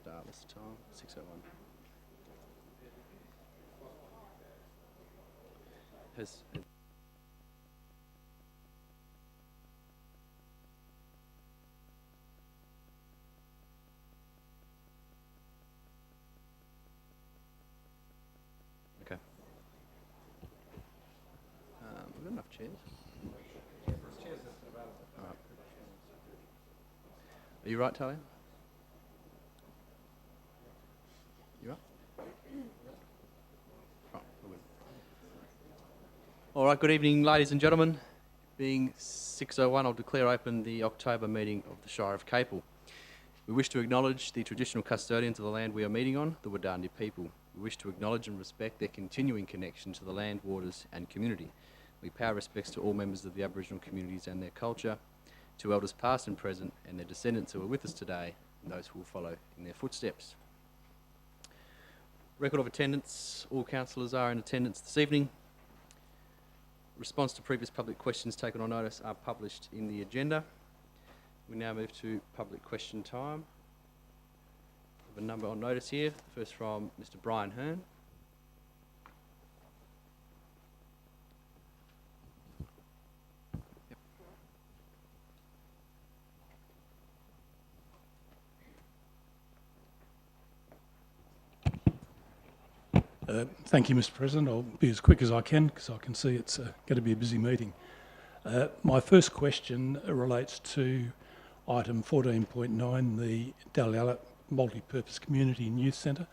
start this time. 6:01. Okay. We've got enough chairs. All right. Are you right, Talia? You right? Right, we're good. All right, good evening, ladies and gentlemen. Being 6:01, I'll declare open the October meeting of the Shire of Capel. We wish to acknowledge the traditional custodians of the land we are meeting on, the Wadandi people. We wish to acknowledge and respect their continuing connection to the land, waters and community. We pay our respects to all members of the Aboriginal communities and their culture, to elders past and present and their descendants who are with us today and those who will follow in their footsteps. Record of attendance. All councillors are in attendance this evening. Response to previous public questions taken on notice are published in the agenda. We now move to public question time. We have a number on notice here. First from Mr. Brian Hearn. Thank you, Mr. President. I'll be as quick as I can because I can see it's going to be a busy meeting. My first question relates to item 14.9, the Dalyella Multi-Purpose Community and Youth Centre,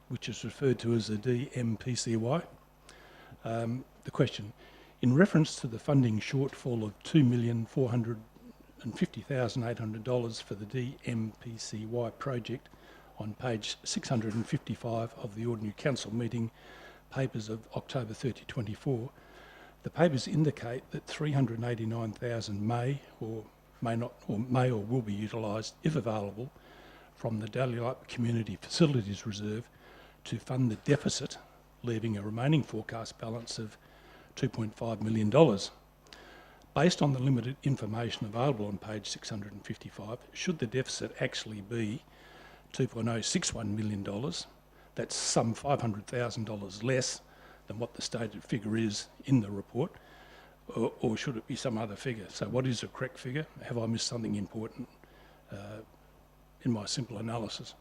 which is referred to as the DMPCY. The question, in reference to the funding shortfall of $2,450,800 for the DMPCY project, on page 655 of the Ordinary Council meeting papers of October 30, 24, the papers indicate that $389,000 may or will be utilised, if available, from the Dalyella Community Facilities Reserve to fund the deficit, leaving a remaining forecast balance of $2.5 million. Based on the limited information available on page 655, should the deficit actually be $2.061 million, that's some $500,000 less than what the stated figure is in the report, or should it be some other figure? So what is the correct figure? Have I missed something important in my simple analysis?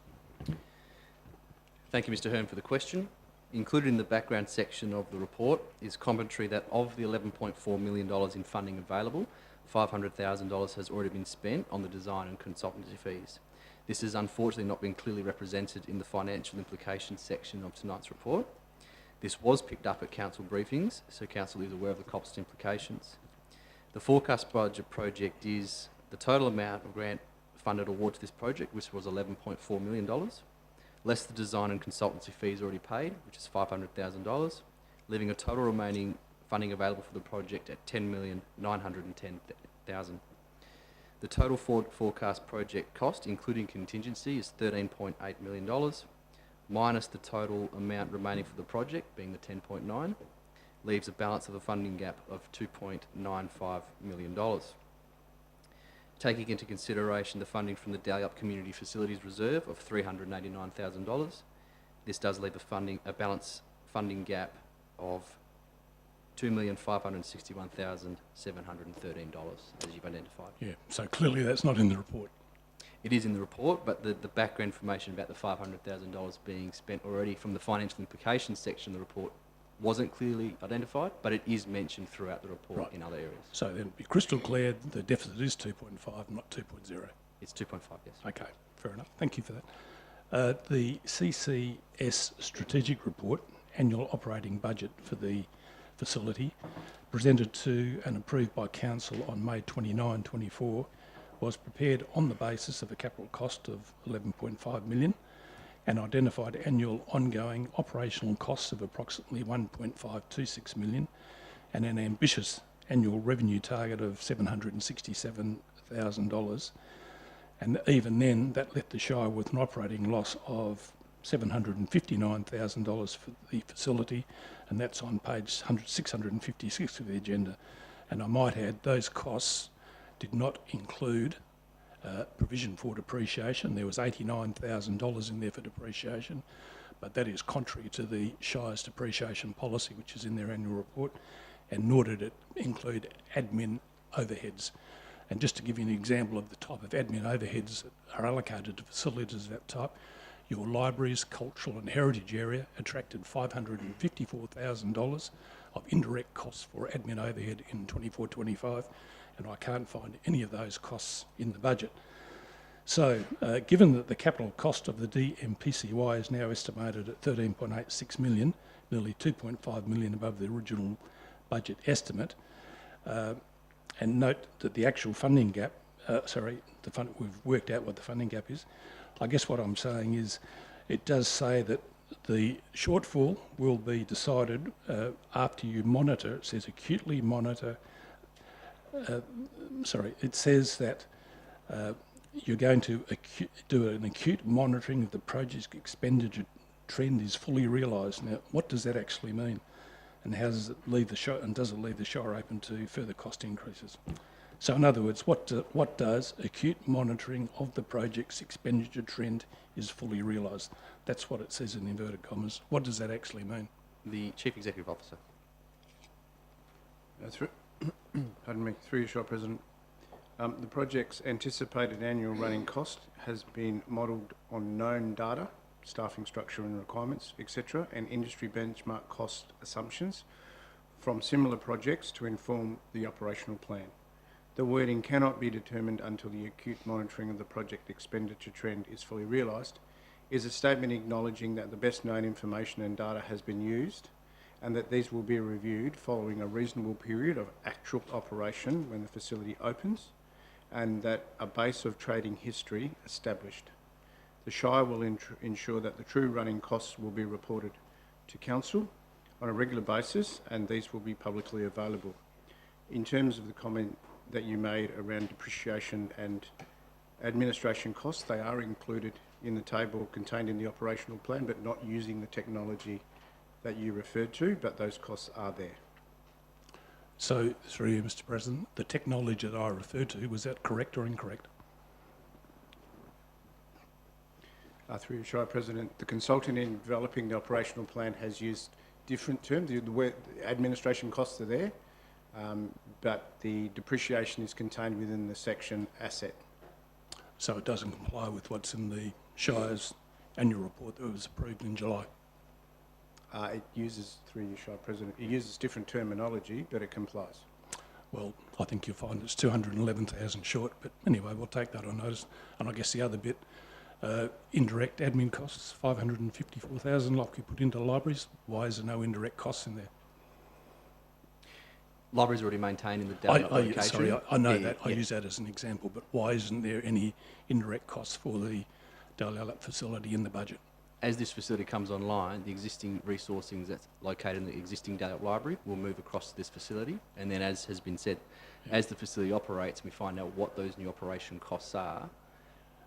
Thank you, Mr. Hearn, for the question. Included in the background section of the report is commentary that of the $11.4 million in funding available, $500,000 has already been spent on the design and consultancy fees. This has unfortunately not been clearly represented in the financial implications section of tonight's report. This was picked up at council briefings, so council is aware of the cost implications. The forecast budget project is the total amount of grant funded award to this project, which was $11.4 million, less the design and consultancy fees already paid, which is $500,000, leaving a total remaining funding available for the project at $10,910,000. The total forecast project cost, including contingency, is $13.8 million, minus the total amount remaining for the project, being the $10.9, leaves a balance of a funding gap of $2.95 million. Taking into consideration the funding from the Dalyella Community Facilities Reserve of $389,000, this does leave a balance funding gap of $2,561,713, as you've identified. Yeah, so clearly that's not in the report. It is in the report, but the background information about the $500,000 being spent already from the financial implications section of the report wasn't clearly identified, but it is mentioned throughout the report in other areas. So then it'd be crystal clear the deficit is 2.5, not 2.0. It's 2.5, yes. Okay, fair enough. Thank you for that. The CCS Strategic Report, Annual Operating Budget for the facility, presented to and approved by Council on May 29, 24, was prepared on the basis of a capital cost of $11.5 million and identified annual ongoing operational costs of approximately $1.526 million and an ambitious annual revenue target of $767,000. And even then, that left the Shire with an operating loss of $759,000 for the facility, and that's on page 656 of the agenda. And I might add, those costs did not include provision for depreciation. There was $89,000 in there for depreciation, but that is contrary to the Shire's depreciation policy, which is in their annual report, and nor did it include admin overheads. And just to give you an example of the type of admin overheads that are allocated to facilities of that type, your libraries, cultural and heritage area attracted $554,000 of indirect costs for admin overhead in 24-25, and I can't find any of those costs in the budget. So, given that the capital cost of the DMPCY is now estimated at $13.86 million, nearly $2.5 million above the original budget estimate, and note that the actual funding gap, we've worked out what the funding gap is. I guess what I'm saying is it does say that the shortfall will be decided after you monitor, it says acutely monitor, it says that you're going to do an acute monitoring of the project's expenditure trend is fully realised. Now, what does that actually mean? And how does it leave the Shire, and does it leave the Shire open to further cost increases? So in other words, what does acute monitoring of the project's expenditure trend is fully realised? That's what it says in inverted commas. What does that actually mean? The Chief Executive Officer. Pardon me, through you, Shire President. The project's anticipated annual running cost has been modelled on known data, staffing structure and requirements, etc., and industry benchmark cost assumptions from similar projects to inform the operational plan. The wording cannot be determined until the acute monitoring of the project expenditure trend is fully realised, is a statement acknowledging that the best known information and data has been used and that these will be reviewed following a reasonable period of actual operation when the facility opens, and that a base of trading history established. The Shire will ensure that the true running costs will be reported to Council on a regular basis, and these will be publicly available. In terms of the comment that you made around depreciation and administration costs, they are included in the table contained in the operational plan, but not using the technology that you referred to, but those costs are there. So, through you, Mr. President, the technology that I referred to, was that correct or incorrect? Through you, Shire President, the consultant in developing the operational plan has used different terms. The administration costs are there, but the depreciation is contained within the section asset. So it doesn't comply with what's in the Shire's annual report that was approved in July? It uses, through you, Shire President, it uses different terminology, but it complies. Well, I think you'll find it's 211,000 short, but anyway, we'll take that on notice. And I guess the other bit, indirect admin costs, 554,000 like we put into libraries. Why is there no indirect costs in there? Libraries already maintained in the data application. Sorry, I know Yeah, that. I yeah. use that as an example, but why isn't there any indirect costs for the Dalyellap facility in the budget? As this facility comes online, the existing resourcing that's located in the existing Dalyellap library will move across to this facility, and then, as has been said, as the facility operates, we find out what those new operation costs are.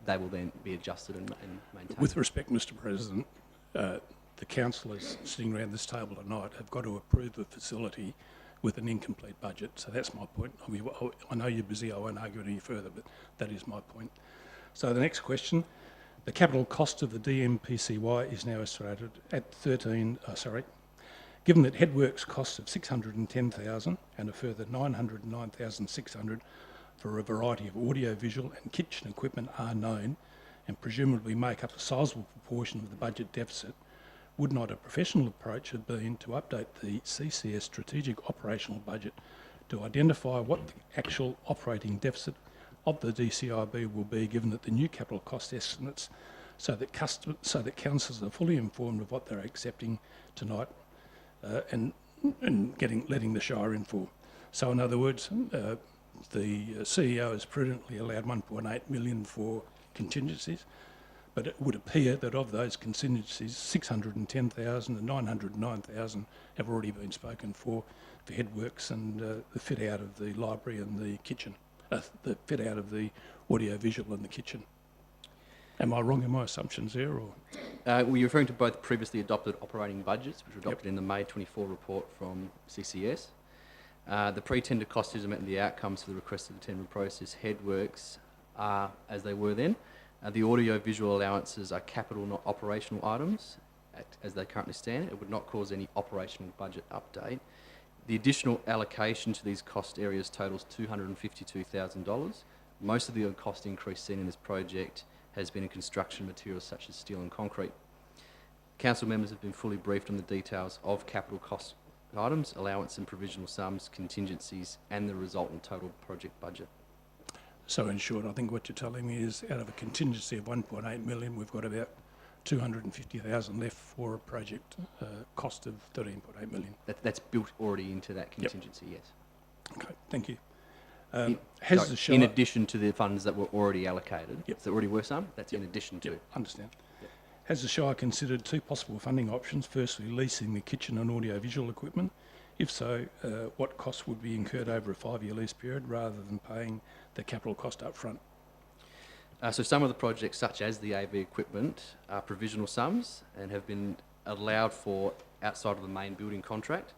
They will then be adjusted and maintained. With respect, Mr. President, the councillors sitting around this table tonight have got to approve the facility with an incomplete budget. So that's my point. I mean, I know you're busy, I won't argue it any further, but that is my point. So the next question, the capital cost of the DMPCY is now estimated at given that headworks costs of 610,000 and a further 909,600 for a variety of audio-visual and kitchen equipment are known and presumably make up a sizable proportion of the budget deficit, would not a professional approach have been to update the CCS strategic operational budget to identify what the actual operating deficit of the DCIB will be, given that the new capital cost estimates, so that councillors are fully informed of what they're accepting tonight and letting the Shire in for? So in other words, the CEO has prudently allowed 1.8 million for contingencies, but it would appear that of those contingencies, 610,000 and 909,000 have already been spoken for headworks and the fit out of the library and the kitchen, the fit out of the audio-visual and the kitchen. Am I wrong in my assumptions there, or? Were you referring to both previously adopted operating budgets, which were adopted in the May 24 report from CCS? The pre-tender cost estimate and the outcomes for the requested tender process headworks are as they were then. The audio-visual allowances are capital, not operational items, as they currently stand. It would not cause any operational budget update. The additional allocation to these cost areas totals $252,000. Most of the cost increase seen in this project has been in construction materials such as steel and concrete. Council members have been fully briefed on the details of capital cost items, allowance and provisional sums, contingencies, and the resultant total project budget. So in short, I think what you're telling me is out of a contingency of 1.8 million, we've got about 250,000 left for a project cost of 13.8 million. That's built already into that contingency, yes. Okay, thank you. So in addition to the funds that were already allocated, Yep. so there already were some, that's in addition to. Understand. Yep. Has the Shire considered two possible funding options? Firstly, leasing the kitchen and audio-visual equipment. If so, what costs would be incurred over a 5-year lease period rather than paying the capital cost up front? So some of the projects, such as the AV equipment, are provisional sums and have been allowed for outside of the main building contract.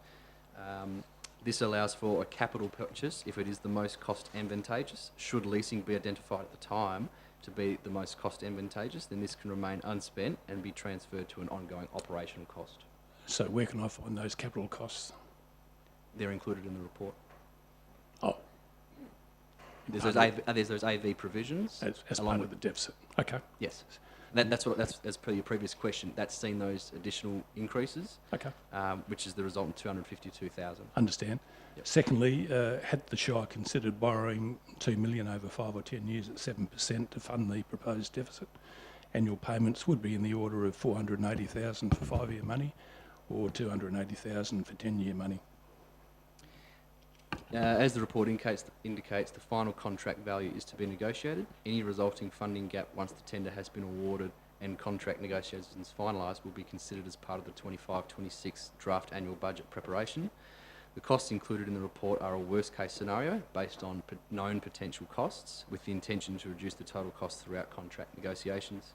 This allows for a capital purchase if it is the most cost advantageous. Should leasing be identified at the time to be the most cost advantageous, then this can remain unspent and be transferred to an ongoing operational cost. So where can I find those capital costs? They're included in the report. Oh, There's those AV provisions. as along part with of the deficit. Okay, Yes. That's as per your previous question. That's seen those additional increases, okay. which is the resultant 252,000. Understand. Yep. Secondly, had the Shire considered borrowing 2 million over 5 or 10 years at 7% to fund the proposed deficit? Annual payments would be in the order of 480,000 for 5-year money or 280,000 for 10-year money. As the report indicates, the final contract value is to be negotiated. Any resulting funding gap once the tender has been awarded and contract negotiations finalised will be considered as part of the 25-26 draft annual budget preparation. The costs included in the report are a worst-case scenario based on known potential costs, with the intention to reduce the total cost throughout contract negotiations.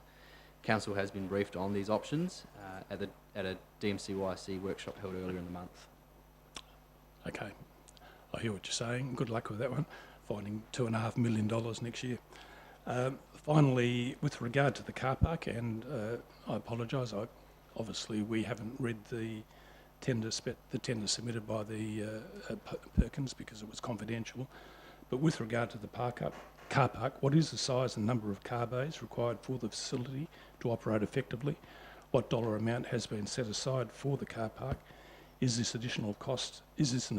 Council has been briefed on these options at a DMCYC workshop held earlier in the month. Okay. I hear what you're saying. Good luck with that one, finding $2.5 million next year. Finally, with regard to the car park, and I apologise, obviously we haven't read the tender submitted by the Perkins because it was confidential. But with regard to the car park, what is the size and number of car bays required for the facility to operate effectively? What dollar amount has been set aside for the car park? Is this an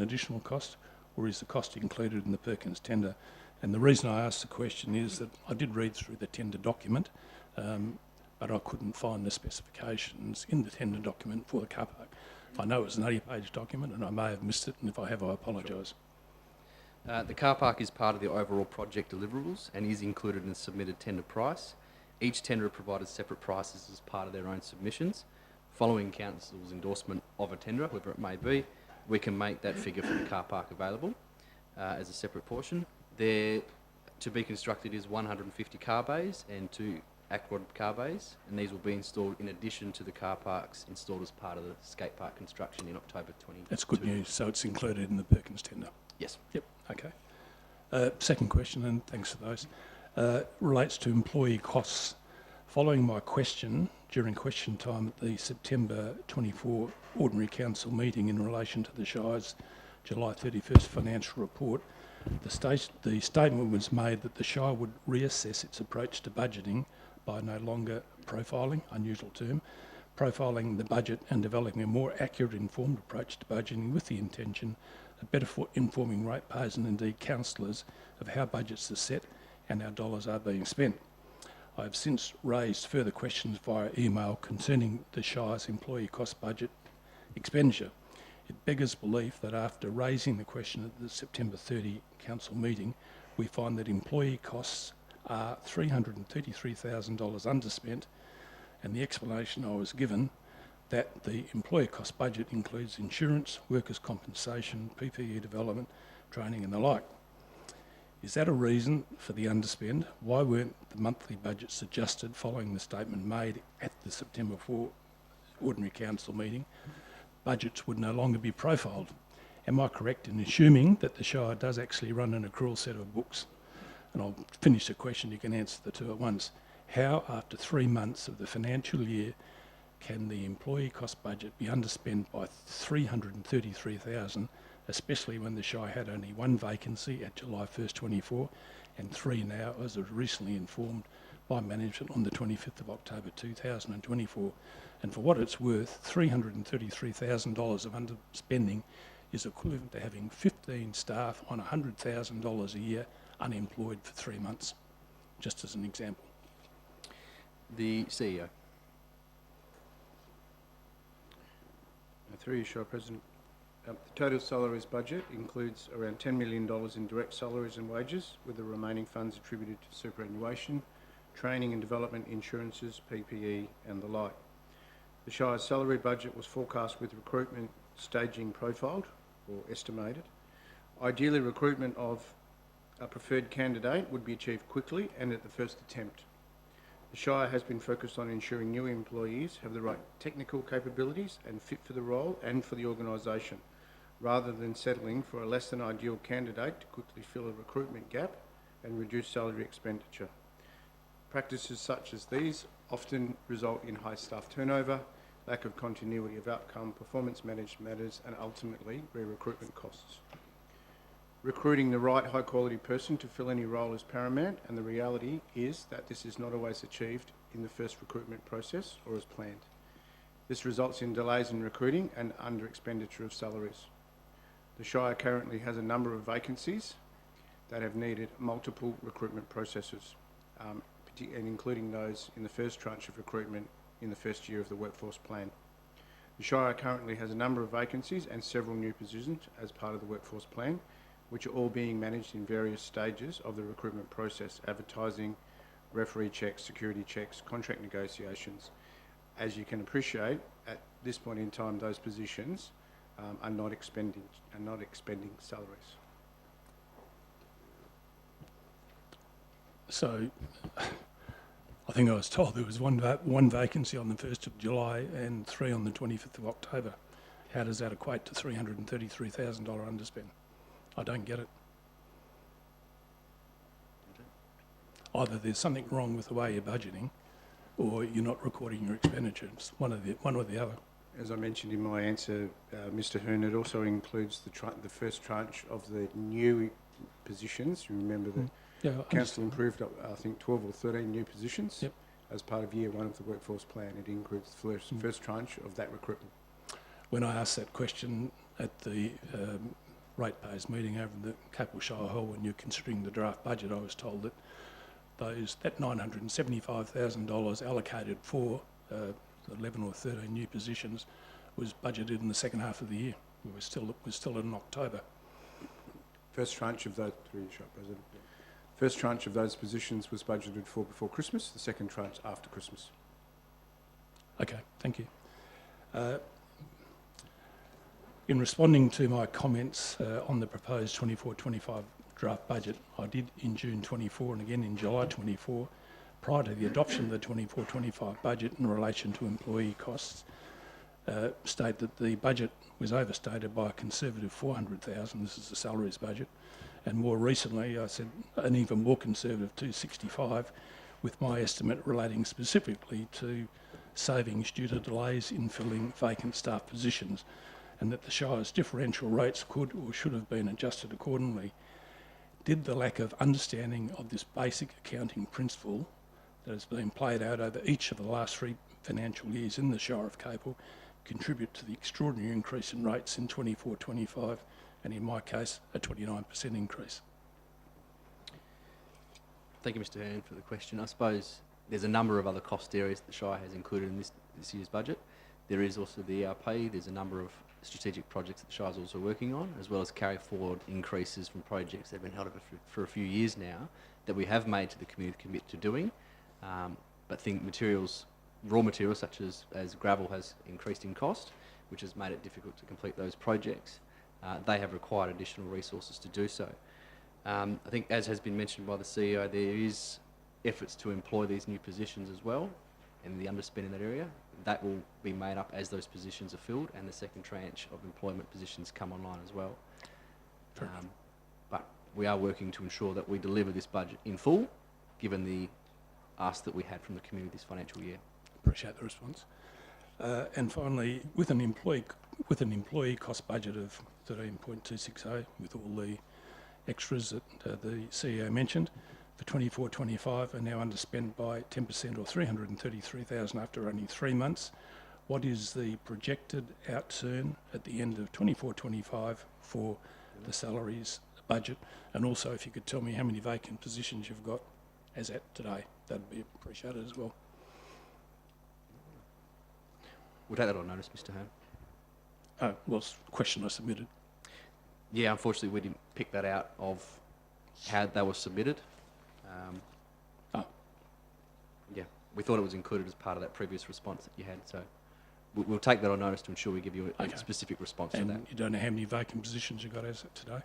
additional cost, or is the cost included in the Perkins tender? And the reason I asked the question is that I did read through the tender document, but I couldn't find the specifications in the tender document for the car park. I know it's an 80-page document and I may have missed it, and if I have, I apologise. The car park is part of the overall project deliverables and is included in the submitted tender price. Each tenderer provided separate prices as part of their own submissions. Following Council's endorsement of a tenderer, whoever it may be, we can make that figure for the car park available as a separate portion. There, to be constructed, is 150 car bays and 2 aquad car bays, and these will be installed in addition to the car parks installed as part of the skate park construction in October 2022. That's good news. So it's included in the Perkins tender. Yes. Yep. Okay. Second question, and thanks for those, relates to employee costs. Following my question during question time at the September 24 Ordinary Council meeting in relation to the Shire's July 31st financial report, the statement was made that the Shire would reassess its approach to budgeting by no longer profiling, unusual term, profiling the budget and developing a more accurate, informed approach to budgeting with the intention of better informing ratepayers and indeed councillors of how budgets are set and how dollars are being spent. I have since raised further questions via email concerning the Shire's employee cost budget expenditure. It beggars belief that after raising the question at the September 30 council meeting, we find that employee costs are $333,000 underspent, and the explanation I was given that the employee cost budget includes insurance, workers' compensation, PPE development, training and the like. Is that a reason for the underspend? Why weren't the monthly budgets adjusted following the statement made at the September 4 Ordinary Council meeting? Budgets would no longer be profiled. Am I correct in assuming that the Shire does actually run an accrual set of books? And I'll finish the question, you can answer the two at once. How, after 3 months of the financial year, can the employee cost budget be underspent by 333,000, especially when the Shire had only one vacancy at July 1st, 24, and 3 now, as was recently informed by management on the 25th of October 2024. And for what it's worth, $333,000 of underspending is equivalent to having 15 staff on $100,000 a year unemployed for 3 months, just as an example. The CEO. Through you, Shire President. The total salaries budget includes around $10 million in direct salaries and wages, with the remaining funds attributed to superannuation, training and development, insurances, PPE and the like. The Shire's salary budget was forecast with recruitment staging profiled or estimated. Ideally, recruitment of a preferred candidate would be achieved quickly and at the first attempt. The Shire has been focused on ensuring new employees have the right technical capabilities and fit for the role and for the organisation, rather than settling for a less than ideal candidate to quickly fill a recruitment gap and reduce salary expenditure. Practices such as these often result in high staff turnover, lack of continuity of outcome, performance managed matters, and ultimately re-recruitment costs. Recruiting the right high quality person to fill any role is paramount, and the reality is that this is not always achieved in the first recruitment process or as planned. This results in delays in recruiting and under expenditure of salaries. The Shire currently has a number of vacancies that have needed multiple recruitment processes, and including those in the first tranche of recruitment in the first year of the workforce plan. The Shire currently has a number of vacancies and several new positions as part of the workforce plan, which are all being managed in various stages of the recruitment process: advertising, referee checks, security checks, contract negotiations. As you can appreciate, at this point in time, those positions are not expending salaries. So I think I was told there was one vacancy on the 1st of July and 3 on the 25th of October. How does that equate to $333,000 underspend? I don't get it. Either there's something wrong with the way you're budgeting, or you're not recording your expenditure. It's one or the other. As I mentioned in my answer, Mr. Hearn, it also includes the first tranche of the new positions. You remember that Council improved, I think, 12 or 13 new positions as part of year 1 of the workforce plan. It includes the first tranche of that recruitment. When I asked that question at the ratepayers meeting over in the Capel Shire Hall, when you're considering the draft budget, I was told that that $975,000 allocated for 11 or 13 new positions was budgeted in the second half of the year. We're still in October. First tranche of those, President. First tranche of those positions was budgeted for before Christmas. The second tranche after Christmas. Okay, thank you. In responding to my comments on the proposed 24-25 draft budget, I did in June 24 and again in July 24, prior to the adoption of the 24-25 budget in relation to employee costs, state that the budget was overstated by a conservative $400,000. This is the salaries budget. And more recently, I said an even more conservative $265, with my estimate relating specifically to savings due to delays in filling vacant staff positions, and that the Shire's differential rates could or should have been adjusted accordingly. Did the lack of understanding of this basic accounting principle that has been played out over each of the last 3 financial years in the Shire of Capel contribute to the extraordinary increase in rates in 24-25, and in my case, a 29% increase? Thank you, Mr. Hearn, for the question. I suppose there's a number of other cost areas that the Shire has included in this year's budget. There is also the ERP. There's a number of strategic projects that the Shire is also working on, as well as carry forward increases from projects that have been held over for a few years now that we have made to the community commit to doing. But raw materials such as gravel has increased in cost, which has made it difficult to complete those projects. They have required additional resources to do so. I think, as has been mentioned by the CEO, there is efforts to employ these new positions as well, and the underspend in that area. That will be made up as those positions are filled and the second tranche of employment positions come online as well. But we are working to ensure that we deliver this budget in full, given the ask that we had from the community this financial year. Appreciate the response. And finally, with an employee cost budget of 13.260, with all the extras that the CEO mentioned, for 24-25 are now underspent by 10% or 333,000 after only 3 months. What is the projected outturn at the end of 24-25 for the salaries budget? And also, if you could tell me how many vacant positions you've got as at today, that'd be appreciated as well. We'll take that on notice, Mr. Hearn. Oh, well, it's a question I submitted. Yeah, unfortunately, we didn't pick that out of how they were submitted. Yeah, we thought it was included as part of that previous response that you had, so we'll take that on notice to ensure we give you a specific response to that. And you don't know how many vacant positions you've got as at today?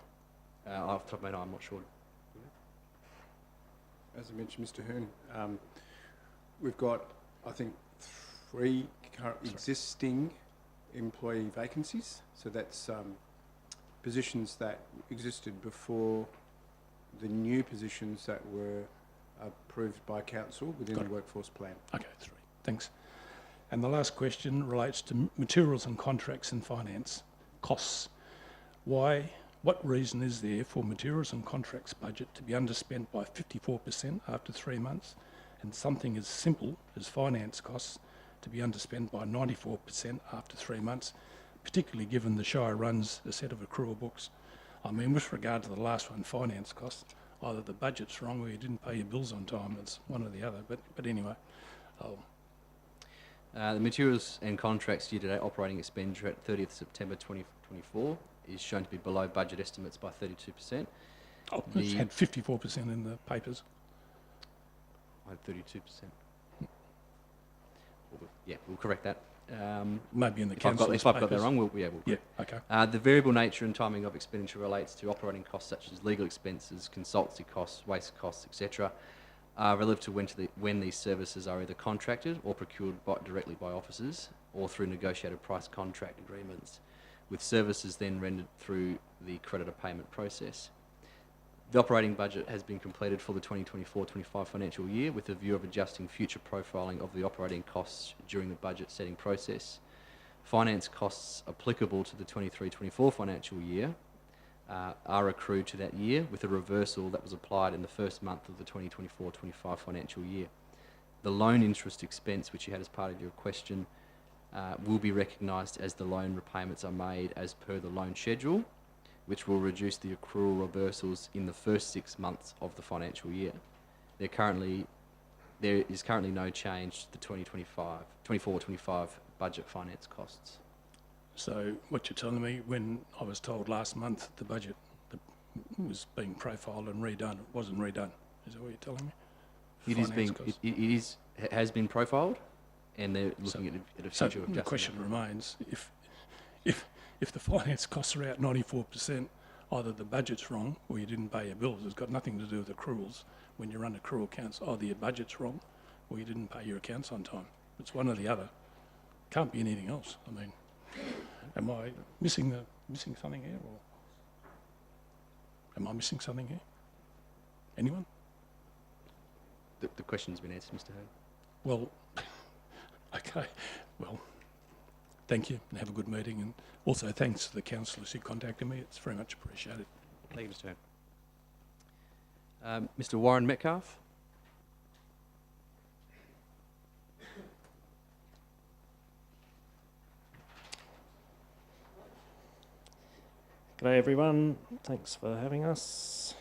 Off the top of my head, I'm not sure. As I mentioned, Mr. Hearn, we've got, I think, 3 current existing employee vacancies. So that's positions that existed before the new positions that were approved by council within the workforce plan. Okay, 3. Thanks. And the last question relates to materials and contracts and finance costs. What reason is there for materials and contracts budget to be underspent by 54% after 3 months, and something as simple as finance costs to be underspent by 94% after 3 months, particularly given the Shire runs a set of accrual books? I mean, with regard to the last one, finance costs, either the budget's wrong or you didn't pay your bills on time. It's one or the other. But anyway, the materials and contracts year-to-date operating expenditure at 30th September 2024 is shown to be below budget estimates by 32%. It's had 54% in the papers. I had 32%. Yeah, we'll correct that. Maybe in the If council's I've got that papers. wrong, we'll Okay. The variable nature and timing of expenditure relates to operating costs such as legal expenses, consultancy costs, waste costs, etc., relative to when these services are either contracted or procured directly by officers or through negotiated price contract agreements, with services then rendered through the creditor payment process. The operating budget has been completed for the 2024-25 financial year with a view of adjusting future profiling of the operating costs during the budget setting process. Finance costs applicable to the 23-24 financial year are accrued to that year, with a reversal that was applied in the first month of the 2024-25 financial year. The loan interest expense, which you had as part of your question, will be recognised as the loan repayments are made as per the loan schedule, which will reduce the accrual reversals in the first 6 months of the financial year. There is currently no change to the 24-25 budget finance costs. So what you're telling me, when I was told last month the budget was being profiled and redone, it wasn't redone. Is that what you're telling me? It has been profiled, and they're looking at a future adjustment. The question remains, if the finance costs are out 94%, either the budget's wrong or you didn't pay your bills. It's got nothing to do with accruals. When you run accrual accounts, either your budget's wrong or you didn't pay your accounts on time. It's one or the other. Can't be anything else. I mean, am I missing something here, or am I missing something here? Anyone? The question's been answered, Mr. Hearn. Well, okay. Well, thank you and have a good meeting. And also thanks to the councillors who contacted me. It's very much appreciated. Thank you, Mr. Hearn. Mr. Warren Metcalfe. G'day everyone, thanks for having us.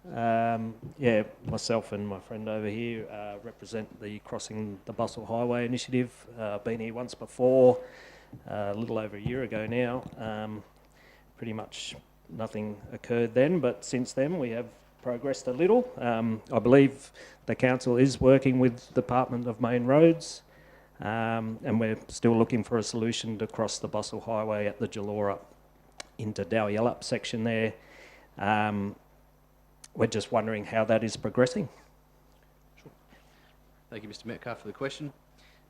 Myself and my friend over here represent the Crossing the Bustle Highway initiative. Been here once before, a little over a year ago now. Pretty much nothing occurred then, but since then we have progressed a little. I believe the council is working with the Department of Main Roads, and we're still looking for a solution to cross the Bustle Highway at the Jalora into Dawyellup section there. We're just wondering how that is progressing. Sure. Thank you, Mr. Metcalfe, for the question.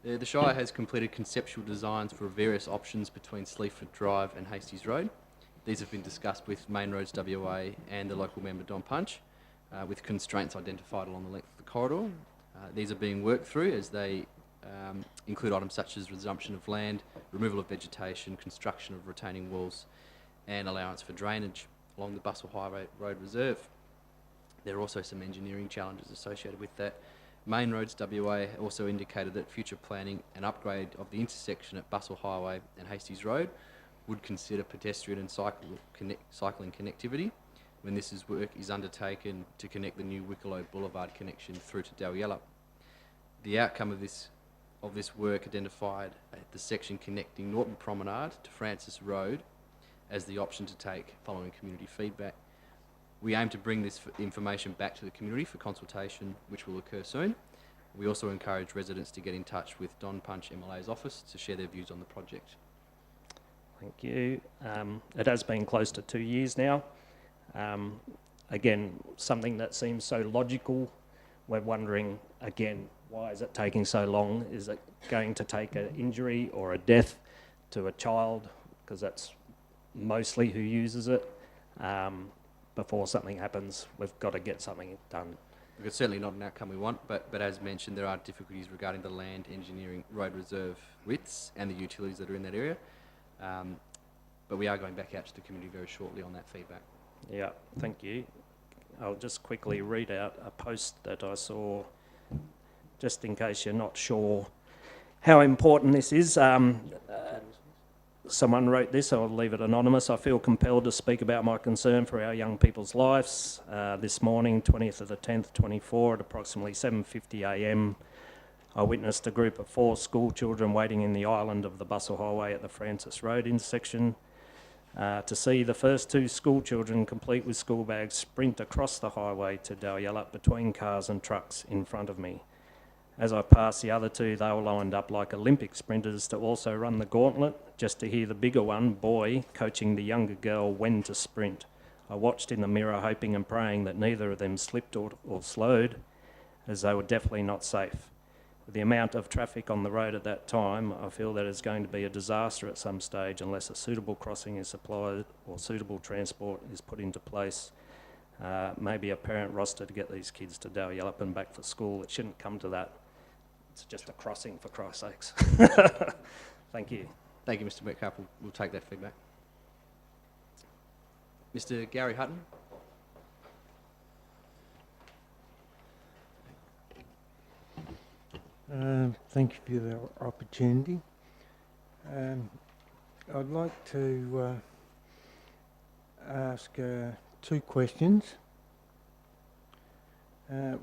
The Shire has completed conceptual designs for various options between Sleaford Drive and Hastings Road. These have been discussed with Main Roads WA and the local member Don Punch, with constraints identified along the length of the corridor. These are being worked through as they include items such as resumption of land, removal of vegetation, construction of retaining walls, and allowance for drainage along the Bustle Highway Road Reserve. There are also some engineering challenges associated with that. Main Roads WA also indicated that future planning and upgrade of the intersection at Bustle Highway and Hastings Road would consider pedestrian and cycling connectivity when work is undertaken to connect the new Wicklow Boulevard connection through to Dalyella. The outcome of this work identified the section connecting Norton Promenade to Francis Road as the option to take following community feedback. We aim to bring this information back to the community for consultation, which will occur soon. We also encourage residents to get in touch with Don Punch MLA's office to share their views on the project. Thank you. It has been close to 2 years now. Again, something that seems so logical. We're wondering, again, why is it taking so long? Is it going to take an injury or a death to a child? Because that's mostly who uses it. Before something happens, we've got to get something done. It's certainly not an outcome we want, but as mentioned, there are difficulties regarding the land, engineering, road reserve widths and the utilities that are in that area. But we are going back out to the community very shortly on that feedback. Yeah, thank you. I'll just quickly read out a post that I saw, just in case you're not sure how important this is. Someone wrote this, I'll leave it anonymous. I feel compelled to speak about my concern for our young people's lives. This morning, 20th of the 10th, 24, at approximately 7:50am, I witnessed a group of 4 school children waiting in the island of the Bustle Highway at the Francis Road intersection to see the first 2 school children, complete with school bags, sprint across the highway to Dalyella between cars and trucks in front of me. As I passed the other 2, they were lined up like Olympic sprinters to also run the gauntlet, just to hear the bigger one, boy, coaching the younger girl when to sprint. I watched in the mirror, hoping and praying that neither of them slipped or slowed, as they were definitely not safe. With the amount of traffic on the road at that time, I feel that it's going to be a disaster at some stage unless a suitable crossing is supplied or suitable transport is put into place. Maybe a parent roster to get these kids to Dalyella and back for school. It shouldn't come to that. It's just a crossing, for Christ's sakes. Thank you. Thank you, Mr. Metcalf. We'll take that feedback. Mr. Gary Hutton. Thank you for the opportunity. I'd like to ask 2 questions.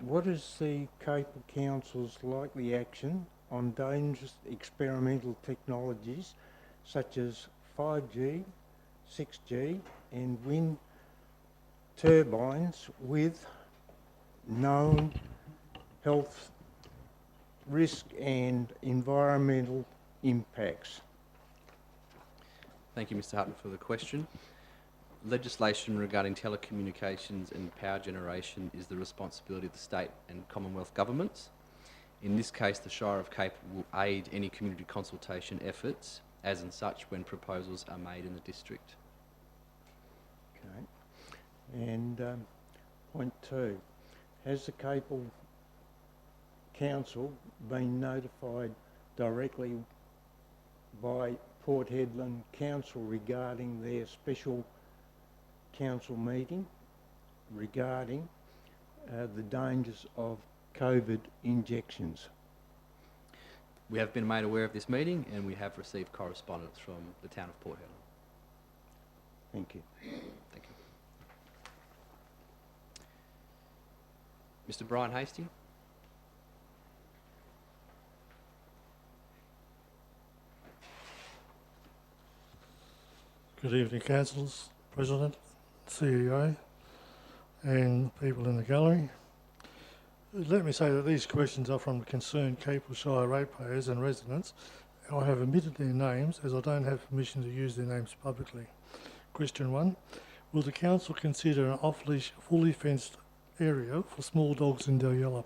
What is the Capel Council's likely action on dangerous experimental technologies such as 5G, 6G and wind turbines with known health risk and environmental impacts? Thank you, Mr. Hutton, for the question. Legislation regarding telecommunications and power generation is the responsibility of the state and Commonwealth governments. In this case, the Shire of Capel will aid any community consultation efforts as and such when proposals are made in the district. Okay. And point 2, has the Capel Council been notified directly by Port Hedland Council regarding their special council meeting regarding the dangers of COVID injections? We have been made aware of this meeting and we have received correspondence from the town of Port Hedland. Thank you. Thank you. Mr. Brian Hastie. Good evening, councillors, President, CEO and people in the gallery. Let me say that these questions are from concerned Capel Shire ratepayers and residents. I have omitted their names as I don't have permission to use their names publicly. Question 1. Will the council consider an off-leash, fully fenced area for small dogs in Dalyella?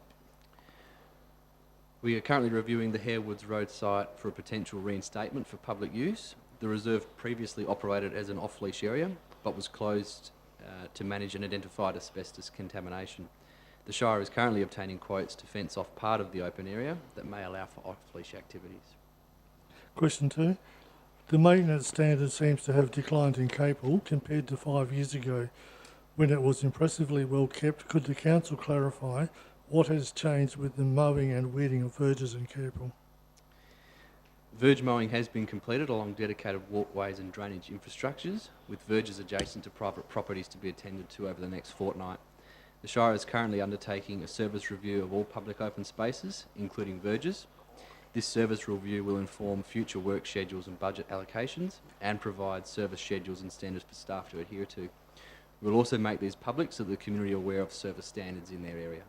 We are currently reviewing the Harewoods Road site for a potential reinstatement for public use. The reserve previously operated as an off-leash area. but was closed to manage and identified asbestos contamination. The Shire is currently obtaining quotes to fence off part of the open area that may allow for off-leash activities. Question 2. The maintenance standard seems to have declined in Capel compared to 5 years ago when it was impressively well kept. Could the council clarify what has changed with the mowing and weeding of verges in Capel? Verge mowing has been completed along dedicated walkways and drainage infrastructures, with verges adjacent to private properties to be attended to over the next fortnight. The Shire is currently undertaking a service review of all public open spaces, including verges. This service review will inform future work schedules and budget allocations and provide service schedules and standards for staff to adhere to. We'll also make these public so that the community are aware of service standards in their area.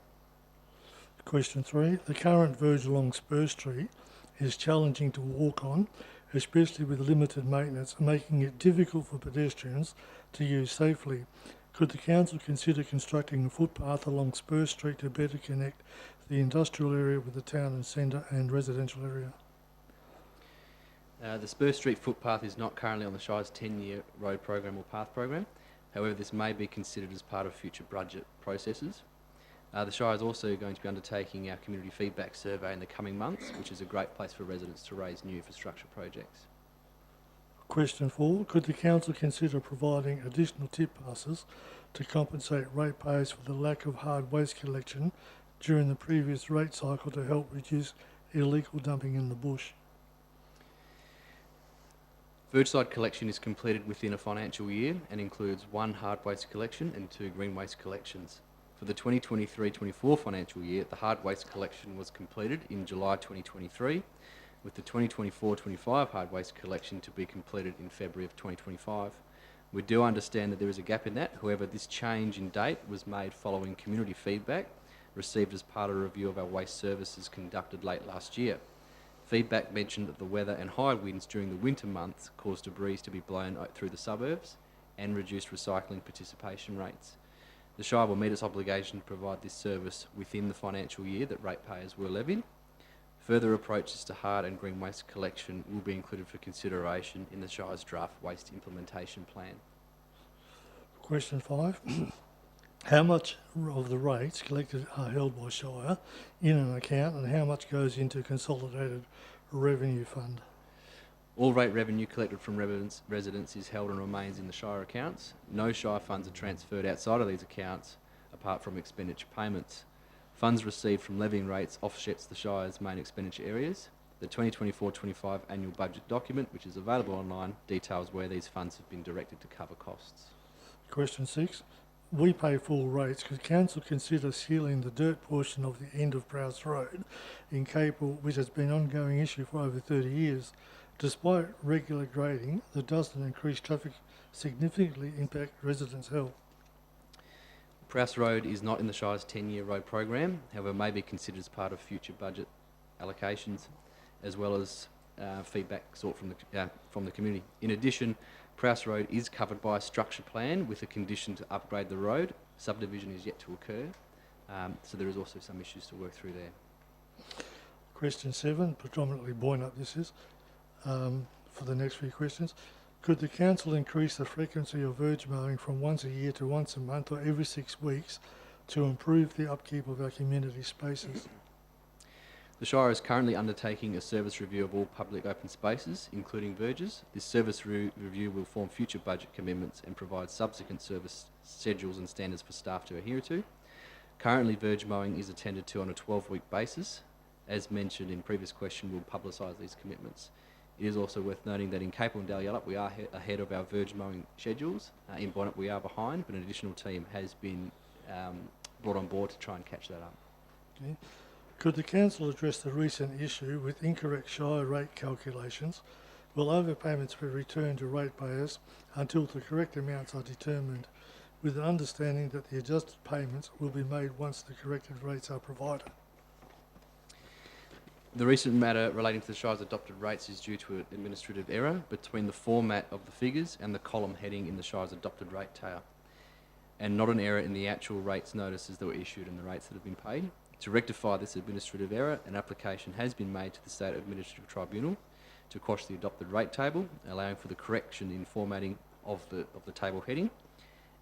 Question 3. The current verge along Spur Street is challenging to walk on, especially with limited maintenance, making it difficult for pedestrians to use safely. Could the council consider constructing a footpath along Spur Street to better connect the industrial area with the town and centre and residential area? The Spur Street footpath is not currently on the Shire's 10-year road program or path program. However, this may be considered as part of future budget processes. The Shire is also going to be undertaking our community feedback survey in the coming months, which is a great place for residents to raise new infrastructure projects. Question 4. Could the council consider providing additional tip passes to compensate ratepayers for the lack of hard waste collection during the previous rate cycle to help reduce illegal dumping in the bush? Vergeside collection is completed within a financial year and includes 1 hard waste collection and 2 green waste collections. For the 2023-24 financial year, the hard waste collection was completed in July 2023, with the 2024-25 hard waste collection to be completed in February of 2025. We do understand that there is a gap in that. However, this change in date was made following community feedback received as part of a review of our waste services conducted late last year. Feedback mentioned that the weather and high winds during the winter months caused debris to be blown through the suburbs and reduced recycling participation rates. The Shire will meet its obligation to provide this service within the financial year that ratepayers were levied. Further approaches to hard and green waste collection will be included for consideration in the Shire's draft waste implementation plan. Question 5. How much of the rates collected are held by Shire in an account and how much goes into consolidated revenue fund? All rate revenue collected from residents is held and remains in the Shire accounts. No Shire funds are transferred outside of these accounts apart from expenditure payments. Funds received from levying rates offsets the Shire's main expenditure areas. The 2024-25 annual budget document, which is available online, details where these funds have been directed to cover costs. Question 6. We pay full rates. Could council consider sealing the dirt portion of the end of Prowse Road in Capel, which has been an ongoing issue for over 30 years? Despite regular grading, that doesn't increase traffic significantly impact residents' health. Prowse Road is not in the Shire's 10-year road program, however may be considered as part of future budget allocations, as well as feedback sought from the community. In addition, Prowse Road is covered by a structure plan with a condition to upgrade the road. Subdivision is yet to occur, so there is also some issues to work through there. Question 7, predominantly Boynup this is, for the next few questions. Could the council increase the frequency of verge mowing from once a year to once a month or every 6 weeks to improve the upkeep of our community spaces? The Shire is currently undertaking a service review of all public open spaces, including verges. This service review will form future budget commitments and provide subsequent service schedules and standards for staff to adhere to. Currently, verge mowing is attended to on a 12-week basis. As mentioned in previous question, we'll publicise these commitments. It is also worth noting that in Capel and Dalyellup we are ahead of our verge mowing schedules. In Bonnet we are behind, but an additional team has been brought on board to try and catch that up. Okay. Could the council address the recent issue with incorrect Shire rate calculations? Will overpayments be returned to ratepayers until the correct amounts are determined, with an understanding that the adjusted payments will be made once the corrected rates are provided? The recent matter relating to the Shire's adopted rates is due to an administrative error between the format of the figures and the column heading in the Shire's adopted rate table, and not an error in the actual rates notices that were issued and the rates that have been paid. To rectify this administrative error, an application has been made to the State Administrative Tribunal to quash the adopted rate table, allowing for the correction in formatting of the table heading,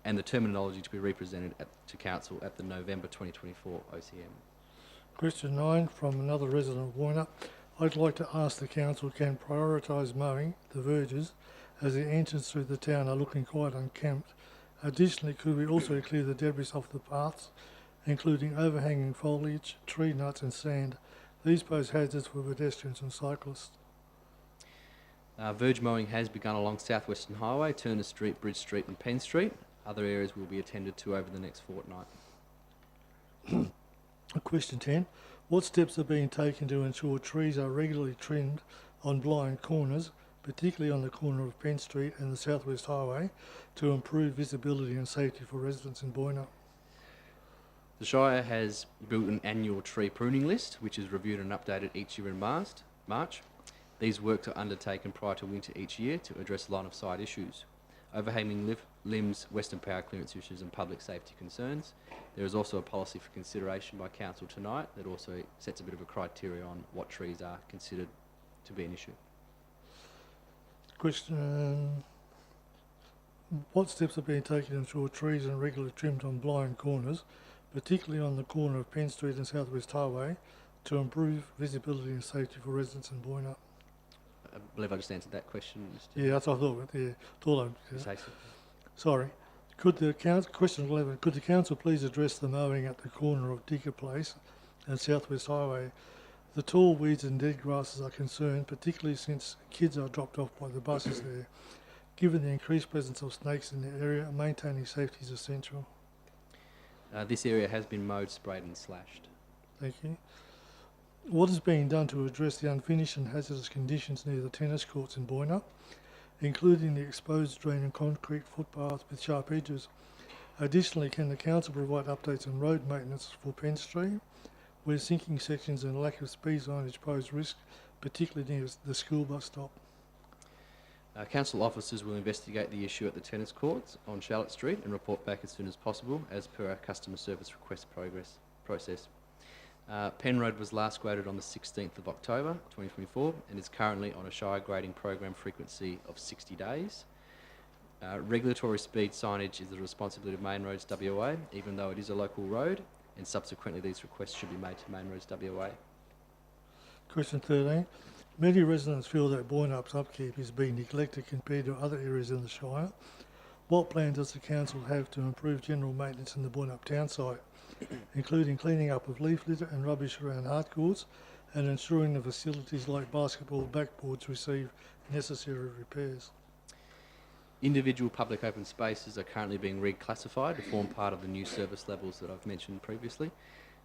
and the terminology to be represented to Council at the November 2024 OCM. Question 9 from another resident of Woynup. I'd like to ask the council can prioritise mowing the verges as the entrance through the town are looking quite unkempt. Additionally, could we also clear the debris off the paths, including overhanging foliage, tree nuts and sand? These pose hazards for pedestrians and cyclists. Verge mowing has begun along South Western Highway, Turner Street, Bridge Street and Penn Street. Other areas will be attended to over the next fortnight. Question 10. What steps are being taken to ensure trees are regularly trimmed on blind corners, particularly on the corner of Penn Street and the South West Highway, to improve visibility and safety for residents in Boyna? The Shire has built an annual tree pruning list, which is reviewed and updated each year in March. These works are undertaken prior to winter each year to address line-of-sight issues, overhanging limbs, western power clearance issues and public safety concerns. There is also a policy for consideration by Council tonight that also sets a bit of a criteria on what trees are considered to be an issue. Question, what steps are being taken to ensure trees are regularly trimmed on blind corners, particularly on the corner of Penn Street and South West Highway, to improve visibility and safety for residents in Boyna? I believe I just answered that question, Mr. Yeah, that's what I thought. Yeah, thought I'd. Stacey. Sorry. Question 11. Could the council please address the mowing at the corner of Digger Place and South West Highway? The tall weeds and dead grasses are concerned, particularly since kids are dropped off by the buses there. Given the increased presence of snakes in the area, maintaining safety is essential. This area has been mowed, sprayed and slashed. Thank you. What is being done to address the unfinished and hazardous conditions near the tennis courts in Boyna, including the exposed drain and concrete footpaths with sharp edges? Additionally, can the council provide updates on road maintenance for Penn Street, where sinking sections and lack of speed signage pose risk, particularly near the school bus stop? Council officers will investigate the issue at the tennis courts on Charlotte Street and report back as soon as possible as per our customer service request process. Penn Road was last graded on the 16th of October 2024 and is currently on a Shire grading program frequency of 60 days. Regulatory speed signage is the responsibility of Main Roads WA, even though it is a local road, and subsequently these requests should be made to Main Roads WA. Question 13. Many residents feel that Boynup's upkeep is being neglected compared to other areas in the Shire. What plan does the council have to improve general maintenance in the Boynup town site, including cleaning up of leaf litter and rubbish around hardcourts and ensuring the facilities like basketball backboards receive necessary repairs? Individual public open spaces are currently being reclassified to form part of the new service levels that I've mentioned previously.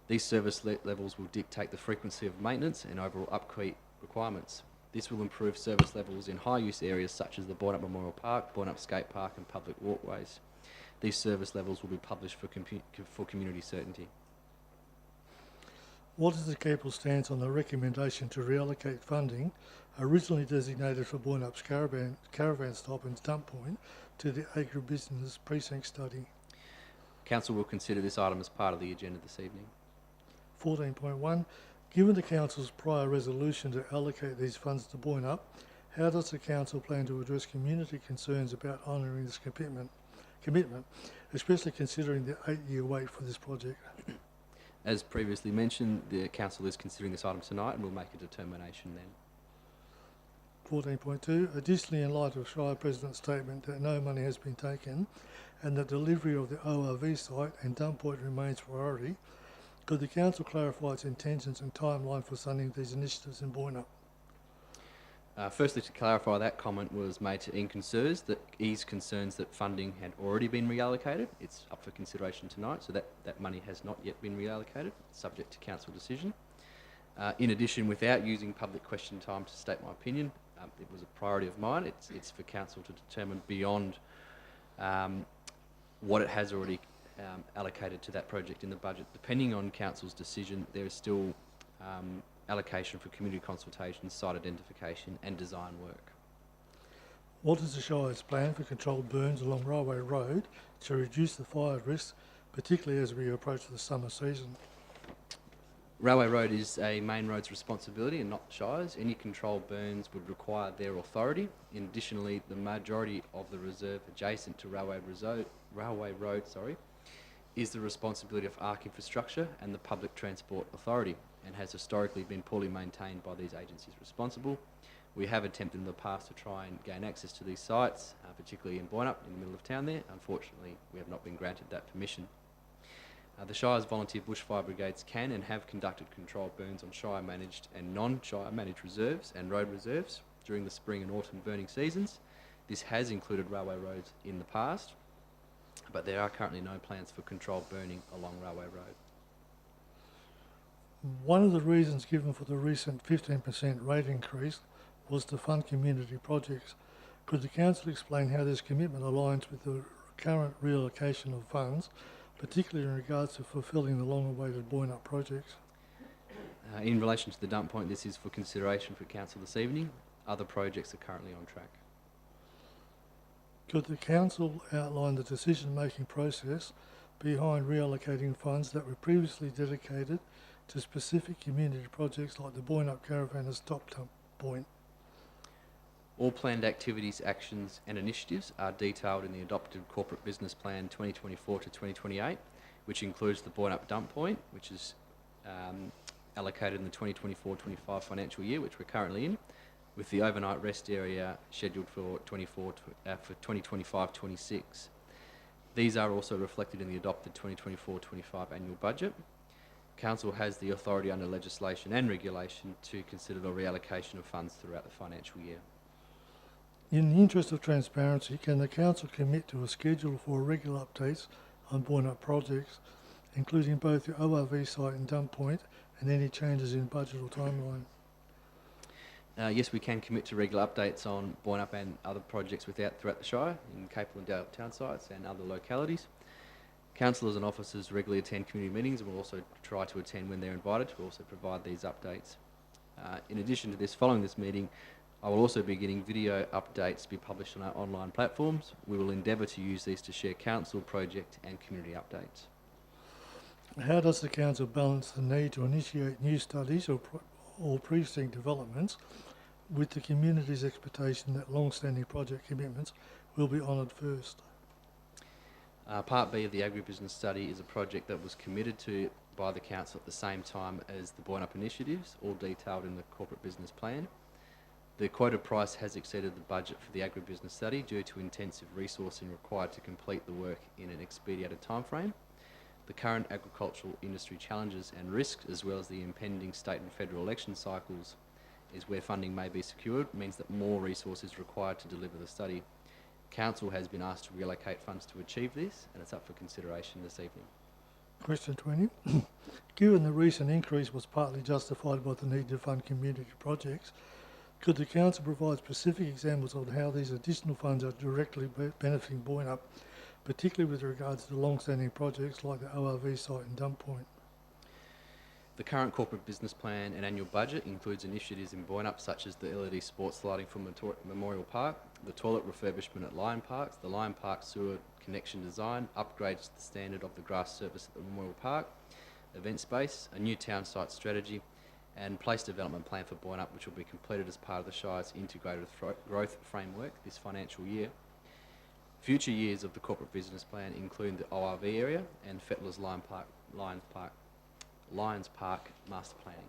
These service levels will dictate the frequency of maintenance and overall upkeep requirements. This will improve service levels in high-use areas such as the Boynup Memorial Park, Boynup Skate Park and public walkways. These service levels will be published for community certainty. What is the Capel stance on the recommendation to reallocate funding originally designated for Boynup's caravan stop and dump point to the agribusiness precinct study? Council will consider this item as part of the agenda this evening. 14.1. Given the council's prior resolution to allocate these funds to Boynup, how does the council plan to address community concerns about honouring this commitment, especially considering the 8-year wait for this project? As previously mentioned, the council is considering this item tonight and will make a determination then. 14.2. Additionally, in light of Shire President's statement that no money has been taken and that delivery of the ORV site and dump point remains priority, could the council clarify its intentions and timeline for funding these initiatives in Boyna? Firstly, to clarify, that comment was made to ease concerns that funding had already been reallocated. It's up for consideration tonight, so that money has not yet been reallocated, subject to council decision. In addition, without using public question time to state my opinion, it was a priority of mine. It's for council to determine beyond what it has already allocated to that project in the budget. Depending on council's decision, there is still allocation for community consultation, site identification and design work. What is the Shire's plan for controlled burns along Railway Road to reduce the fire risk, particularly as we approach the summer season? Railway Road is a main road's responsibility and not the Shire's. Any controlled burns would require their authority. Additionally, the majority of the reserve adjacent to Railway Road is the responsibility of ARC Infrastructure and the Public Transport Authority, and has historically been poorly maintained by these agencies responsible. We have attempted in the past to try and gain access to these sites, particularly in Boynup, in the middle of town there. Unfortunately, we have not been granted that permission. The Shire's volunteer bushfire brigades can and have conducted controlled burns on Shire managed and non-Shire managed reserves and road reserves during the spring and autumn burning seasons. This has included railway roads in the past, but there are currently no plans for controlled burning along Railway Road. One of the reasons given for the recent 15% rate increase was to fund community projects. Could the Council explain how this commitment aligns with the current reallocation of funds, particularly in regards to fulfilling the long-awaited Boynup projects? In relation to the dump point, this is for consideration for Council this evening. Other projects are currently on track. Could the Council outline the decision-making process behind reallocating funds that were previously dedicated to specific community projects like the Boynup Caravan and Stop Dump Point? All planned activities, actions and initiatives are detailed in the adopted Corporate Business Plan 2024 to 2028, which includes the Boynup Dump Point, which is allocated in the 2024-25 financial year, which we're currently in, with the overnight rest area scheduled for 2025-26. These are also reflected in the adopted 2024-25 annual budget. Council has the authority under legislation and regulation to consider the reallocation of funds throughout the financial year. In the interest of transparency, can the Council commit to a schedule for regular updates on Boynup projects, including both the ORV site and dump point, and any changes in budget or timeline? Yes, we can commit to regular updates on Boynup and other projects throughout the Shire, in Capel and Dale town sites and other localities. Councillors and officers regularly attend community meetings and will also try to attend when they're invited to also provide these updates. In addition to this, following this meeting, I will also be getting video updates to be published on our online platforms. We will endeavour to use these to share council, project and community updates. How does the Council balance the need to initiate new studies or precinct developments with the community's expectation that long-standing project commitments will be honoured first? Part B of the agribusiness study is a project that was committed to by the Council at the same time as the Boynup initiatives, all detailed in the corporate business plan. The quoted price has exceeded the budget for the agribusiness study due to intensive resourcing required to complete the work in an expedited timeframe. The current agricultural industry challenges and risks, as well as the impending state and federal election cycles, is where funding may be secured, means that more resources are required to deliver the study. Council has been asked to reallocate funds to achieve this, and it's up for consideration this evening. Question 20. Given the recent increase was partly justified by the need to fund community projects, could the Council provide specific examples of how these additional funds are directly benefiting Boynup, particularly with regards to long-standing projects like the ORV site and dump point? The current corporate business plan and annual budget includes initiatives in Boynup such as the LED sports lighting from Memorial Park, the toilet refurbishment at Lion Parks, the Lion Park sewer connection design, upgrades to the standard of the grass surface at the Memorial Park, event space, a new town site strategy, and place development plan for Boynup, which will be completed as part of the Shire's integrated growth framework this financial year. Future years of the corporate business plan include the ORV area and Fettler's Lions Park master planning.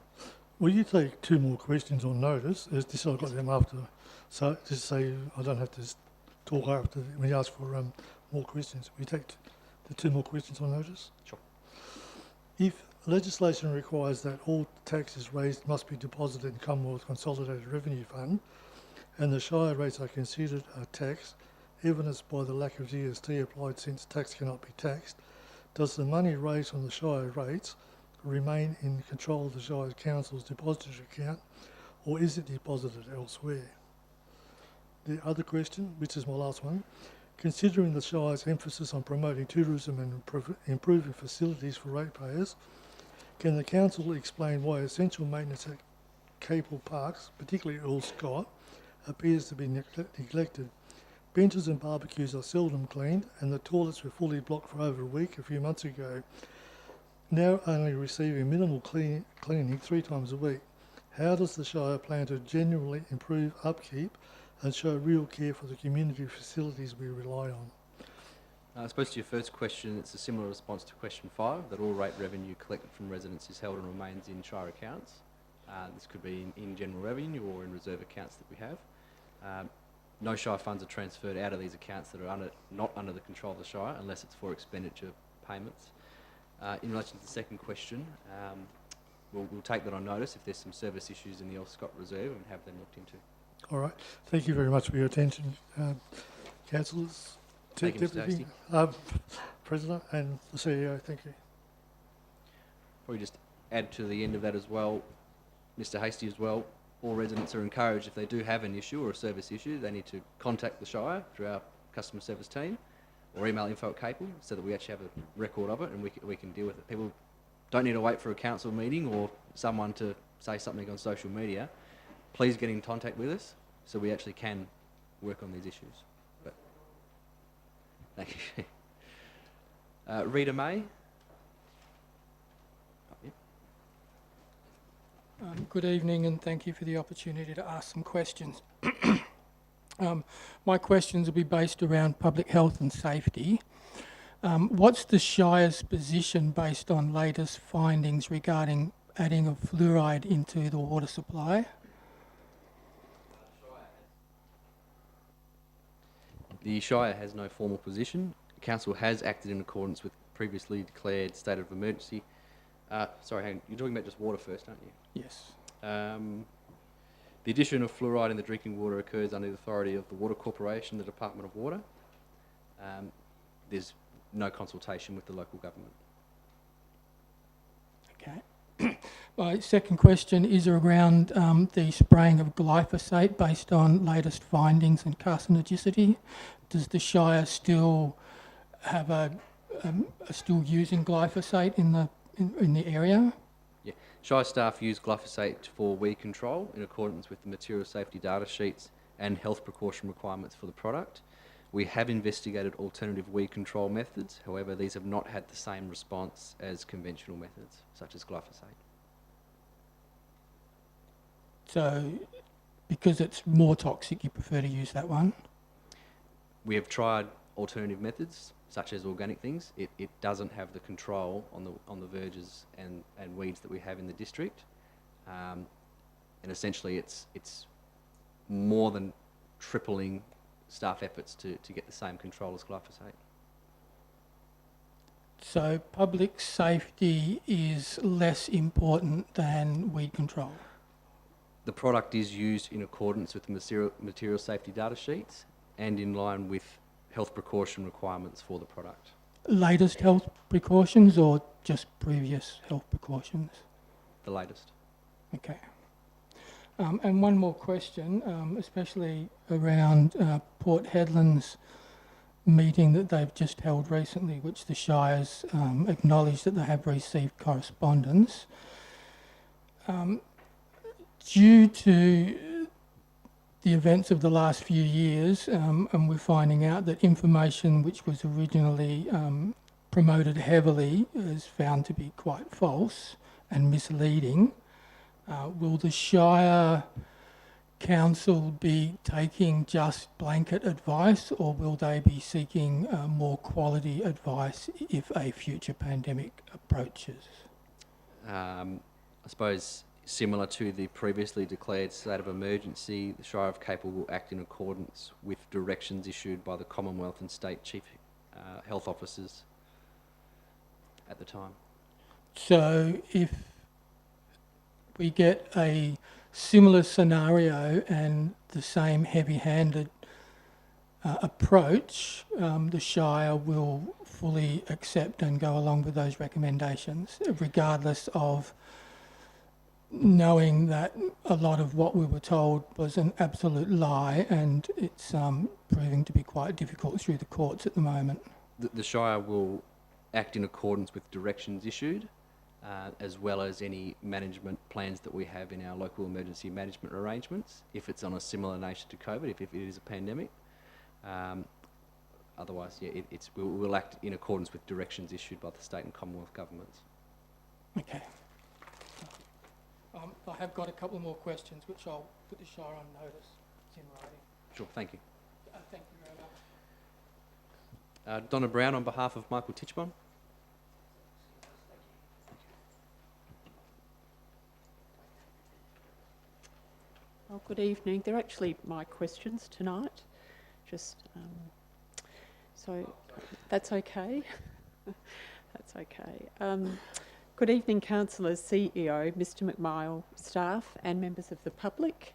Will you take two more questions on notice? As this I've got them after, so just say I don't have to talk after when you ask for more questions. Will you take the two more questions on notice? Sure. If legislation requires that all taxes raised must be deposited in Commonwealth Consolidated Revenue Fund, and the Shire rates are considered a tax, evidenced by the lack of GST applied since tax cannot be taxed, does the money raised from the Shire rates remain in control of the Shire Council's depository account, or is it deposited elsewhere? The other question, which is my last one, considering the Shire's emphasis on promoting tourism and improving facilities for ratepayers, can the Council explain why essential maintenance at Capel Parks, particularly Earl Scott, appears to be neglected? Benches and barbecues are seldom cleaned, and the toilets were fully blocked for over a week a few months ago. now only receiving minimal cleaning 3 times a week. How does the Shire plan to genuinely improve upkeep and show real care for the community facilities we rely on? I suppose to your first question, it's a similar response to question 5, that all rate revenue collected from residents is held and remains in Shire accounts. This could be in general revenue or in reserve accounts that we have. No Shire funds are transferred out of these accounts that are not under the control of the Shire unless it's for expenditure payments. In relation to the second question, we'll take that on notice if there's some service issues in the Scott Reserve and have them looked into. All right. Thank you very much for your attention, councillors. Thank you, Mr. Deputy, President and the CEO, thank you. Probably just add to the end of that as well, Mr. Hasty as well, all residents are encouraged if they do have an issue or a service issue, they need to contact the Shire through our customer service team or email info@capel so that we actually have a record of it and we can deal with it. People don't need to wait for a council meeting or someone to say something on social media. Please get in contact with us so we actually can work on these issues. But, thank you. Rita May. Good evening and thank you for the opportunity to ask some questions. My questions will be based around public health and safety. What's the Shire's position based on latest findings regarding adding of fluoride into the water supply? The Shire has no formal position. Council has acted in accordance with previously declared state of emergency. Sorry, hang on. You're talking about just water first, aren't you? Yes. The addition of fluoride in the drinking water occurs under the authority of the Water Corporation, the Department of Water. There's no consultation with the local government. Okay. My second question is around the spraying of glyphosate based on latest findings and carcinogenicity. Does the Shire still have still using glyphosate in the area? Yeah, Shire staff use glyphosate for weed control in accordance with the material safety data sheets and health precaution requirements for the product. We have investigated alternative weed control methods, however these have not had the same response as conventional methods, such as glyphosate. So, because it's more toxic, you prefer to use that one? We have tried alternative methods, such as organic things. It doesn't have the control on the verges and weeds that we have in the district, and essentially it's more than tripling staff efforts to get the same control as glyphosate. So public safety is less important than weed control? The product is used in accordance with the material safety data sheets and in line with health precaution requirements for the product. Latest health precautions or just previous health precautions? The latest. Okay. And one more question, especially around Port Hedland's meeting that they've just held recently, which the Shire's acknowledged that they have received correspondence. Due to the events of the last few years, and we're finding out that information which was originally promoted heavily is found to be quite false and misleading. Will the Shire Council be taking just blanket advice, or will they be seeking more quality advice if a future pandemic approaches? I suppose similar to the previously declared state of emergency, the Shire of Capel will act in accordance with directions issued by the Commonwealth and State Chief Health Officers at the time. So if we get a similar scenario and the same heavy-handed approach, the Shire will fully accept and go along with those recommendations, regardless of knowing that a lot of what we were told was an absolute lie, and it's proving to be quite difficult through the courts at the moment. The Shire will act in accordance with directions issued, as well as any management plans that we have in our local emergency management arrangements, if it's on a similar nature to COVID, if it is a pandemic. Otherwise, yeah, we'll act in accordance with directions issued by the state and Commonwealth governments. Okay. I have got a couple more questions, which I'll put the Shire on notice. It's in writing. Sure, thank you. Thank you very much. Donna Brown on behalf of Michael Tichbon. Oh, good evening. They're actually my questions tonight. So that's okay. That's okay. Good evening, councillors, CEO, Mr McMile, staff and members of the public.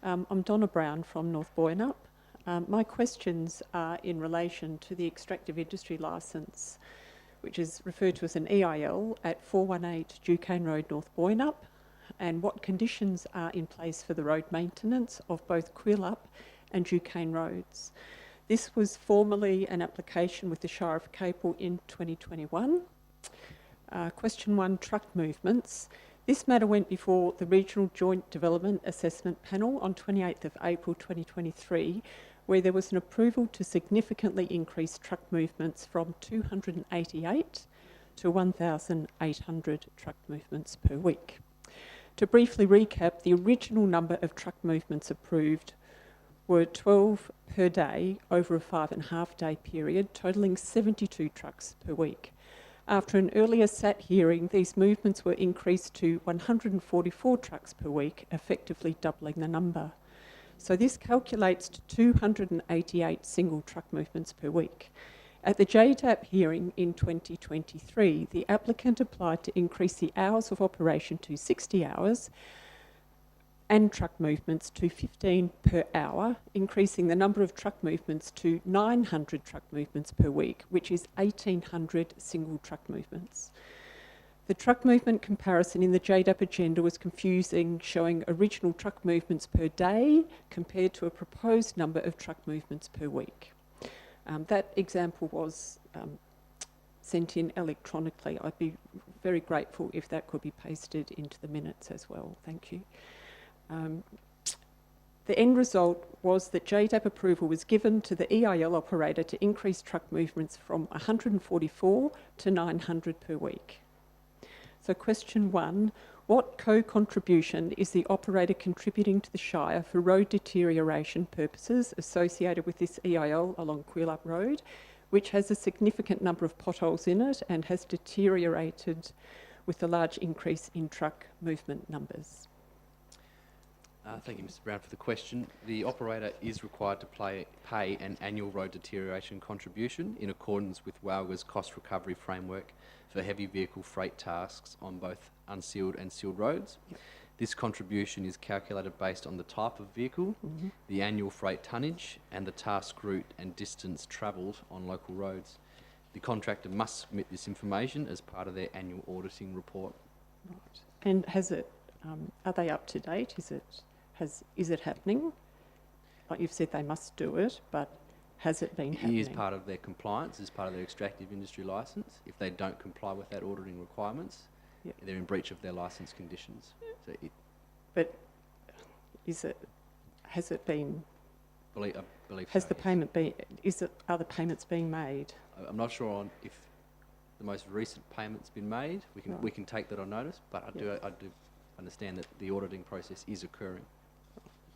I'm Donna Brown from North Boynup. My questions are in relation to the extractive industry licence, which is referred to as an EIL at 418 Duquesne Road, North Boynup, and what conditions are in place for the road maintenance of both Quillup and Duquesne roads. This was formerly an application with the Shire of Capel in 2021. Question 1, truck movements. This matter went before the Regional Joint Development Assessment Panel on 28th of April 2023, where there was an approval to significantly increase truck movements from 288 to 1,800 truck movements per week. To briefly recap, the original number of truck movements approved were 12 per day over a 5.5 day period, totalling 72 trucks per week. After an earlier SAT hearing, these movements were increased to 144 trucks per week, effectively doubling the number. So this calculates to 288 single truck movements per week. At the JDAP hearing in 2023, the applicant applied to increase the hours of operation to 60 hours and truck movements to 15 per hour, increasing the number of truck movements to 900 truck movements per week, which is 1,800 single truck movements. The truck movement comparison in the JDAP agenda was confusing, showing original truck movements per day compared to a proposed number of truck movements per week. That example was sent in electronically. I'd be very grateful if that could be pasted into the minutes as well. Thank you. The end result was that JDAP approval was given to the EIL operator to increase truck movements from 144 to 900 per week. So question 1, what co-contribution is the operator contributing to the Shire for road deterioration purposes associated with this EIL along Quillup Road, which has a significant number of potholes in it and has deteriorated with a large increase in truck movement numbers? Thank you, Mr Brown, for the question. The operator is required to pay an annual road deterioration contribution in accordance with WALGA's cost recovery framework for heavy vehicle freight tasks on both unsealed and sealed roads. Yep. This contribution is calculated based on the type of vehicle, the annual freight tonnage, and the task route and distance travelled on local roads. The contractor must submit this information as part of their annual auditing report. Right. And has it? Are they up to date? Is it happening? Like you've said, they must do it, but has it been happening? It is part of their compliance, as part of their extractive industry licence. If they don't comply with that auditing requirements, yep, they're in breach of their licence conditions. So but has it been? I believe has so, the yes. payment been? Are the payments being made? I'm not sure on if the most recent payment's been made. We can take that on notice, but I do understand that the auditing process is occurring.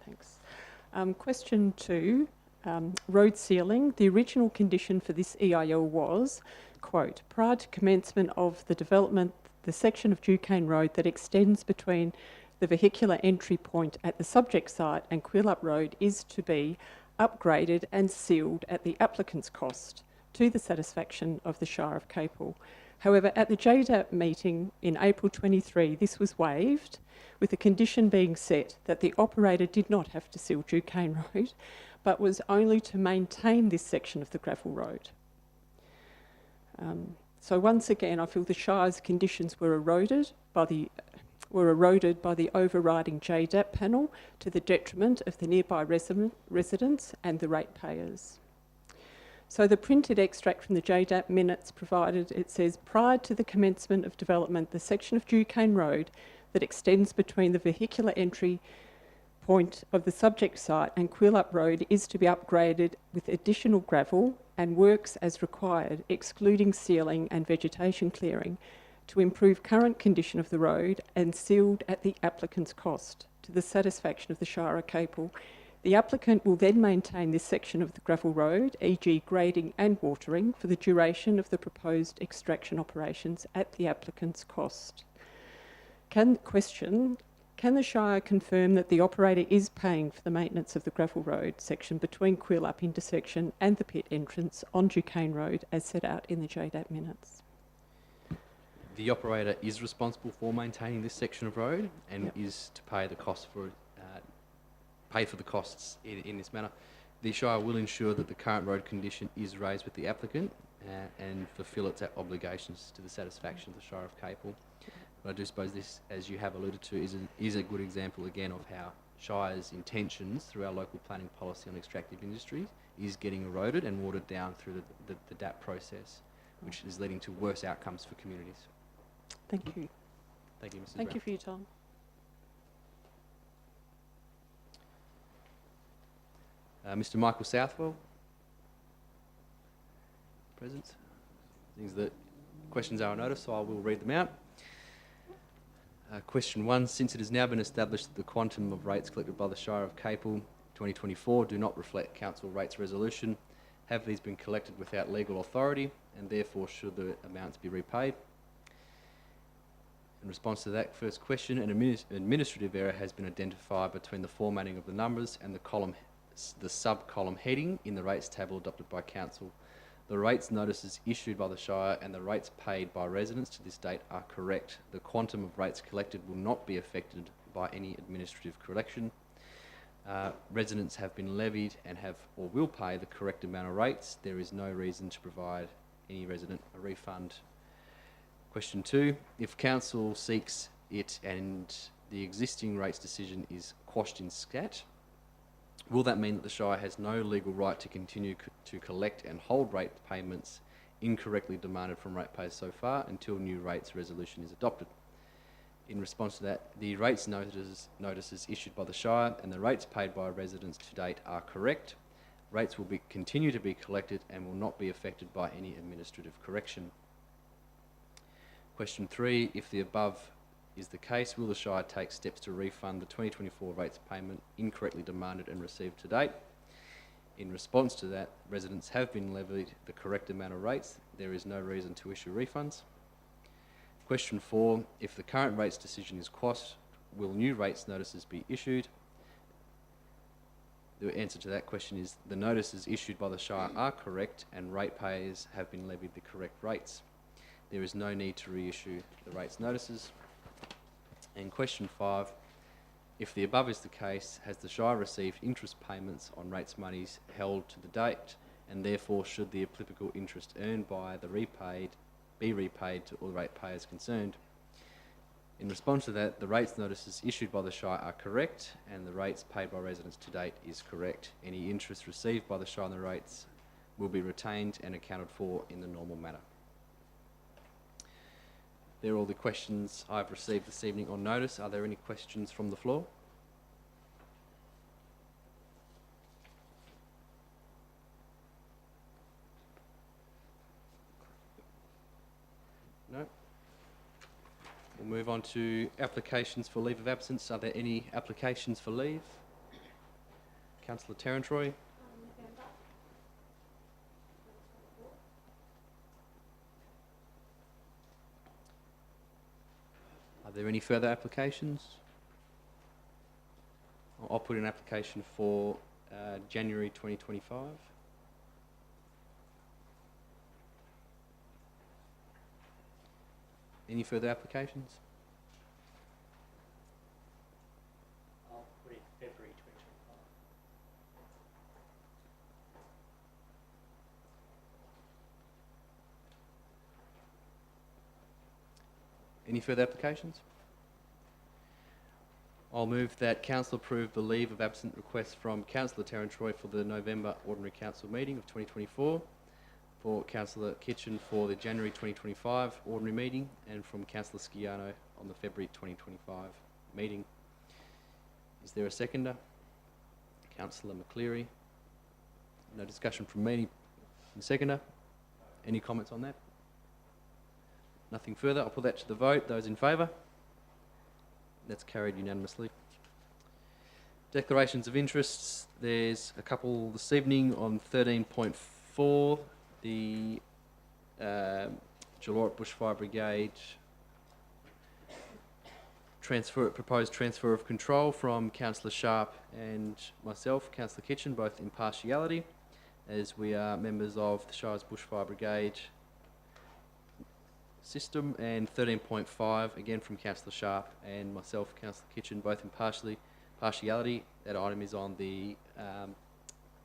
Thanks. Question 2, road sealing. The original condition for this EIL was, quote, prior to commencement of the development, the section of Duquesne Road that extends between the vehicular entry point at the subject site and Quillup Road is to be upgraded and sealed at the applicant's cost to the satisfaction of the Shire of Capel. However, at the JDAP meeting in April 23, this was waived, with the condition being set that the operator did not have to seal Duquesne Road, but was only to maintain this section of the gravel road. So once again, I feel the Shire's conditions were eroded by the overriding JDAP panel to the detriment of the nearby residents and the ratepayers. So the printed extract from the JDAP minutes provided, it says, prior to the commencement of development, the section of Duquesne Road that extends between the vehicular entry point of the subject site and Quillup Road is to be upgraded with additional gravel and works as required, excluding sealing and vegetation clearing, to improve current condition of the road and sealed at the applicant's cost to the satisfaction of the Shire of Capel. The applicant will then maintain this section of the gravel road, e.g. grading and watering, for the duration of the proposed extraction operations at the applicant's cost. Can the Shire confirm that the operator is paying for the maintenance of the gravel road section between Quill Up intersection and the pit entrance on Duquesne Road as set out in the JDAP minutes? The operator is responsible for maintaining this section of road and is to pay the cost for pay for the costs in this manner. The Shire will ensure that the current road condition is raised with the applicant and fulfil its obligations to the satisfaction of the Shire of Capel. But I do suppose this, as you have alluded to, is a good example again of how Shire's intentions through our local planning policy on extractive industries is getting eroded and watered down through the DAP process, which is leading to worse outcomes for communities. Thank you. Thank you, Mrs. Thank Brown. you for your time. Mr. Michael Southwell, present. Things that questions are on notice, so I will read them out. Question 1, since it has now been established that the quantum of rates collected by the Shire of Capel 2024 do not reflect council rates resolution, have these been collected without legal authority and therefore should the amounts be repaid? In response to that first question, an administrative error has been identified between the formatting of the numbers and the sub-column heading in the rates table adopted by council. The rates notices issued by the Shire and the rates paid by residents to this date are correct. The quantum of rates collected will not be affected by any administrative correction. Residents have been levied and have or will pay the correct amount of rates. There is no reason to provide any resident a refund. Question 2, if council seeks it and the existing rates decision is quashed in scat, will that mean that the Shire has no legal right to continue to collect and hold rate payments incorrectly demanded from ratepayers so far until new rates resolution is adopted? In response to that, the rates notices issued by the Shire and the rates paid by residents to date are correct. Rates will continue to be collected and will not be affected by any administrative correction. Question 3, if the above is the case, will the Shire take steps to refund the 2024 rates payment incorrectly demanded and received to date? In response to that, residents have been levied the correct amount of rates. There is no reason to issue refunds. Question 4, if the current rates decision is quashed, will new rates notices be issued? The answer to that question is the notices issued by the Shire are correct and ratepayers have been levied the correct rates. There is no need to reissue the rates notices. And question 5, if the above is the case, has the Shire received interest payments on rates monies held to the date, and therefore should the applicable interest earned by the repaid be repaid to all ratepayers concerned? In response to that, the rates notices issued by the Shire are correct, and the rates paid by residents to date is correct. Any interest received by the Shire on the rates will be retained and accounted for in the normal manner. They're all the questions I've received this evening on notice. Are there any questions from the floor? No? We'll move on to applications for leave of absence. Are there any applications for leave? Councillor Terrantroy. Are there any further applications? I'll put in an application for January 2025. Any further applications? I'll put in February 2025. Any further applications? I'll move that Council approve the leave of absence request from Councillor Terrantroy for the November Ordinary Council meeting of 2024, for Councillor Kitchen for the January 2025 Ordinary meeting, and from Councillor Sciano on the February 2025 meeting. Is there a seconder? Councillor McCleary. No discussion from me. Seconder? Any comments on that? Nothing further. I'll put that to the vote. Those in favour? That's carried unanimously. Declarations of interests. There's a couple this evening on 13.4, the Jalort Bushfire Brigade proposed transfer of control from Councillor Sharp and myself, Councillor Kitchen, both impartiality, as we are members of the Shire's Bushfire Brigade system, and 13.5 again from Councillor Sharp and myself, Councillor Kitchen, both partiality. That item is on the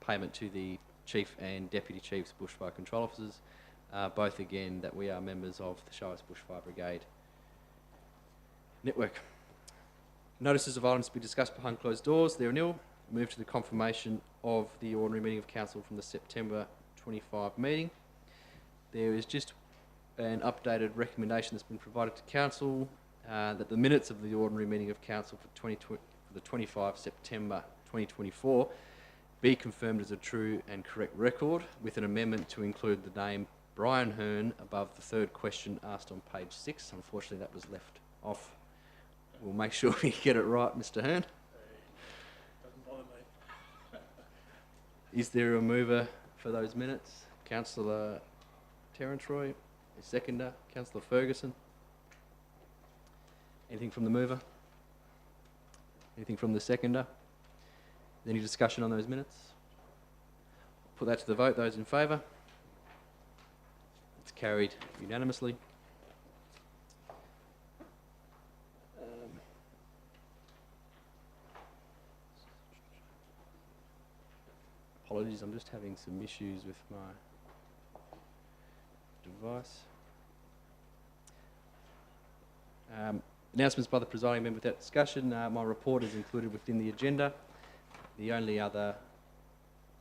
payment to the Chief and Deputy Chiefs Bushfire Control Officers, both again that we are members of the Shire's Bushfire Brigade network. Notices of items to be discussed behind closed doors. There are nil. Move to the confirmation of the ordinary meeting of Council from the September 25 meeting. There is just an updated recommendation that's been provided to Council that the minutes of the ordinary meeting of Council for the 25 September 2024 be confirmed as a true and correct record, with an amendment to include the name Brian Hearn above the third question asked on page 6. Unfortunately, that was left off. We'll make sure we get it right, Mr. Hearn. Doesn't bother me. Is there a mover for those minutes? Councillor Terence Roy, a seconder. Councillor Ferguson. Anything from the mover? Anything from the seconder? Any discussion on those minutes? Put that to the vote. Those in favour? It's carried unanimously. Apologies, I'm just having some issues with my device. Announcements by the presiding member without discussion. My report is included within the agenda. The only other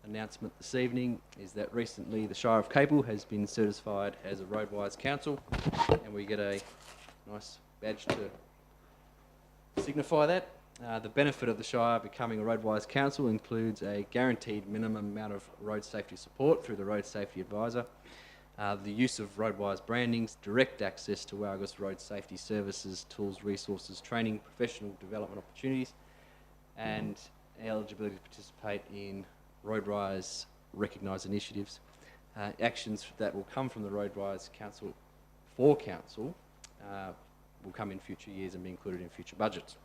announcement this evening is that recently the Shire of Capel has been certified as a roadwise council, and we get a nice badge to signify that. The benefit of the Shire becoming a roadwise council includes a guaranteed minimum amount of road safety support through the Road Safety Advisor, the use of roadwise brandings, direct access to Argos road safety services, tools, resources, training, professional development opportunities, and eligibility to participate in roadwise recognised initiatives. Actions that will come from the roadwise council for council will come in future years and be included in future budgets.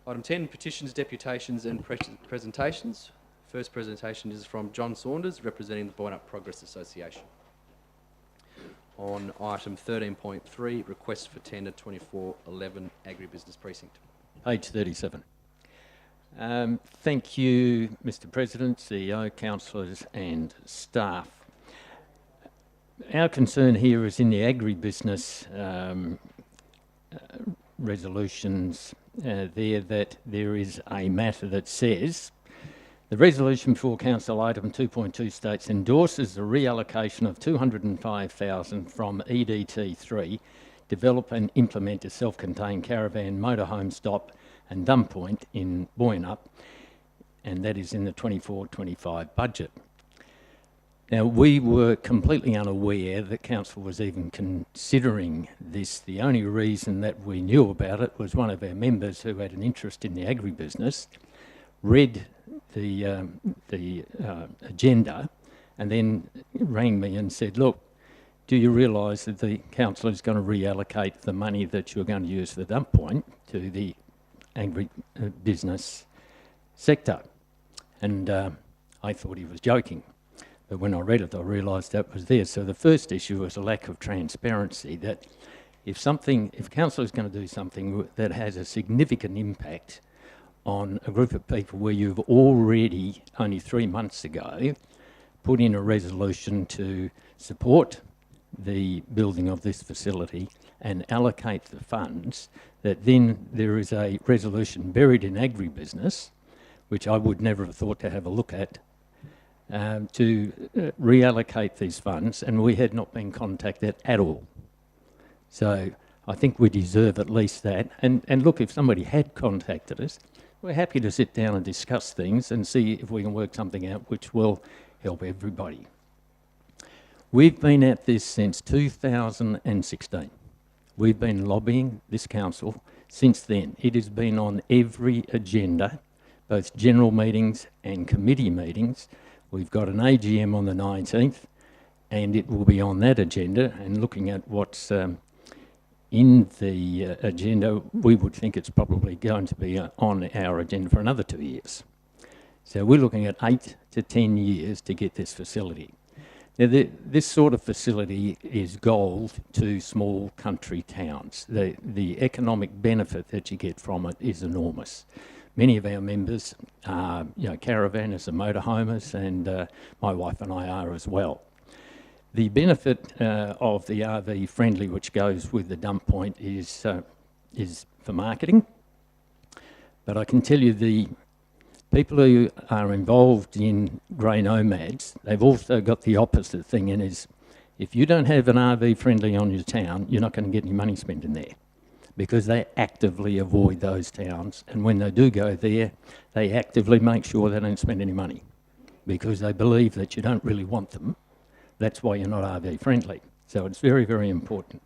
Item 10, petitions, deputations and presentations. First presentation is from John Saunders, representing the Boyne Progress Association. On item 13.3, request for tender 2411 Agribusiness Precinct. Page 37. Thank you, Mr. President, CEO, councillors and staff. Our concern here is in the agribusiness resolutions that there is a matter that says the resolution for Council item 2.2 states endorses the reallocation of 205,000 from EDT3, develop and implement a self-contained caravan motorhome stop and dump point in Boyne, and that is in the 24-25 budget. Now, we were completely unaware that Council was even considering this. The only reason that we knew about it was one of our members who had an interest in the agribusiness read the agenda and then rang me and said, look, do you realise that the council is going to reallocate the money that you're going to use for the dump point to the agribusiness sector? And I thought he was joking. But when I read it, I realised that was there. So the first issue was a lack of transparency, that if council is going to do something that has a significant impact on a group of people where you've already, only 3 months ago, put in a resolution to support the building of this facility and allocate the funds, that then there is a resolution buried in agribusiness, which I would never have thought to have a look at, to reallocate these funds, and we had not been contacted at all. So I think we deserve at least that. And look, if somebody had contacted us, we're happy to sit down and discuss things and see if we can work something out which will help everybody. We've been at this since 2016. We've been lobbying this council since then. It has been on every agenda, both general meetings and committee meetings. We've got an AGM on the 19th, and it will be on that agenda. And looking at what's in the agenda, we would think it's probably going to be on our agenda for another 2 years. So we're looking at 8 to 10 years to get this facility. Now, this sort of facility is gold to small country towns. The economic benefit that you get from it is enormous. Many of our members are, caravanners and motorhomers, and my wife and I are as well. The benefit of the RV friendly, which goes with the dump point, is for marketing. But I can tell you the people who are involved in grey nomads, they've also got the opposite thing, and is if you don't have an RV friendly on your town, you're not going to get any money spent in there, because they actively avoid those towns, and when they do go there, they actively make sure they don't spend any money, because they believe that you don't really want them. That's why you're not RV friendly. So it's very, very important.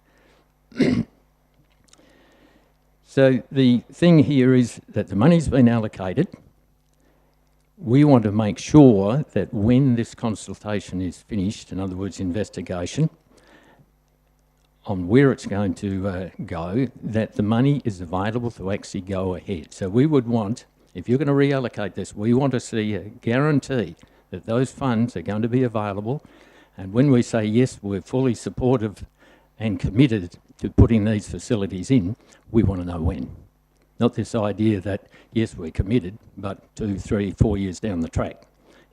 So the thing here is that the money's been allocated. We want to make sure that when this consultation is finished, in other words, investigation, on where it's going to go, that the money is available to actually go ahead. So we would want, if you're going to reallocate this, we want to see a guarantee that those funds are going to be available. And when we say, yes, we're fully supportive and committed to putting these facilities in, we want to know when. Not this idea that, yes, we're committed, but 2, 3, 4 years down the track.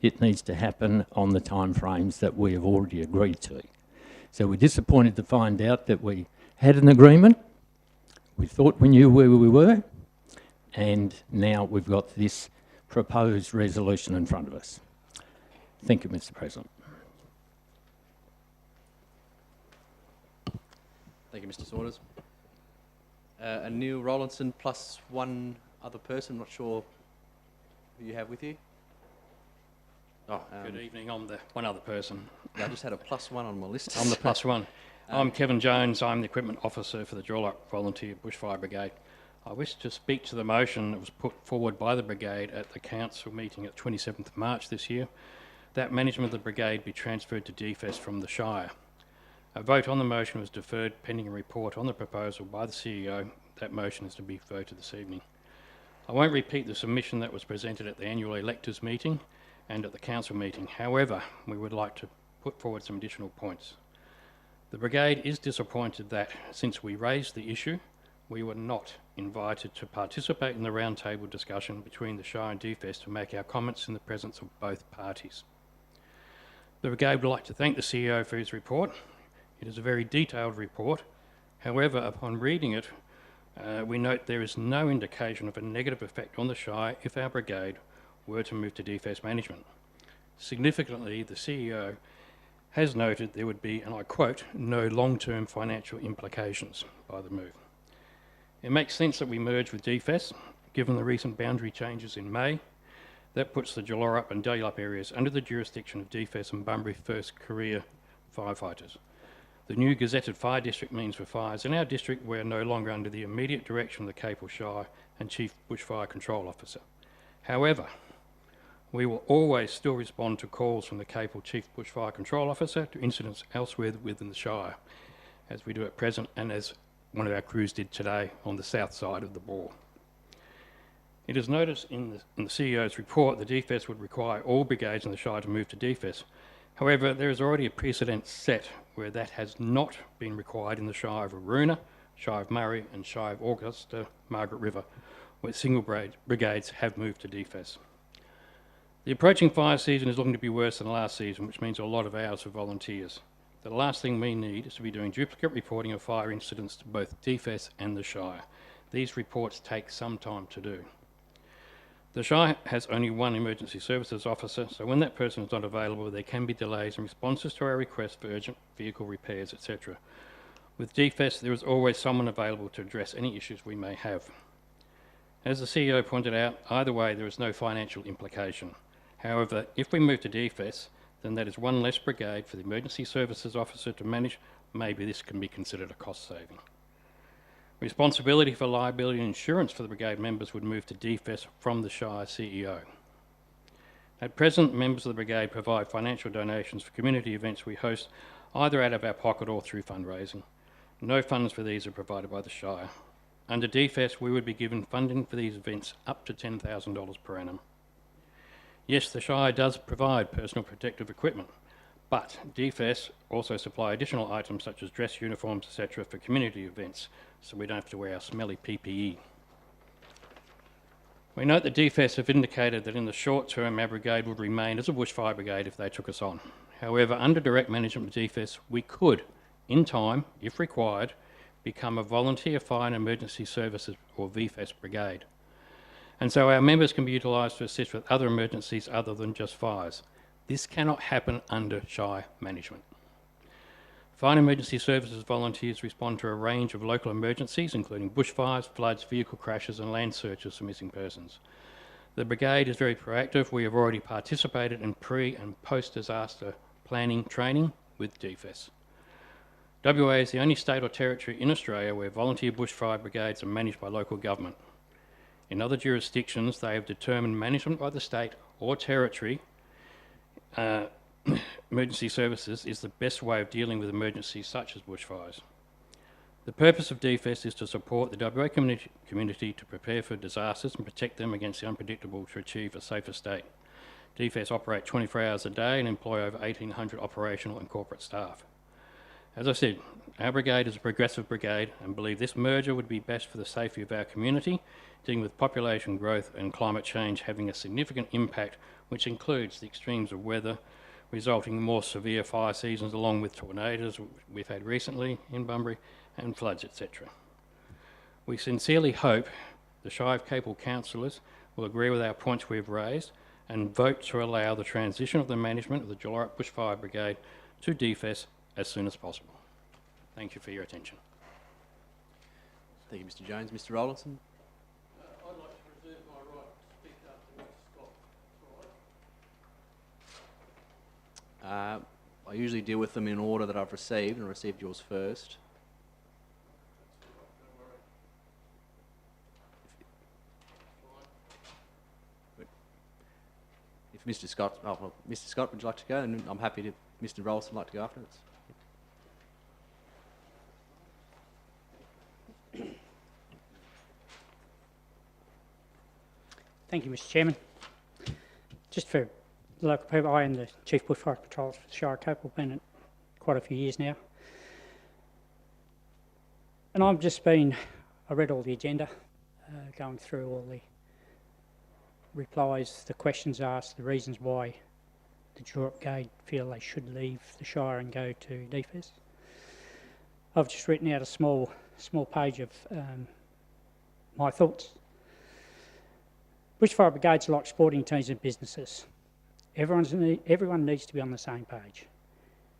It needs to happen on the timeframes that we have already agreed to. So we're disappointed to find out that we had an agreement. We thought we knew where we were, and now we've got this proposed resolution in front of us. Thank you, Mr. President. Thank you, Mr. Saunders. And Neil Rowlandson plus one other person. Not sure who you have with you. Oh, Good evening, I'm the one other person. I just had a plus one on my list. I'm the plus one. I'm Kevin Jones, I'm the Equipment Officer for the Joylop Volunteer Bushfire Brigade. I wish to speak to the motion that was put forward by the Brigade at the Council meeting at 27th of March this year, that management of the Brigade be transferred to DFES from the Shire. A vote on the motion was deferred pending a report on the proposal by the CEO. That motion is to be voted this evening. I won't repeat the submission that was presented at the annual electors meeting and at the council meeting. However, we would like to put forward some additional points. The Brigade is disappointed that, since we raised the issue, we were not invited to participate in the roundtable discussion between the Shire and DFES to make our comments in the presence of both parties. The Brigade would like to thank the CEO for his report. It is a very detailed report. However, upon reading it, we note there is no indication of a negative effect on the Shire if our Brigade were to move to DFES management. Significantly, the CEO has noted there would be, and I quote, no long-term financial implications by the move. It makes sense that we merge with DFES, given the recent boundary changes in May. That puts the Joylop and Dalyup areas under the jurisdiction of DFES and Bunbury First Career firefighters. The new gazetted fire district means for fires in our district we're no longer under the immediate direction of the Capel Shire and Chief Bushfire Control Officer. However, we will always still respond to calls from the Capel Chief Bushfire Control Officer to incidents elsewhere within the Shire, as we do at present and as one of our crews did today on the south side of the bore. It is noticed in the CEO's report that DFES would require all brigades in the Shire to move to DFES. However, there is already a precedent set where that has not been required in the Shire of Aruna, Shire of Murray and Shire of Augusta, Margaret River, where single brigades have moved to DFES. The approaching fire season is looking to be worse than last season, which means a lot of hours for volunteers. The last thing we need is to be doing duplicate reporting of fire incidents to both DFES and the Shire. These reports take some time to do. The Shire has only one emergency services officer, so when that person is not available, there can be delays in responses to our requests for urgent vehicle repairs, etc. With DFES, there is always someone available to address any issues we may have. As the CEO pointed out, either way, there is no financial implication. However, if we move to DFES, then that is one less brigade for the emergency services officer to manage. Maybe this can be considered a cost saving. Responsibility for liability and insurance for the brigade members would move to DFES from the Shire CEO. At present, members of the brigade provide financial donations for community events we host, either out of our pocket or through fundraising. No funds for these are provided by the Shire. Under DFES, we would be given funding for these events up to $10,000 per annum. Yes, the Shire does provide personal protective equipment, but DFES also supply additional items such as dress uniforms, etc. for community events, so we don't have to wear our smelly PPE. We note that DFES have indicated that in the short term our brigade would remain as a bushfire brigade if they took us on. However, under direct management of DFES, we could, in time, if required, become a volunteer fire and emergency services or VFES brigade. And so our members can be utilised to assist with other emergencies other than just fires. This cannot happen under Shire management. Fire and emergency services volunteers respond to a range of local emergencies, including bushfires, floods, vehicle crashes and land searches for missing persons. The brigade is very proactive. We have already participated in pre- and post-disaster planning training with DFES. WA is the only state or territory in Australia where volunteer bushfire brigades are managed by local government. In other jurisdictions, they have determined management by the state or territory emergency services is the best way of dealing with emergencies such as bushfires. The purpose of DFES is to support the WA community to prepare for disasters and protect them against the unpredictable to achieve a safer state. DFES operate 24 hours a day and employ over 1,800 operational and corporate staff. As I said, our brigade is a progressive brigade and believe this merger would be best for the safety of our community, dealing with population growth and climate change having a significant impact, which includes the extremes of weather, resulting in more severe fire seasons along with tornadoes we've had recently in Bunbury and floods, etc. We sincerely hope the Shire of Capel councillors will agree with our points we've raised and vote to allow the transition of the management of the Jollorap Bushfire Brigade to DFES as soon as possible. Thank you for your attention. Thank you, Mr Jones. Mr Rowlandson? I'd like to reserve my right to speak after Mr Scott. I usually deal with them in order that I've received, and I received yours first. If Mr Scott, Mr Scott, would you like to go? And I'm happy to. Mr Rowlandson would like to go afterwards. Thank you, Mr Chairman. Just for the local people, I am the Chief Bushfire Patroller for the Shire of Capel, been it quite a few years now. And I read all the agenda, going through all the replies, the questions asked, the reasons why the Jollorap Brigade feel they should leave the Shire and go to DFES. I've just written out a small page of my thoughts. Bushfire brigades are like sporting teams and businesses. Everyone needs to be on the same page.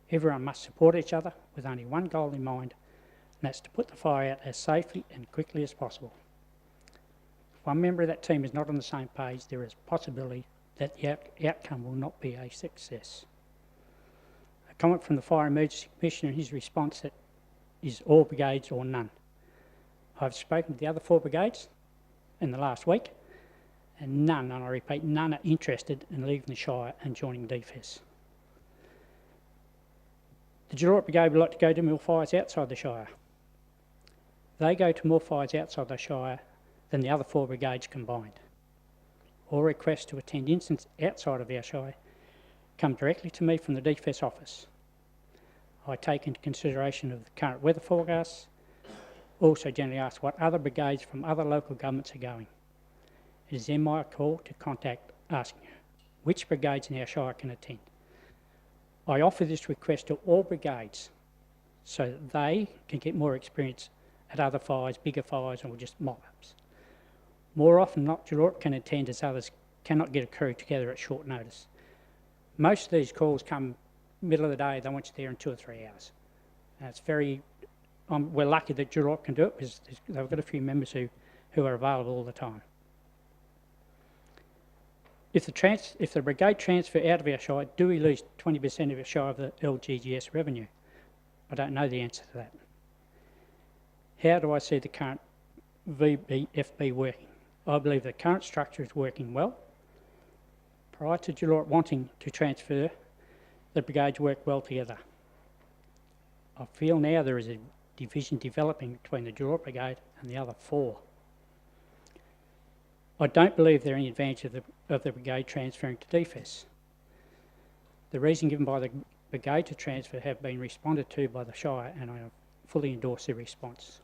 Everyone must support each other with only one goal in mind, and that's to put the fire out as safely and quickly as possible. If one member of that team is not on the same page, there is a possibility that the outcome will not be a success. A comment from the Fire Emergency Commissioner in his response that is all brigades or none. I've spoken to the other 4 brigades in the last week, and none, and I repeat, none are interested in leaving the Shire and joining DFES. The Jollorap Brigade would like to go to more fires outside the Shire. They go to more fires outside the Shire than the other 4 brigades combined. All requests to attend incidents outside of our Shire come directly to me from the DFES office. I take into consideration of the current weather forecasts, also generally ask what other brigades from other local governments are going. It is then my call to contact asking which brigades in our Shire can attend. I offer this request to all brigades so that they can get more experience at other fires, bigger fires, or just mock-ups. More often than not, Jollorap can attend as others cannot get a crew together at short notice. Most of these calls come middle of the day, they want you there in 2 or 3 hours. And it's we're lucky that Jollorap can do it because they've got a few members who are available all the time. if the brigade transfer out of our shire, do we lose 20% of our shire of the LGGS revenue? I don't know the answer to that. How do I see the current VBFB working? I believe the current structure is working well. Prior to Jullort wanting to transfer, the brigades work well together. I feel now there is a division developing between the Jullort Brigade and the other 4. I don't believe there are any advantage of the brigade transferring to DFES. The reason given by the brigade to transfer have been responded to by the Shire, and I fully endorse their response.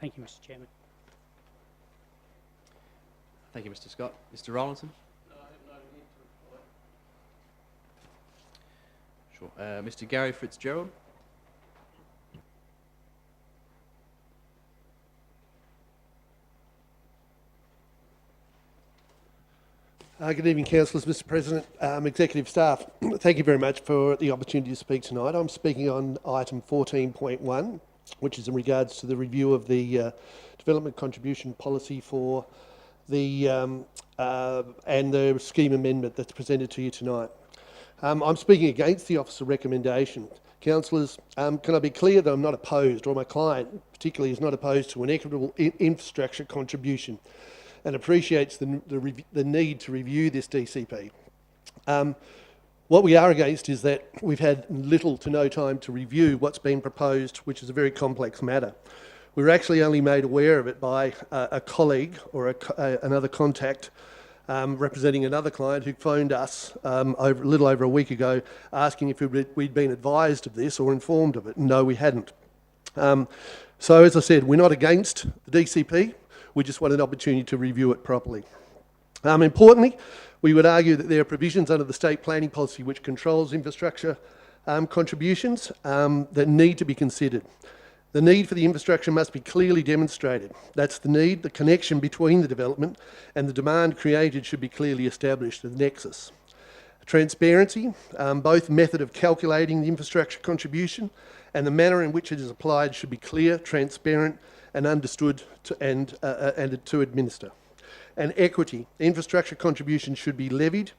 Thank you, Mr. Chairman. Thank you, Mr. Scott. Mr. Rollinson? Sure. Mr. Gary Fitzgerald? Good evening, councillors, Mr. President, executive staff. Thank you very much for the opportunity to speak tonight. I'm speaking on item 14.1, which is in regards to the review of the development contribution policy for the and the scheme amendment that's presented to you tonight. I'm speaking against the officer recommendation. Councillors, can I be clear that I'm not opposed, or my client particularly is not opposed to an equitable infrastructure contribution, and appreciates the need to review this DCP. What we are against is that we've had little to no time to review what's been proposed, which is a very complex matter. We were actually only made aware of it by a colleague or another contact representing another client who phoned us a little over a week ago asking if we'd been advised of this or informed of it. No, we hadn't. So as I said, we're not against the DCP. We just want an opportunity to review it properly. Importantly, we would argue that there are provisions under the state planning policy which controls infrastructure contributions that need to be considered. The need for the infrastructure must be clearly demonstrated. That's the need, the connection between the development and the demand created should be clearly established, the nexus. Transparency, both method of calculating the infrastructure contribution and the manner in which it is applied should be clear, transparent and understood to administer. And equity, infrastructure contributions should be levied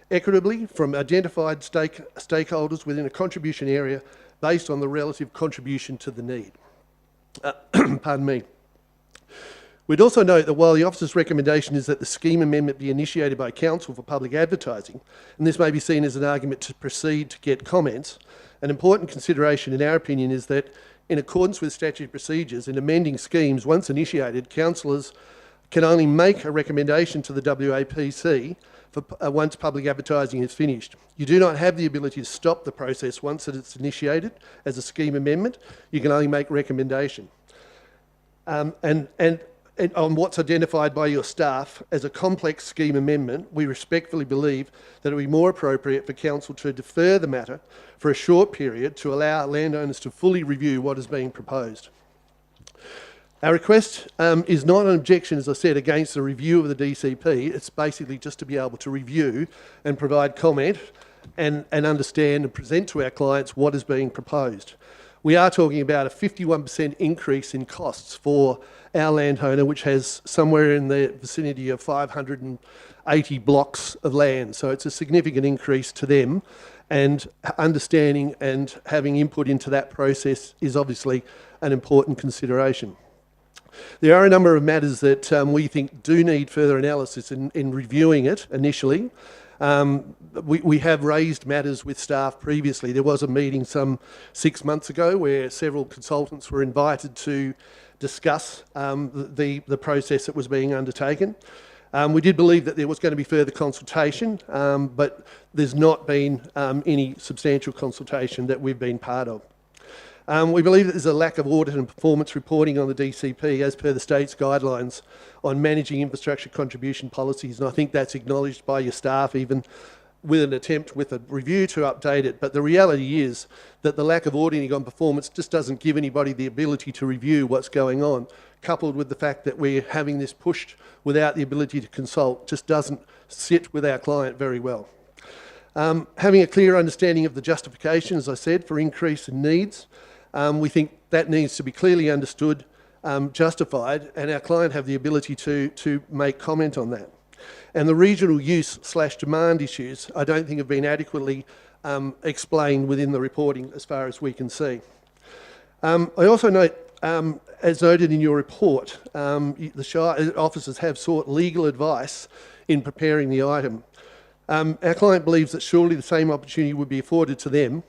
equitably from identified stakeholders within a contribution area based on the relative contribution to the need. Pardon me. We'd also note that while the officer's recommendation is that the scheme amendment be initiated by council for public advertising, and this may be seen as an argument to proceed to get comments, an important consideration in our opinion is that in accordance with statutory procedures, in amending schemes once initiated, councillors can only make a recommendation to the WAPC for, once public advertising is finished. You do not have the ability to stop the process once it's initiated as a scheme amendment. You can only make recommendation. And on what's identified by your staff as a complex scheme amendment, we respectfully believe that it would be more appropriate for council to defer the matter for a short period to allow landowners to fully review what is being proposed. Our request is not an objection, as I said, against the review of the DCP. It's basically just to be able to review and provide comment and understand and present to our clients what is being proposed. We are talking about a 51% increase in costs for our landowner, which has somewhere in the vicinity of 580 blocks of land. So it's a significant increase to them, and understanding and having input into that process is obviously an important consideration. There are a number of matters that we think do need further analysis in reviewing it initially. We have raised matters with staff previously. There was a meeting some 6 months ago where several consultants were invited to discuss the process that was being undertaken. We did believe that there was going to be further consultation, but there's not been any substantial consultation that we've been part of. We believe that there's a lack of audit and performance reporting on the DCP as per the state's guidelines on managing infrastructure contribution policies, and I think that's acknowledged by your staff, even with an attempt with a review to update it. But the reality is that the lack of auditing on performance just doesn't give anybody the ability to review what's going on, coupled with the fact that we're having this pushed without the ability to consult just doesn't sit with our client very well. Having a clear understanding of the justification, as I said, for increase in needs, we think that needs to be clearly understood, justified, and our client have the ability to make comment on that. And the regional use/demand issues I don't think have been adequately explained within the reporting as far as we can see. I also note, as noted in your report, the Shire officers have sought legal advice in preparing the item. Our client believes that surely the same opportunity would be afforded to them,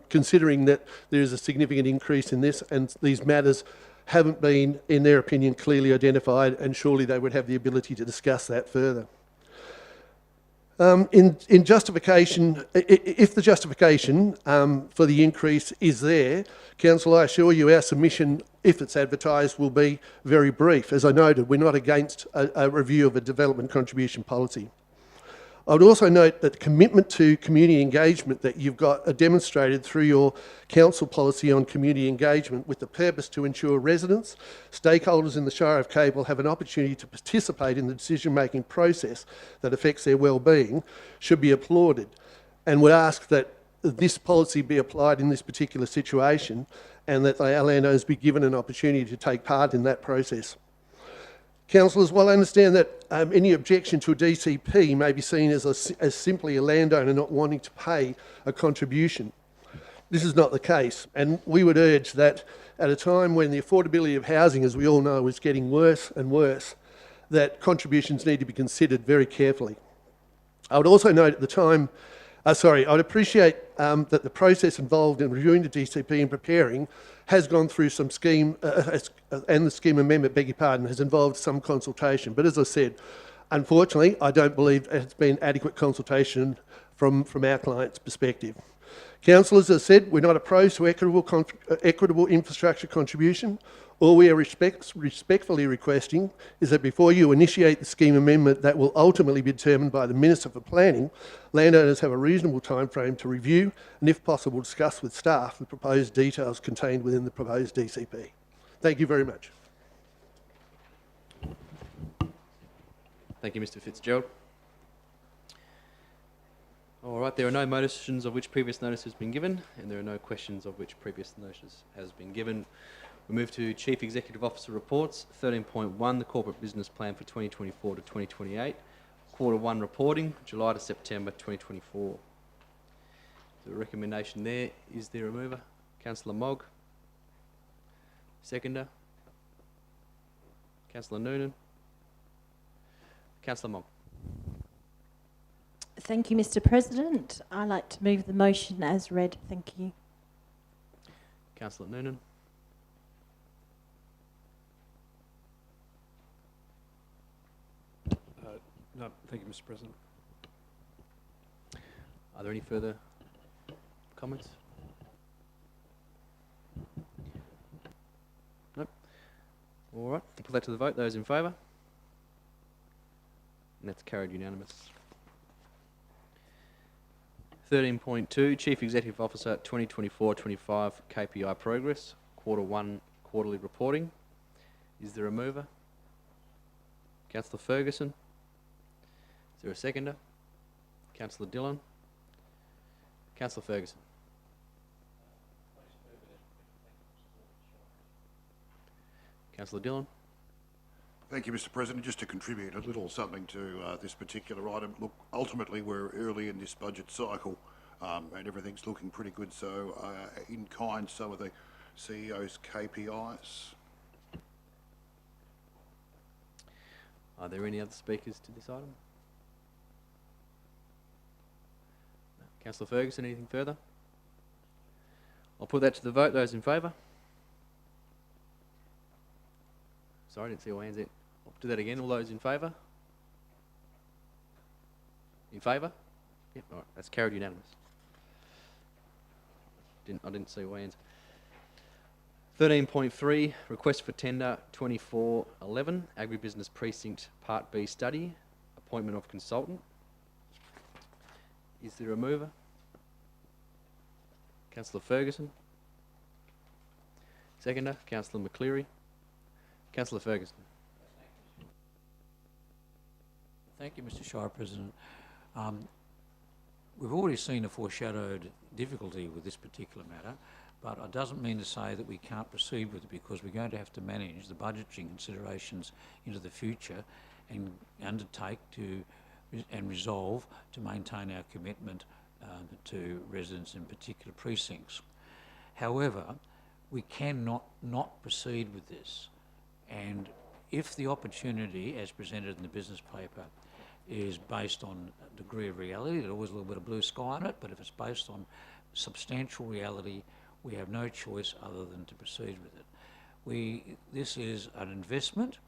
considering that there is a significant increase in this and these matters haven't been, in their opinion, clearly identified, and surely they would have the ability to discuss that further. In justification, if the justification for the increase is there, Council, I assure you our submission, if it's advertised, will be very brief. As I noted, we're not against a review of a development contribution policy. I would also note that the commitment to community engagement that you've got demonstrated through your council policy on community engagement with the purpose to ensure residents, stakeholders in the Shire of Capel have an opportunity to participate in the decision-making process that affects their well-being should be applauded, and would ask that this policy be applied in this particular situation and that our landowners be given an opportunity to take part in that process. Councillors, while I understand that any objection to a DCP may be seen as simply a landowner not wanting to pay a contribution, this is not the case, and we would urge that at a time when the affordability of housing, as we all know, is getting worse and worse, that contributions need to be considered very carefully. I would also note at the time, I would appreciate that the process involved in reviewing the DCP and preparing has gone through some scheme, and the scheme amendment, beg your pardon, has involved some consultation. But as I said, unfortunately, I don't believe it's been adequate consultation from our client's perspective. Councillors, as I said, we're not opposed to equitable infrastructure contribution. All we are respectfully requesting is that before you initiate the scheme amendment that will ultimately be determined by the Minister for Planning, landowners have a reasonable timeframe to review and, if possible, discuss with staff the proposed details contained within the proposed DCP. Thank you very much. Thank you, Mr Fitzgerald. All right, there are no motions of which previous notice has been given, and there are no questions of which previous notice has been given. We move to Chief Executive Officer reports. 13.1, the Corporate Business Plan for 2024 to 2028. Quarter 1 reporting, July to September 2024. The recommendation there is the remover. Councillor Mogg. Seconder. Councillor Noonan. Councillor Mogg. Thank you, Mr President. I'd like to move the motion as read. Thank you. Councillor Noonan. No, thank you, Mr President. Are there any further comments? Nope. All right, we'll put that to the vote. Those in favour? And that's carried unanimous. 13.2, Chief Executive Officer 2024-25 KPI progress, Quarter 1 quarterly reporting. Is there a mover? Councillor Ferguson. Is there a seconder? Councillor Dillon. Councillor Ferguson. Councillor Dillon. Thank you, Mr President. Just to contribute a little something to this particular item. Look, ultimately we're early in this budget cycle and everything's looking pretty good. So in kind, some of the CEO's KPIs. Are there any other speakers to this item? No. Councillor Ferguson, anything further? I'll put that to the vote. Those in favour? Sorry, I didn't see your hands in. I'll do that again. All those in favour? In favour? Yep, all right. That's carried unanimous. I didn't see your hands. 13.3, request for tender 2411, Agribusiness Precinct Part B study, appointment of consultant. Is there a mover? Councillor Ferguson. Seconder, Councillor McCleary. Councillor Ferguson. Thank you, Mr Shire President. We've already seen a foreshadowed difficulty with this particular matter, but it doesn't mean to say that we can't proceed with it, because we're going to have to manage the budgeting considerations into the future, and undertake to and resolve to maintain our commitment to residents in particular precincts. However, we cannot not proceed with this, and if the opportunity, as presented in the business paper, is based on a degree of reality, there's always a little bit of blue sky on it, but if it's based on substantial reality, we have no choice other than to proceed with it. This is an investment.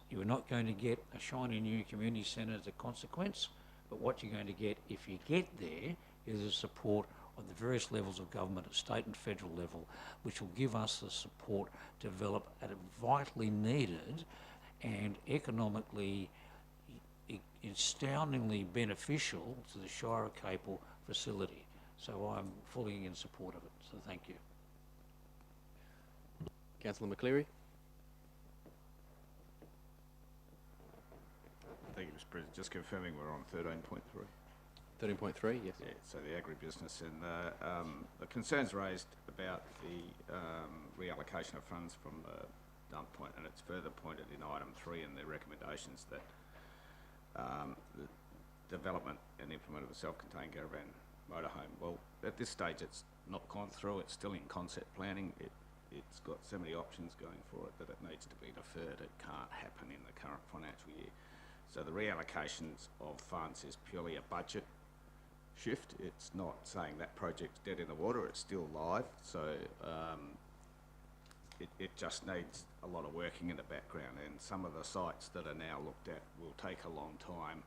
You're not going to get a shiny new community centre as a consequence, but what you're going to get if you get there is the support of the various levels of government at state and federal level, which will give us the support to develop a vitally needed and economically astoundingly beneficial to the Shire of Capel facility. So I'm fully in support of it, so thank you. Councillor McCleary. Thank you, Mr. President. Just confirming we're on 13.3. 13.3, yes. Yeah, so the agribusiness and the concerns raised about the reallocation of funds from the dump point, and it's further pointed in item 3 in the recommendations that the development and implement of a self-contained caravan motorhome. Well, at this stage it's not gone through, it's still in concept planning. It's got so many options going for it that it needs to be deferred. It can't happen in the current financial year. So the reallocations of funds is purely a budget shift. It's not saying that project's dead in the water, it's still live. So it just needs a lot of working in the background, and some of the sites that are now looked at will take a long time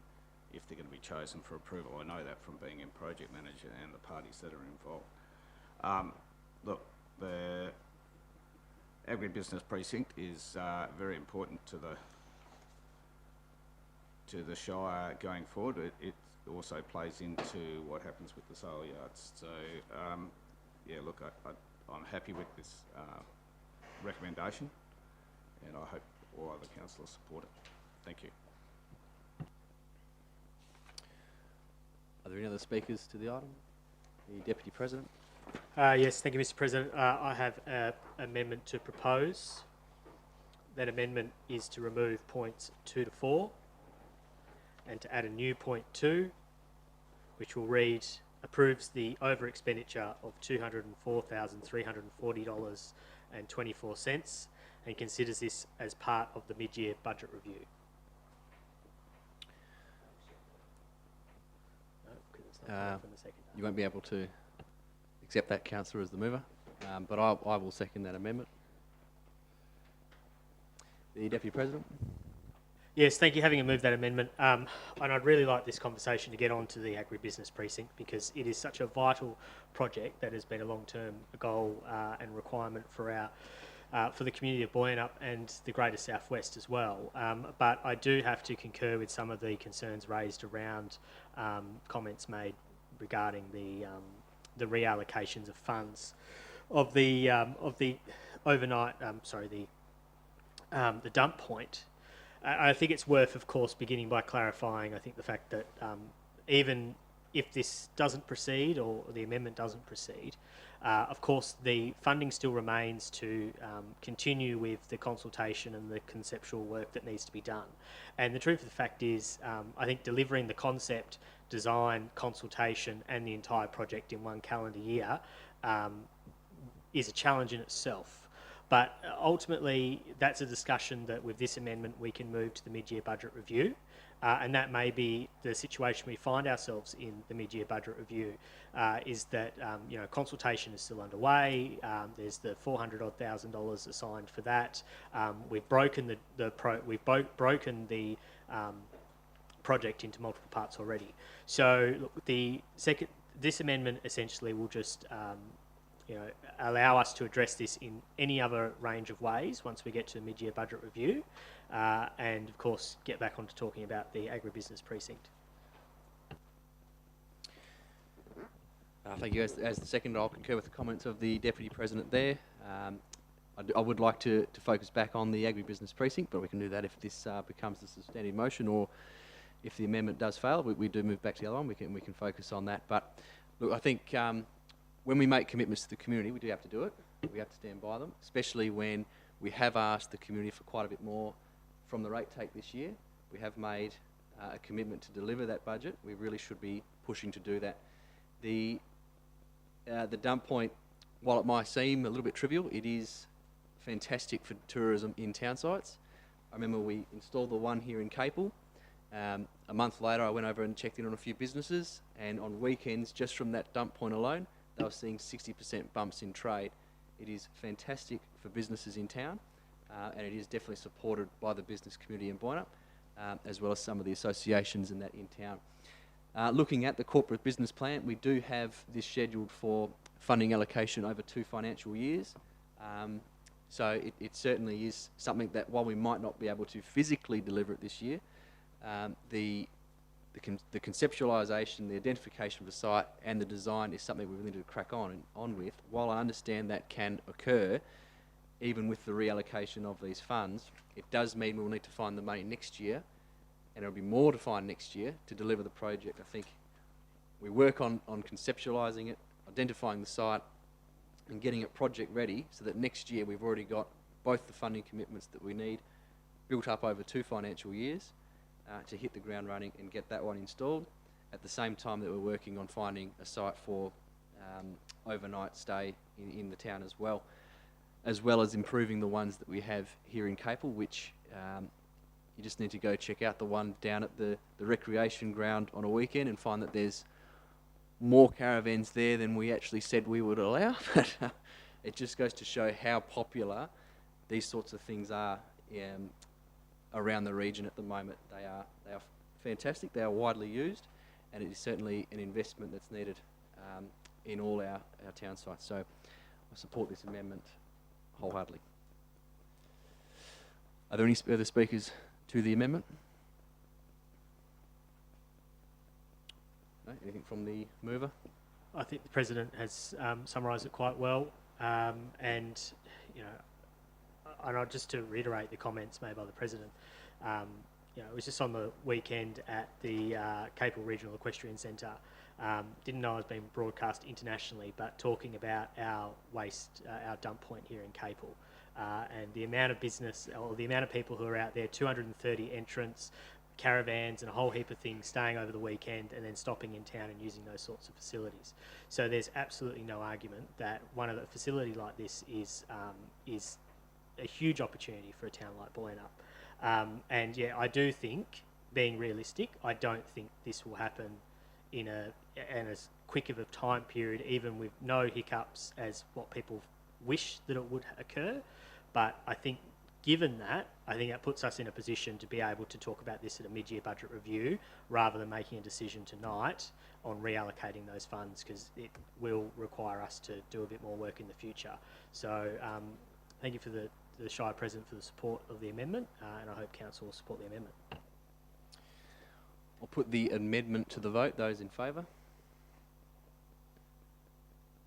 if they're going to be chosen for approval. I know that from being in project manager and the parties that are involved. Look, the agribusiness precinct is very important to the Shire going forward. It also plays into what happens with the sale yards. So yeah, look, I'm happy with this recommendation, and I hope all other councillors support it. Thank you. Are there any other speakers to the item? The Deputy President. Yes, thank you, Mr. President. I have an amendment to propose. That amendment is to remove points 2 to 4 and to add a new point 2, which will read, approves the over expenditure of $204,340.24 and considers this as part of the mid-year budget review. You won't be able to accept that, Councillor, as the mover, but I will second that amendment. The Deputy President. Yes, thank you. Having moved that amendment, and I'd really like this conversation to get on to the agribusiness precinct, because it is such a vital project that has been a long-term goal and requirement for the community of Boyanup and the Greater Southwest as well. But I do have to concur with some of the concerns raised around comments made regarding the reallocations of funds of the overnight. The dump point. I think it's worth, of course, beginning by clarifying, I think, the fact that even if this doesn't proceed or the amendment doesn't proceed, of course, the funding still remains to continue with the consultation and the conceptual work that needs to be done. And the truth of the fact is, I think delivering the concept, design, consultation and the entire project in one calendar year is a challenge in itself. But ultimately, that's a discussion that with this amendment we can move to the mid-year budget review, and that may be the situation we find ourselves in the mid-year budget review. Is that consultation is still underway? There's the $400,000 assigned for that. We've broken the project into multiple parts already. So look, this amendment essentially will just allow us to address this in any other range of ways once we get to the mid-year budget review, and of course get back onto talking about the agribusiness precinct. Thank you. As the second, I'll concur with the comments of the Deputy President there. I would like to focus back on the agribusiness precinct, but we can do that if this becomes a substantive motion, or if the amendment does fail, we do move back to the other one. We can focus on that. But look, I think when we make commitments to the community, we do have to do it. We have to stand by them, especially when we have asked the community for quite a bit more from the rate take this year. We have made a commitment to deliver that budget. We really should be pushing to do that. The dump point, while it might seem a little bit trivial, it is fantastic for tourism in town sites. I remember we installed the one here in Capel. A month later, I went over and checked in on a few businesses, and on weekends, just from that dump point alone, they were seeing 60% bumps in trade. It is fantastic for businesses in town, and it is definitely supported by the business community in Boynup, as well as some of the associations in that in town. Looking at the corporate business plan, we do have this scheduled for funding allocation over 2 financial years. So it certainly is something that, while we might not be able to physically deliver it this year, the conceptualisation, the identification of the site and the design is something we really need to crack on with. While I understand that can occur, even with the reallocation of these funds, it does mean we'll need to find the money next year, and there'll be more to find next year to deliver the project. I think we work on conceptualising it, identifying the site, and getting it project ready so that next year we've already got both the funding commitments that we need built up over 2 financial years to hit the ground running and get that one installed, at the same time that we're working on finding a site for overnight stay in the town as well as improving the ones that we have here in Capel, which you just need to go check out the one down at the recreation ground on a weekend and find that there's more caravans there than we actually said we would allow. But it just goes to show how popular these sorts of things are around the region at the moment. They are fantastic, they are widely used, and it is certainly an investment that's needed in all our town sites. So I support this amendment wholeheartedly. Are there any further speakers to the amendment? No? Anything from the mover? I think the President has summarised it quite well, and just to reiterate the comments made by the President, it was just on the weekend at the Capel Regional Equestrian Centre. Didn't know it was being broadcast internationally, but talking about our waste, our dump point here in Capel, and the amount of business or the amount of people who are out there, 230 entrants, caravans and a whole heap of things staying over the weekend and then stopping in town and using those sorts of facilities. So there's absolutely no argument that one of the facility like this is a huge opportunity for a town like Boynup. And yeah, I do think, being realistic, I don't think this will happen in as quick of a time period, even with no hiccups as what people wish that it would occur. But I think, given that, I think that puts us in a position to be able to talk about this at a mid-year budget review, rather than making a decision tonight on reallocating those funds, because it will require us to do a bit more work in the future. So thank you for the Shire President for the support of the amendment, and I hope Council will support the amendment. I'll put the amendment to the vote. Those in favour?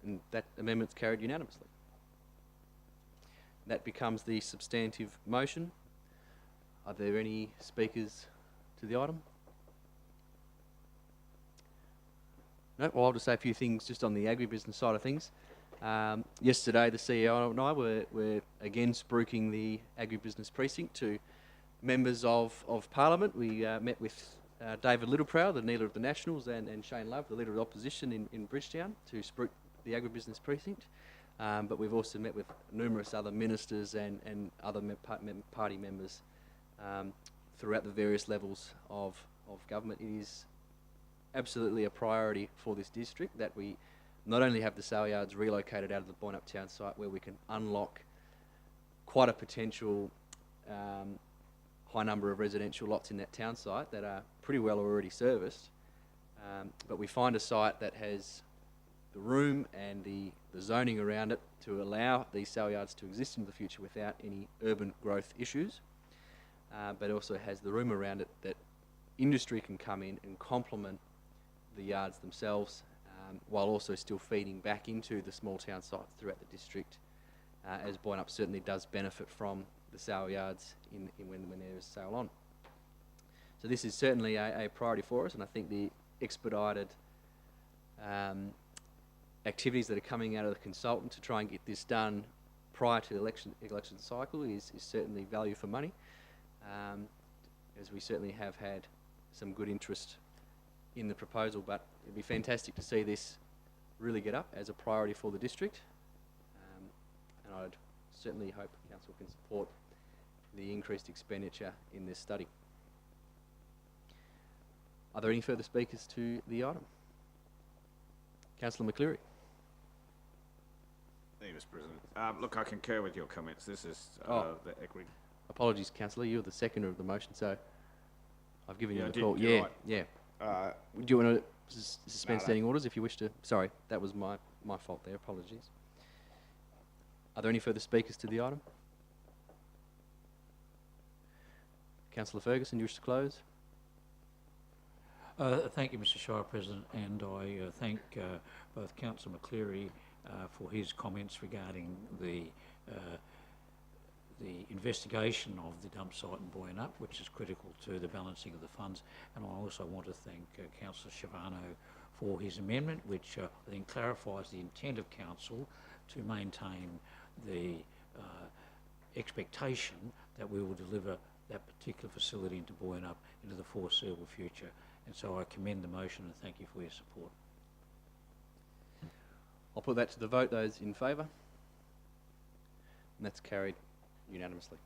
And that amendment's carried unanimously. That becomes the substantive motion. Are there any speakers to the item? No? Well, I'll just say a few things just on the agribusiness side of things. Yesterday, the CEO and I were again spruiking the agribusiness precinct to members of Parliament. We met with David Littleproud, the leader of the Nationals, and Shane Love, the leader of the opposition in Bridgetown, to spruik the agribusiness precinct. But we've also met with numerous other ministers and other party members throughout the various levels of government. It is absolutely a priority for this district that we not only have the sale yards relocated out of the Boynup town site, where we can unlock quite a potential high number of residential lots in that town site that are pretty well already serviced, but we find a site that has the room and the zoning around it to allow these sale yards to exist in the future without any urban growth issues, but also has the room around it that industry can come in and complement the yards themselves, while also still feeding back into the small town sites throughout the district, as Boynup certainly does benefit from the sale yards when there is sale on. So this is certainly a priority for us, and I think the expedited activities that are coming out of the consultant to try and get this done prior to the election cycle is certainly value for money. as we certainly have had some good interest in the proposal, but it'd be fantastic to see this really get up as a priority for the district. And I'd certainly hope Council can support the increased expenditure in this study. Are there any further speakers to the item? Councillor McCleary. Thank you, Mr. President. Look, I concur with your comments. This is the equity. Apologies, Councillor. You're the seconder of the motion, so I've given you the did, call. you're Yeah, right. yeah. Uh, Do you want to suspend no. standing orders if you wish to? Sorry, that was my fault there. Apologies. Are there any further speakers to the item? Councillor Ferguson, you wish to close? Thank you, Mr. Shire President, and I thank both Councillor McCleary for his comments regarding the investigation of the dump site in Boyanup, which is critical to the balancing of the funds. And I also want to thank Councillor Shavano for his amendment, which I think clarifies the intent of Council to maintain the expectation that we will deliver that particular facility into Boyanup into the foreseeable future. And so I commend the motion and thank you for your support. I'll put that to the vote. Those in favour? And that's carried unanimously.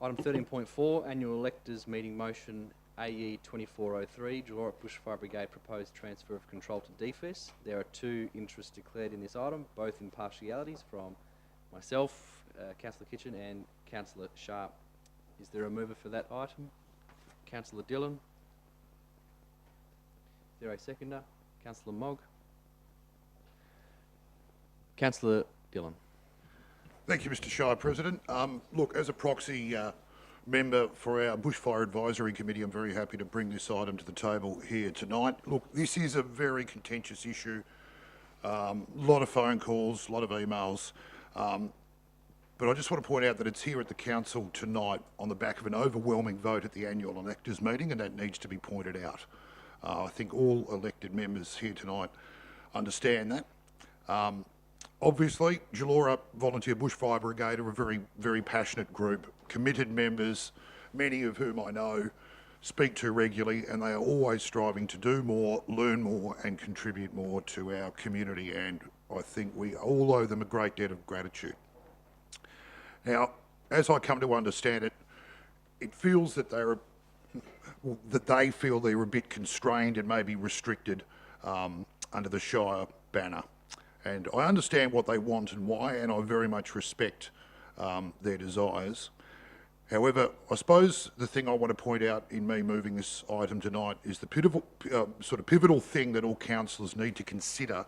Item 13.4, Annual Electors Meeting Motion AE 2403, Julorup Bushfire Brigade proposed transfer of control to DFES. There are two interests declared in this item, both impartialities from myself, Councillor Kitchen and Councillor Sharp. Is there a mover for that item? Councillor Dillon. Is there a seconder? Councillor Mogg. Councillor Dillon. Thank you, Mr. Shire President. Look, as a proxy member for our Bushfire Advisory Committee, I'm very happy to bring this item to the table here tonight. Look, this is a very contentious issue. A lot of phone calls, a lot of emails. But I just want to point out that it's here at the Council tonight on the back of an overwhelming vote at the annual electors meeting, and that needs to be pointed out. I think all elected members here tonight understand that. Obviously, Julorup Volunteer Bushfire Brigade are a very, very passionate group, committed members, many of whom I know speak to regularly, and they are always striving to do more, learn more and contribute more to our community, and I think we all owe them a great debt of gratitude. Now, as I come to understand it, it feels that they feel they're a bit constrained and maybe restricted under the Shire banner. And I understand what they want and why, and I very much respect their desires. However, I suppose the thing I want to point out in me moving this item tonight is the pivotal thing that all councillors need to consider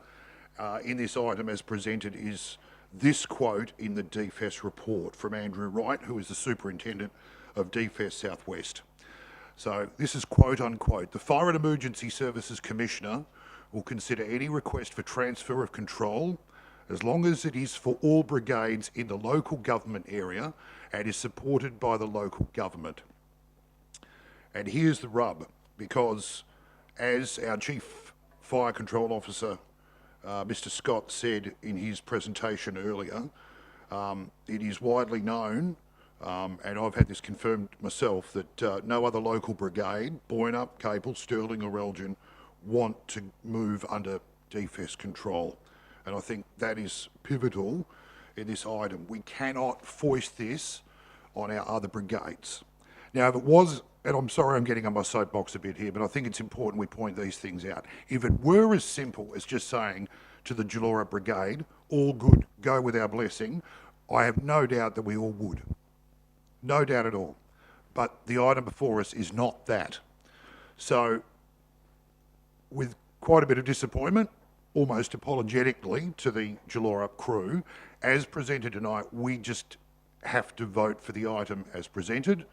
in this item as presented is this quote in the DFES report from Andrew Wright, who is the Superintendent of DFES Southwest. So this is quote unquote, "The Fire and Emergency Services Commissioner will consider any request for transfer of control as long as it is for all brigades in the local government area and is supported by the local government." And here's the rub, because as our Chief Fire Control Officer Mr. Scott said in his presentation earlier, it is widely known, and I've had this confirmed myself, that no other local brigade, Boyanup, Capel, Stirling or Elgin, want to move under DFES control. And I think that is pivotal in this item. We cannot foist this on our other brigades. Now, if it was, and I'm sorry I'm getting on my soapbox a bit here, but I think it's important we point these things out. If it were as simple as just saying to the Julorup Brigade, all good, go with our blessing, I have no doubt that we all would. No doubt at all. But the item before us is not that. So, with quite a bit of disappointment, almost apologetically to the Julorup crew, as presented tonight, we just have to vote for the item as presented,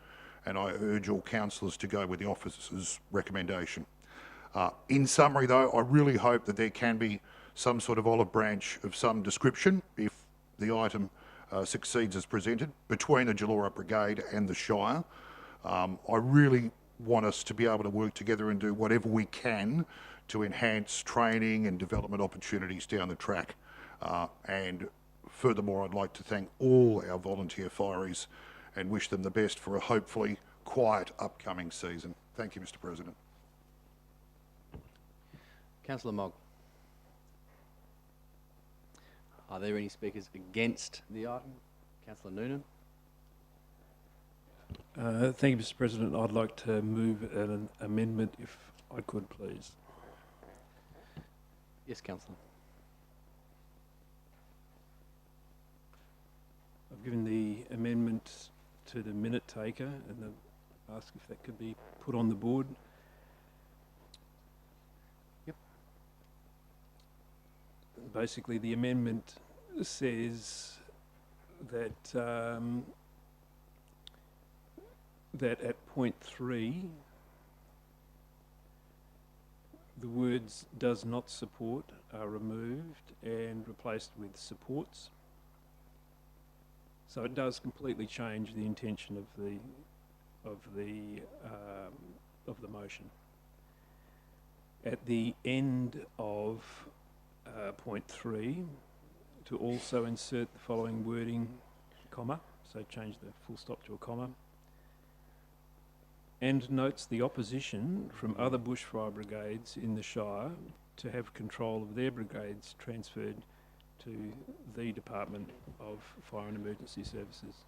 and I urge all councillors to go with the officer's recommendation. In summary though, I really hope that there can be some sort of olive branch of some description if the item succeeds as presented between the Julorup Brigade and the Shire. I really want us to be able to work together and do whatever we can to enhance training and development opportunities down the track. And furthermore, I'd like to thank all our volunteer fireys and wish them the best for a hopefully quiet upcoming season. Thank you, Mr. President. Councillor Mogg. Are there any speakers against the item? Councillor Noonan. Thank you, Mr. President. I'd like to move an amendment, if I could, please. Yes, Councillor. I've given the amendment to the minute taker and ask if that could be put on the board. Yep. Basically, the amendment says that that at point 3, the words "does not support" are removed and replaced with "supports." So it does completely change the intention of the motion. At the end of point 3, to also insert the following wording, comma, so change the full stop to a comma, and notes the opposition from other bushfire brigades in the Shire to have control of their brigades transferred to the Department of Fire and Emergency Services.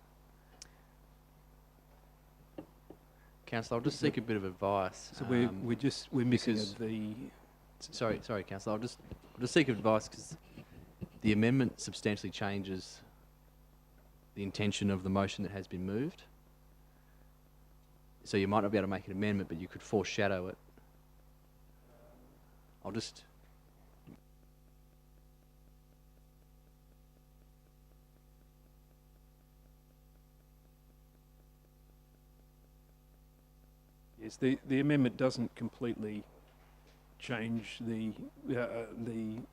Councillor, I'll just seek a bit of advice. So we're missing the. Sorry, Councillor. I'll just seek advice because the amendment substantially changes the intention of the motion that has been moved. So you might not be able to make an amendment, but you could foreshadow it. I'll just. Yes, the amendment doesn't completely change the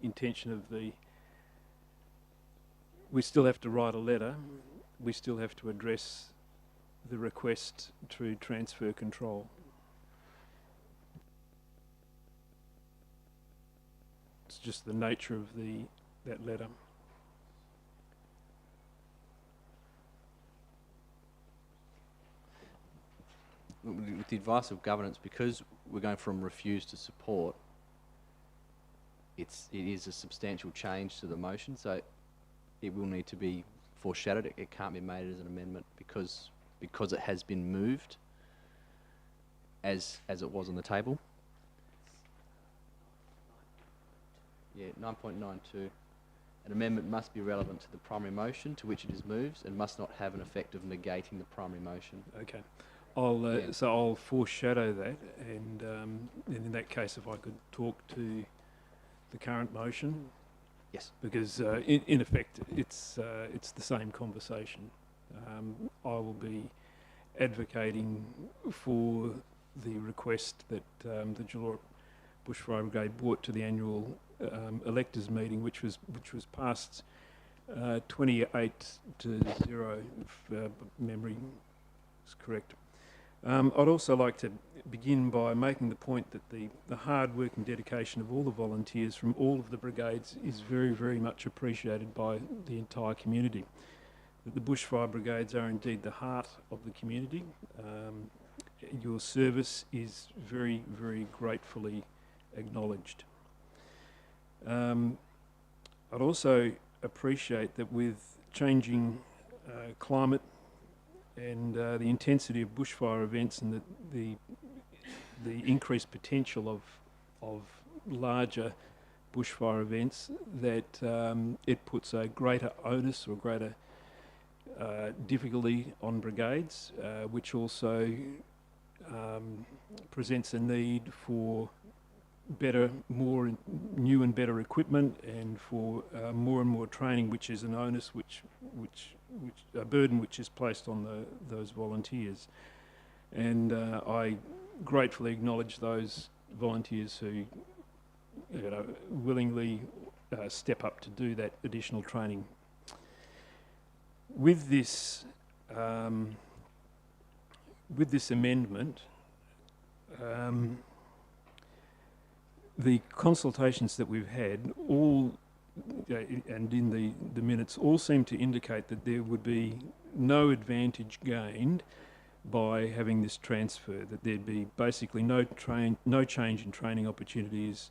intention of the. We still have to write a letter. We still have to address the request to transfer control. It's just the nature of that letter. With the advice of governance, because we're going from refuse to support, it is a substantial change to the motion, so it will need to be foreshadowed. It can't be made as an amendment because it has been moved as it was on the table. Yeah, 9.92. An amendment must be relevant to the primary motion to which it is moved and must not have an effect of negating the primary motion. Okay. So I'll foreshadow that, and in that case, if I could talk to the current motion. Yes. Because in effect, it's the same conversation. I will be advocating for the request that the Jullora Bushfire Brigade brought to the annual electors meeting, which was passed 28-0, if memory is correct. I'd also like to begin by making the point that the hard work and dedication of all the volunteers from all of the brigades is very, very much appreciated by the entire community. The bushfire brigades are indeed the heart of the community. Your service is very, very gratefully acknowledged. I'd also appreciate that with changing climate and the intensity of bushfire events and the increased potential of larger bushfire events, that it puts a greater onus or greater difficulty on brigades, which also presents a need for more new and better equipment, and for more and more training, which is an onus, a burden which is placed on those volunteers. And I gratefully acknowledge those volunteers who willingly step up to do that additional training. With this amendment, the consultations that we've had all and in the minutes all seem to indicate that there would be no advantage gained by having this transfer, that there'd be basically no change in training opportunities,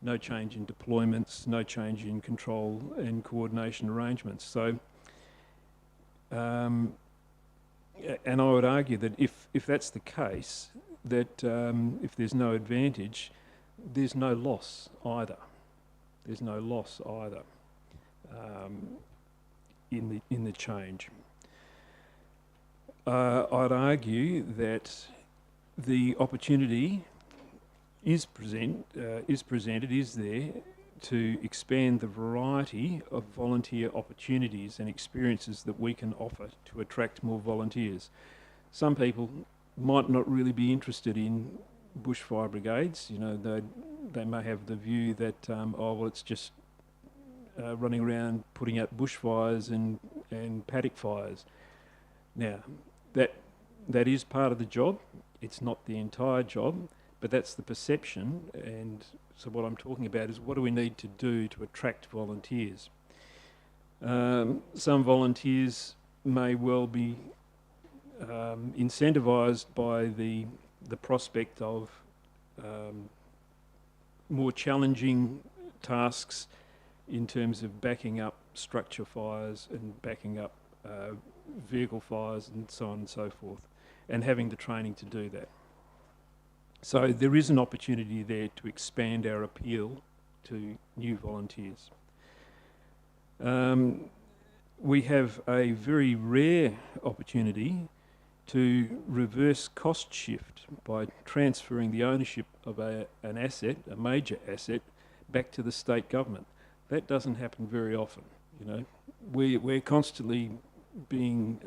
no change in deployments, no change in control and coordination arrangements. So, and I would argue that if that's the case, that if there's no advantage, there's no loss either. There's no loss either in the change. I'd argue that the opportunity is there to expand the variety of volunteer opportunities and experiences that we can offer to attract more volunteers. Some people might not really be interested in bushfire brigades. You know, they may have the view that it's just running around putting out bushfires and paddock fires. Now, that is part of the job. It's not the entire job, but that's the perception. And so what I'm talking about is, what do we need to do to attract volunteers? Some volunteers may well be incentivised by the prospect of more challenging tasks in terms of backing up structure fires and backing up vehicle fires and so on and so forth, and having the training to do that. So there is an opportunity there to expand our appeal to new volunteers. We have a very rare opportunity to reverse cost shift by transferring the ownership of an asset, a major asset, back to the state government. That doesn't happen very often. You know, we're constantly being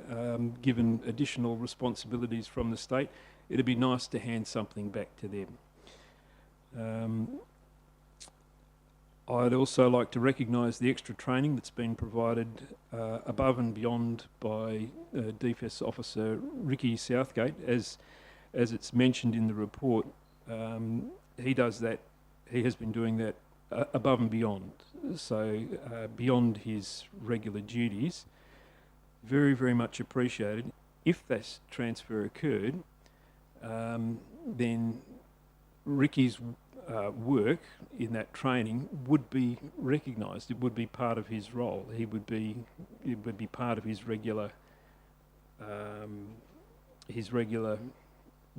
given additional responsibilities from the state. It'd be nice to hand something back to them. I'd also like to recognise the extra training that's been provided above and beyond by DFS officer Ricky Southgate, as it's mentioned in the report. He does that. He has been doing that above and beyond, so beyond his regular duties. Very, very much appreciated. If that transfer occurred, then Ricky's work in that training would be recognised. It would be part of his role. It would be part of his regular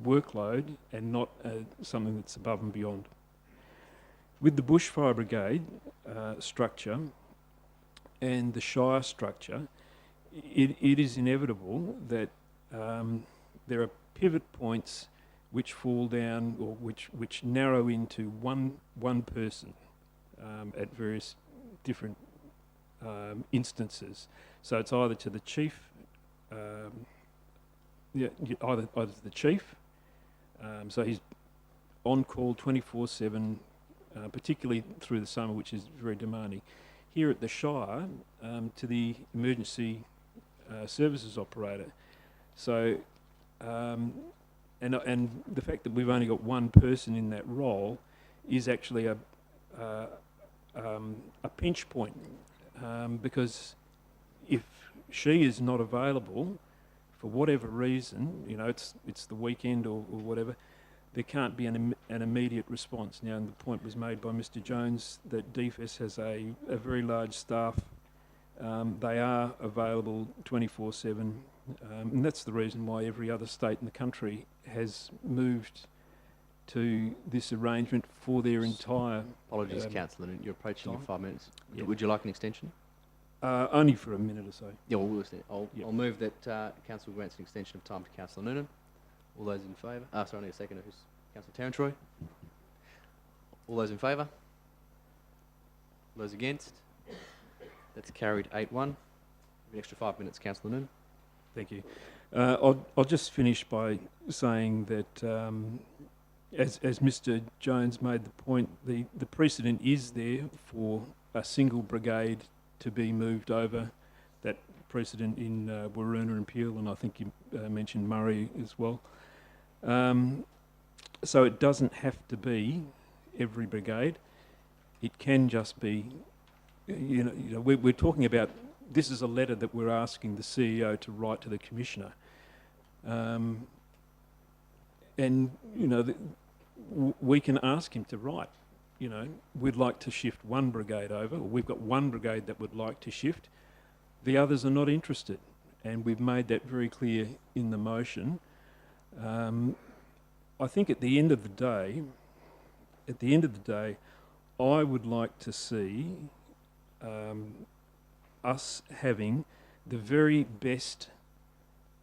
workload, and not something that's above and beyond. With the Bushfire Brigade structure and the Shire structure, it is inevitable that there are pivot points which fall down, or which narrow into one person at various different instances. So it's either to the chief, either to the chief. So he's on call 24/7, particularly through the summer, which is very demanding. Here at the Shire, to the emergency services operator. So. And the fact that we've only got one person in that role is actually a pinch point, because if she is not available for whatever reason, you know, it's the weekend or whatever, there can't be an immediate response. Now, and the point was made by Mr. Jones that DFS has a very large staff. They are available 24/7. And that's the reason why every other state in the country has moved to this arrangement for their entire... Apologies, Councillor, you're approaching your 5 minutes. Yeah. Would you like an extension? Only for a minute or so. Yeah, well, I'll move that Council grants an extension of time to Councillor Noonan. All those in favour? Sorry, only a second. Who's Councillor Tarantroy? All those in favour? All those against? That's carried 8-1. An extra 5 minutes, Councillor Noonan. Thank you. I'll just finish by saying that, as Mr. Jones made the point, the precedent is there for a single brigade to be moved over. That precedent in Waroona and Peel, and I think you mentioned Murray as well. So it doesn't have to be every brigade. It can just be, you know, we're talking about this is a letter that we're asking the CEO to write to the Commissioner. And, you know, we can ask him to write, you know, we'd like to shift one brigade over, or we've got one brigade that would like to shift. The others are not interested, and we've made that very clear in the motion. I think at the end of the day, I would like to see us having the very best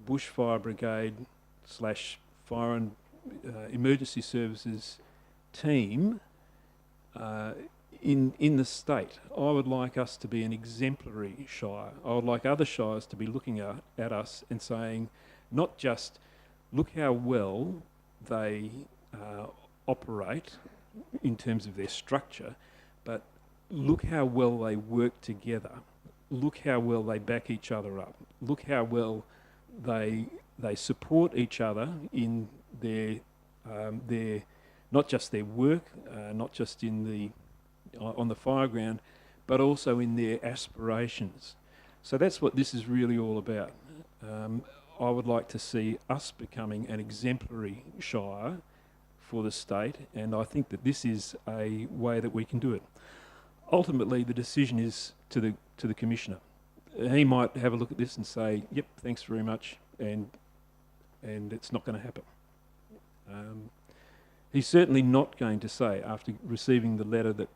bushfire brigade / fire and emergency services team in the state. I would like us to be an exemplary shire. I would like other shires to be looking at us and saying, not just look how well they operate in terms of their structure, but look how well they work together. Look how well they back each other up. Look how well they support each other in their not just their work, not just in on the fire ground, but also in their aspirations. So that's what this is really all about. I would like to see us becoming an exemplary shire for the state, and I think that this is a way that we can do it. Ultimately, the decision is to the Commissioner. He might have a look at this and say, yep, thanks very much, and it's not going to happen. He's certainly not going to say, after receiving the letter that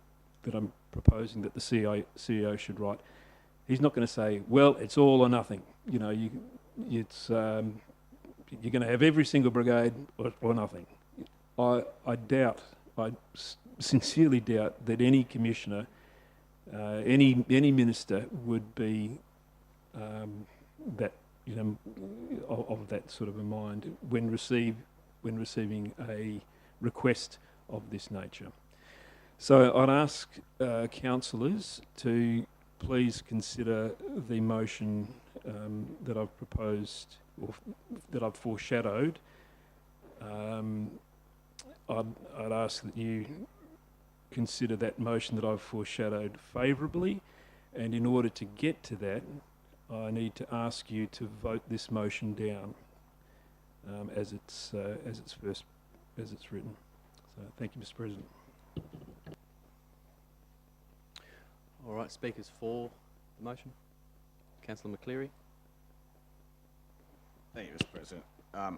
I'm proposing that the CEO should write, he's not going to say, well, it's all or nothing. You know, you're going to have every single brigade or nothing. I sincerely doubt that any commissioner, any minister would be that, you know, of that sort of a mind when receiving a request of this nature. So I'd ask councillors to please consider the motion that I've proposed, or that I've foreshadowed. I'd ask that you consider that motion that I've foreshadowed favourably, and in order to get to that, I need to ask you to vote this motion down as it's written. So thank you, Mr. President. All right, speakers for the motion. Councillor McCleary. Thank you, Mr. President. I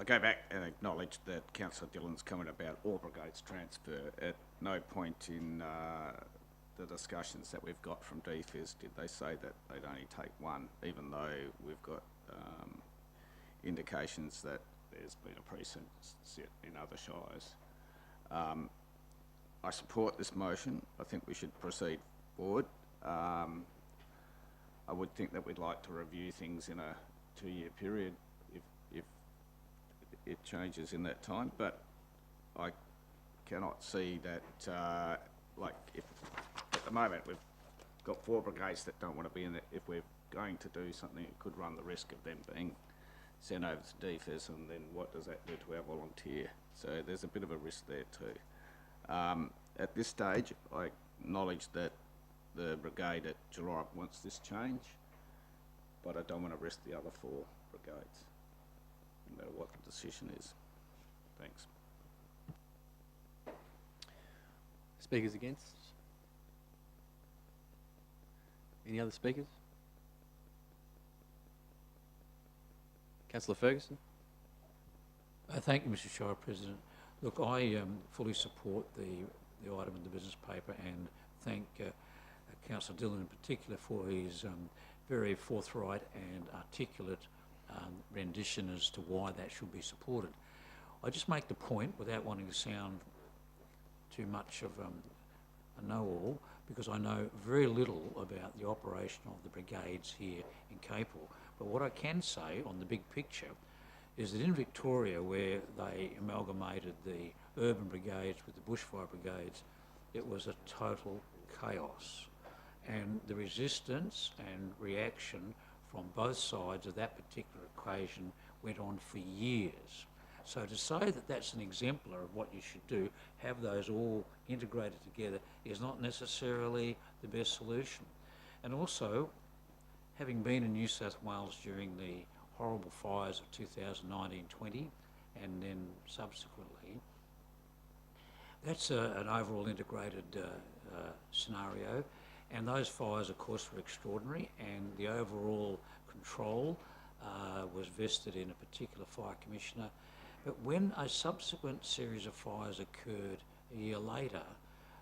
go back and acknowledge that Councillor Dillon's comment about all brigades transfer. At no point in the discussions that we've got from DFIS did they say that they'd only take one, even though we've got indications that there's been a precedent set in other shires. I support this motion. I think we should proceed forward. I would think that we'd like to review things in a 2-year period if it changes in that time, but I cannot see that, like, if at the moment we've got 4 brigades that don't want to be in it, if we're going to do something, it could run the risk of them being sent over to DFIS, and then what does that do to our volunteer? So there's a bit of a risk there too. At this stage, I acknowledge that the brigade at July wants this change, but I don't want to risk the other 4 brigades, no matter what the decision is. Thanks. Speakers against? Any other speakers? Councillor Ferguson. Thank you, Mr. Shire President. Look, I fully support the item in the business paper, and thank Councillor Dillon in particular for his very forthright and articulate rendition as to why that should be supported. I just make the point, without wanting to sound too much of a know-all, because I know very little about the operation of the brigades here in Capel. But what I can say on the big picture is that in Victoria, where they amalgamated the urban brigades with the bushfire brigades, it was a total chaos. And the resistance and reaction from both sides of that particular equation went on for years. So to say that that's an exemplar of what you should do, have those all integrated together, is not necessarily the best solution. And also, having been in New South Wales during the horrible fires of 2019-20 and then subsequently, that's an overall integrated scenario, and those fires of course were extraordinary, and the overall control was vested in a particular fire commissioner. But when a subsequent series of fires occurred a year later,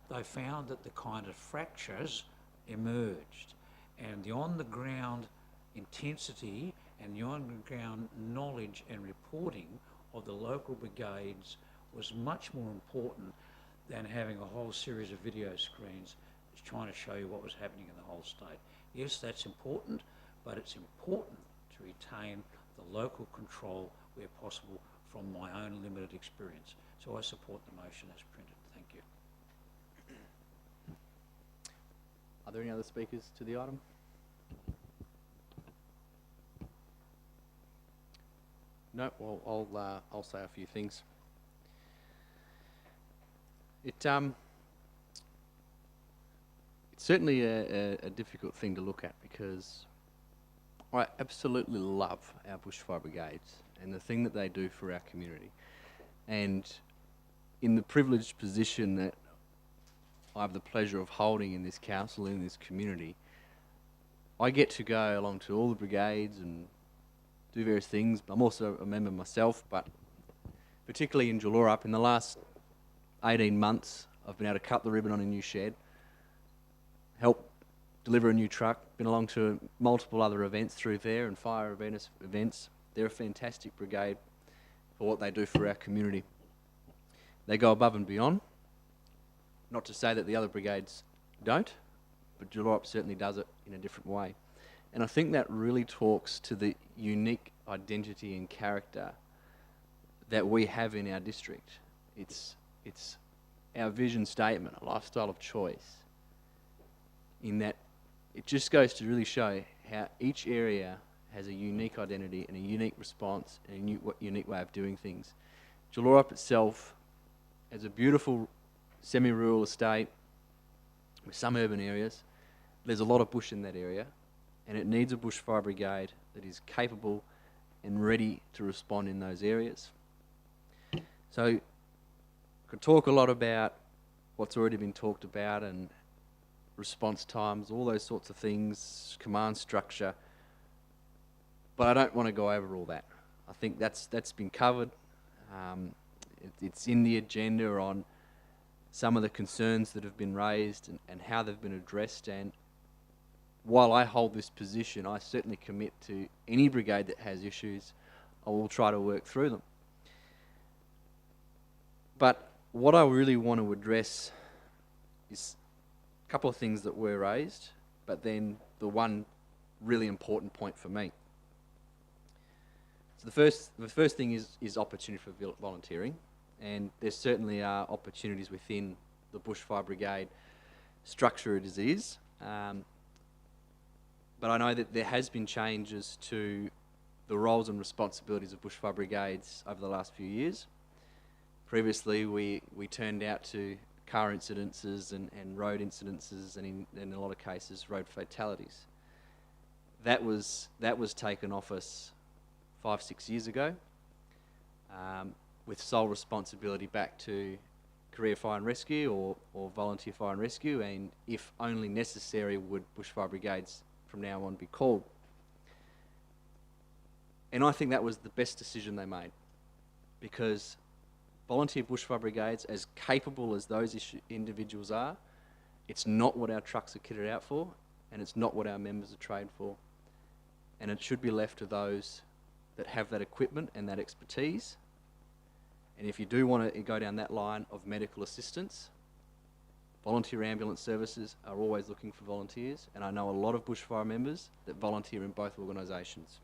they found that the kind of fractures emerged, and the on-the-ground intensity and the on-the-ground knowledge and reporting of the local brigades was much more important than having a whole series of video screens trying to show you what was happening in the whole state. Yes, that's important, but it's important to retain the local control where possible from my own limited experience. So I support the motion as printed. Thank you. Are there any other speakers to the item? No, well, I'll say a few things. It's certainly a difficult thing to look at because I absolutely love our bushfire brigades and the thing that they do for our community. And in the privileged position that I have the pleasure of holding in this council, in this community, I get to go along to all the brigades and do various things. I'm also a member myself, but particularly in Julorup, in the last 18 months, I've been able to cut the ribbon on a new shed, help deliver a new truck, been along to multiple other events through there and fire events. They're a fantastic brigade for what they do for our community. They go above and beyond. Not to say that the other brigades don't, but Julorup certainly does it in a different way. And I think that really talks to the unique identity and character that we have in our district. It's our vision statement, a lifestyle of choice, in that it just goes to really show how each area has a unique identity and a unique response and a unique way of doing things. Julorup itself has a beautiful semi-rural estate with some urban areas. There's a lot of bush in that area, and it needs a bushfire brigade that is capable and ready to respond in those areas. So I could talk a lot about what's already been talked about and response times, all those sorts of things, command structure, but I don't want to go over all that. I think that's been covered. It's in the agenda on some of the concerns that have been raised and how they've been addressed, and while I hold this position, I certainly commit to any brigade that has issues, I will try to work through them. But what I really want to address is a couple of things that were raised, but then the one really important point for me. So the first thing is opportunity for volunteering, and there certainly are opportunities within the bushfire brigade structure as it is. But I know that there has been changes to the roles and responsibilities of bushfire brigades over the last few years. Previously, we turned out to car incidences and road incidences, and in a lot of cases, road fatalities. That was taken off us 5-6 years ago, with sole responsibility back to career fire and rescue or volunteer fire and rescue, and if only necessary, would bushfire brigades from now on be called. And I think that was the best decision they made, because volunteer bushfire brigades, as capable as those individuals are, it's not what our trucks are kitted out for, and it's not what our members are trained for. And it should be left to those that have that equipment and that expertise. And if you do want to go down that line of medical assistance, volunteer ambulance services are always looking for volunteers, and I know a lot of bushfire members that volunteer in both organisations.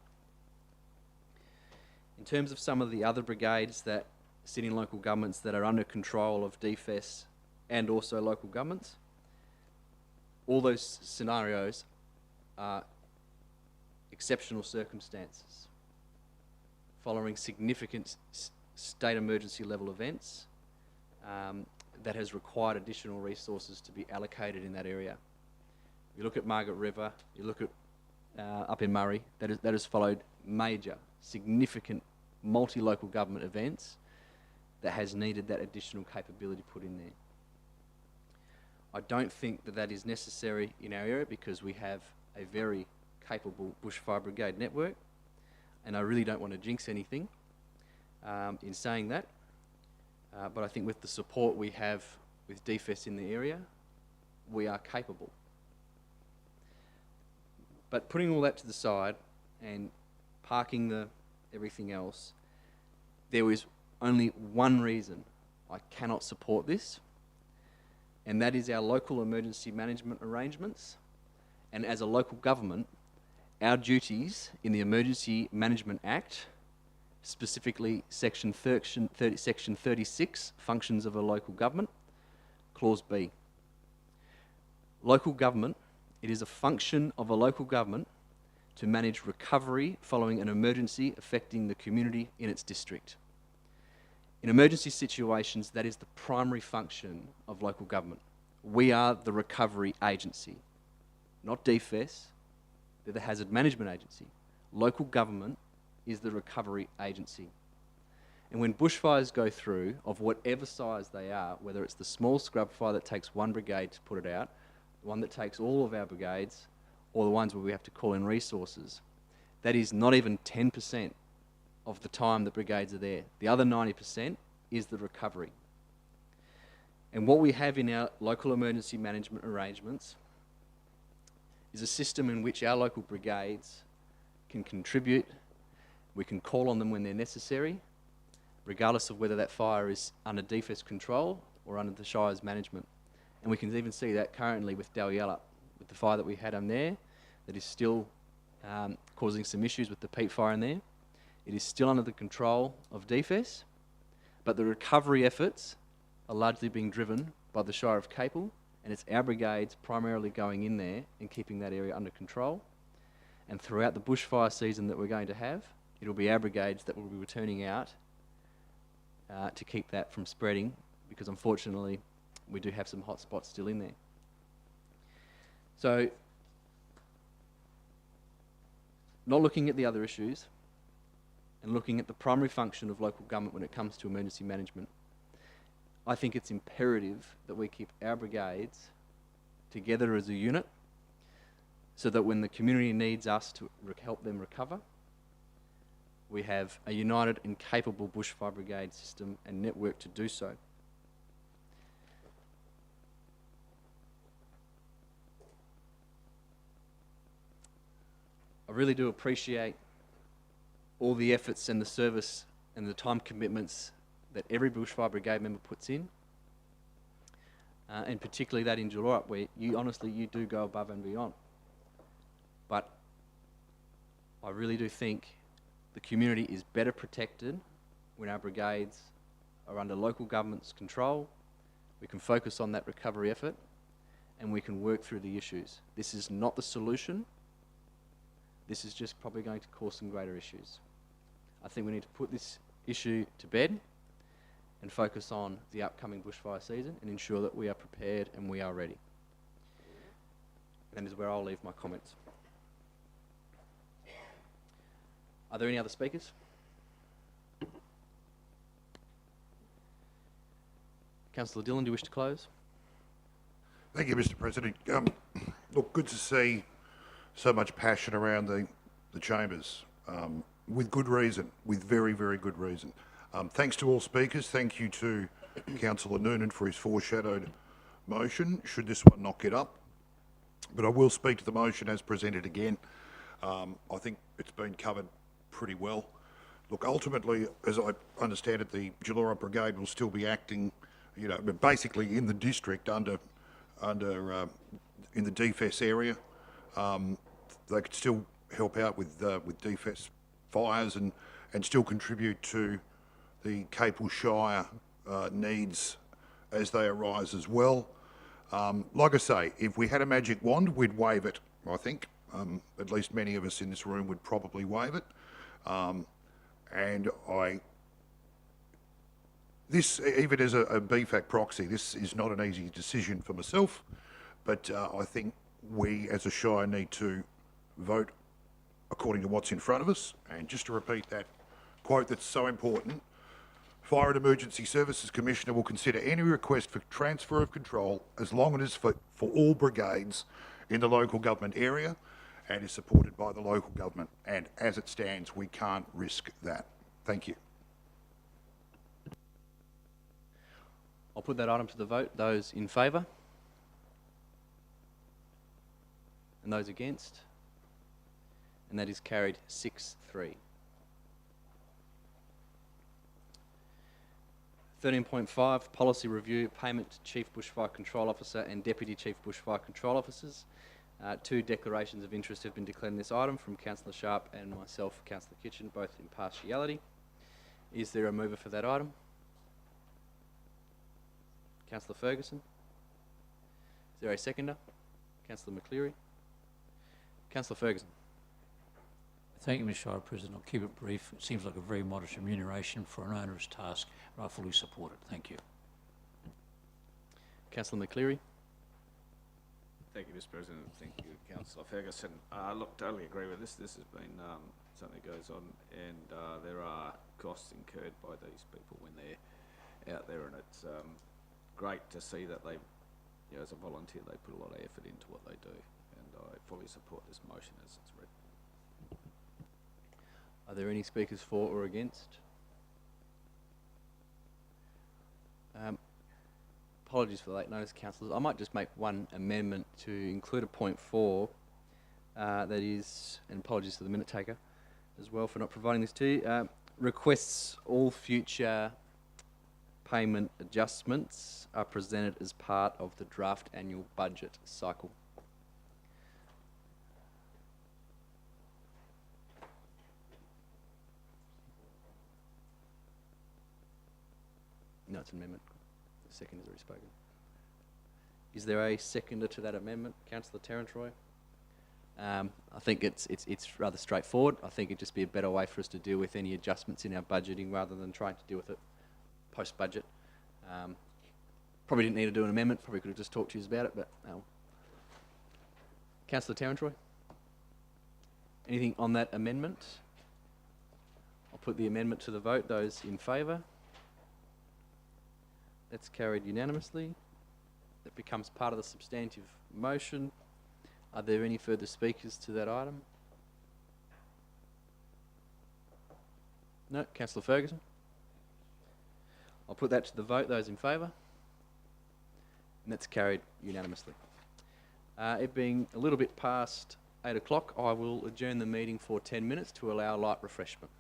In terms of some of the other brigades that sit in local governments that are under control of DFES and also local governments, all those scenarios are exceptional circumstances following significant state emergency level events that has required additional resources to be allocated in that area. You look at Margaret River, you look at up in Murray that has followed major, significant multi-local government events that has needed that additional capability put in there. I don't think that is necessary in our area because we have a very capable bushfire brigade network, and I really don't want to jinx anything in saying that, but I think with the support we have with DFES in the area, we are capable. But putting all that to the side and parking everything else, there is only one reason I cannot support this, and that is our local emergency management arrangements. And as a local government, our duties in the Emergency Management Act, specifically Section 36, Functions of a Local Government, Clause B. Local government, it is a function of a local government to manage recovery following an emergency affecting the community in its district. In emergency situations, that is the primary function of local government. We are the recovery agency, not DFES. They're the hazard management agency. Local government is the recovery agency. And when bushfires go through, of whatever size they are, whether it's the small scrub fire that takes one brigade to put it out, the one that takes all of our brigades, or the ones where we have to call in resources, that is not even 10% of the time the brigades are there. The other 90% is the recovery. And what we have in our local emergency management arrangements is a system in which our local brigades can contribute. We can call on them when they're necessary, regardless of whether that fire is under DFES control or under the Shire's management. And we can even see that currently with Dalyella, with the fire that we had on there, that is still causing some issues with the peat fire in there. It is still under the control of DFES, but the recovery efforts are largely being driven by the Shire of Capel, and it's our brigades primarily going in there and keeping that area under control. And throughout the bushfire season that we're going to have, it'll be our brigades that will be returning out to keep that from spreading, because unfortunately we do have some hot spots still in there. So, not looking at the other issues and looking at the primary function of local government when it comes to emergency management, I think it's imperative that we keep our brigades together as a unit so that when the community needs us to help them recover, we have a united and capable bushfire brigade system and network to do so. I really do appreciate all the efforts and the service and the time commitments that every bushfire brigade member puts in, and particularly that in Jullora, where you do go above and beyond. But I really do think the community is better protected when our brigades are under local government's control. We can focus on that recovery effort and we can work through the issues. This is not the solution. This is just probably going to cause some greater issues. I think we need to put this issue to bed and focus on the upcoming bushfire season and ensure that we are prepared and we are ready. That is where I'll leave my comments. Are there any other speakers? Councillor Dillon, do you wish to close? Thank you, Mr. President. Look, good to see so much passion around the chambers, with good reason, with very, very good reason. Thanks to all speakers. Thank you to Councillor Noonan for his foreshadowed motion, should this one not get up. But I will speak to the motion as presented again. I think it's been covered pretty well. Look, ultimately, as I understand it, the Jullora Brigade will still be acting, but basically in the district under in the DFES area. They could still help out with DFES fires and still contribute to the Capel Shire needs as they arise as well. Like I say, if we had a magic wand, we'd wave it, I think. At least many of us in this room would probably wave it. And this, even as a BFAC proxy, this is not an easy decision for myself, but I think we as a Shire need to vote according to what's in front of us. And just to repeat that quote that's so important, Fire and Emergency Services Commissioner will consider any request for transfer of control as long as it is for all brigades in the local government area and is supported by the local government. And as it stands, we can't risk that. Thank you. I'll put that item to the vote. Those in favour? And those against? And that is carried 6-3. 13.5, Policy Review, Payment to Chief Bushfire Control Officer and Deputy Chief Bushfire Control Officers. Two declarations of interest have been declared in this item from Councillor Sharp and myself, Councillor Kitchen, both in partiality. Is there a mover for that item? Councillor Ferguson. Is there a seconder? Councillor McCleary. Councillor Ferguson. Thank you, Mr. Shire President. I'll keep it brief. It seems like a very modest remuneration for an onerous task, and I fully support it. Thank you. Councillor McCleary. Thank you, Mr. President. Thank you, Councillor Ferguson. Look, totally agree with this. This has been something that goes on, and there are costs incurred by these people when they're out there, and it's great to see that they, you know, as a volunteer, they put a lot of effort into what they do, and I fully support this motion as it's read. Are there any speakers for or against? Apologies for the late notice, councillors. I might just make one amendment to include a point 4 that is, and apologies to the minute taker as well for not providing this to you, requests all future payment adjustments are presented as part of the draft annual budget cycle. No, it's an amendment. The second is already spoken. Is there a seconder to that amendment, Councillor Terence Roy? I think it's rather straightforward. I think it'd just be a better way for us to deal with any adjustments in our budgeting rather than trying to deal with it post-budget. Probably didn't need to do an amendment. Probably could have just talked to you about it, but Councillor Terence Roy? Anything on that amendment? I'll put the amendment to the vote. Those in favour? That's carried unanimously. That becomes part of the substantive motion. Are there any further speakers to that item? No. Councillor Ferguson? I'll put that to the vote. Those in favour? And that's carried unanimously. It being a little bit past 8 o'clock, I will adjourn the meeting for 10 minutes to allow light refreshment.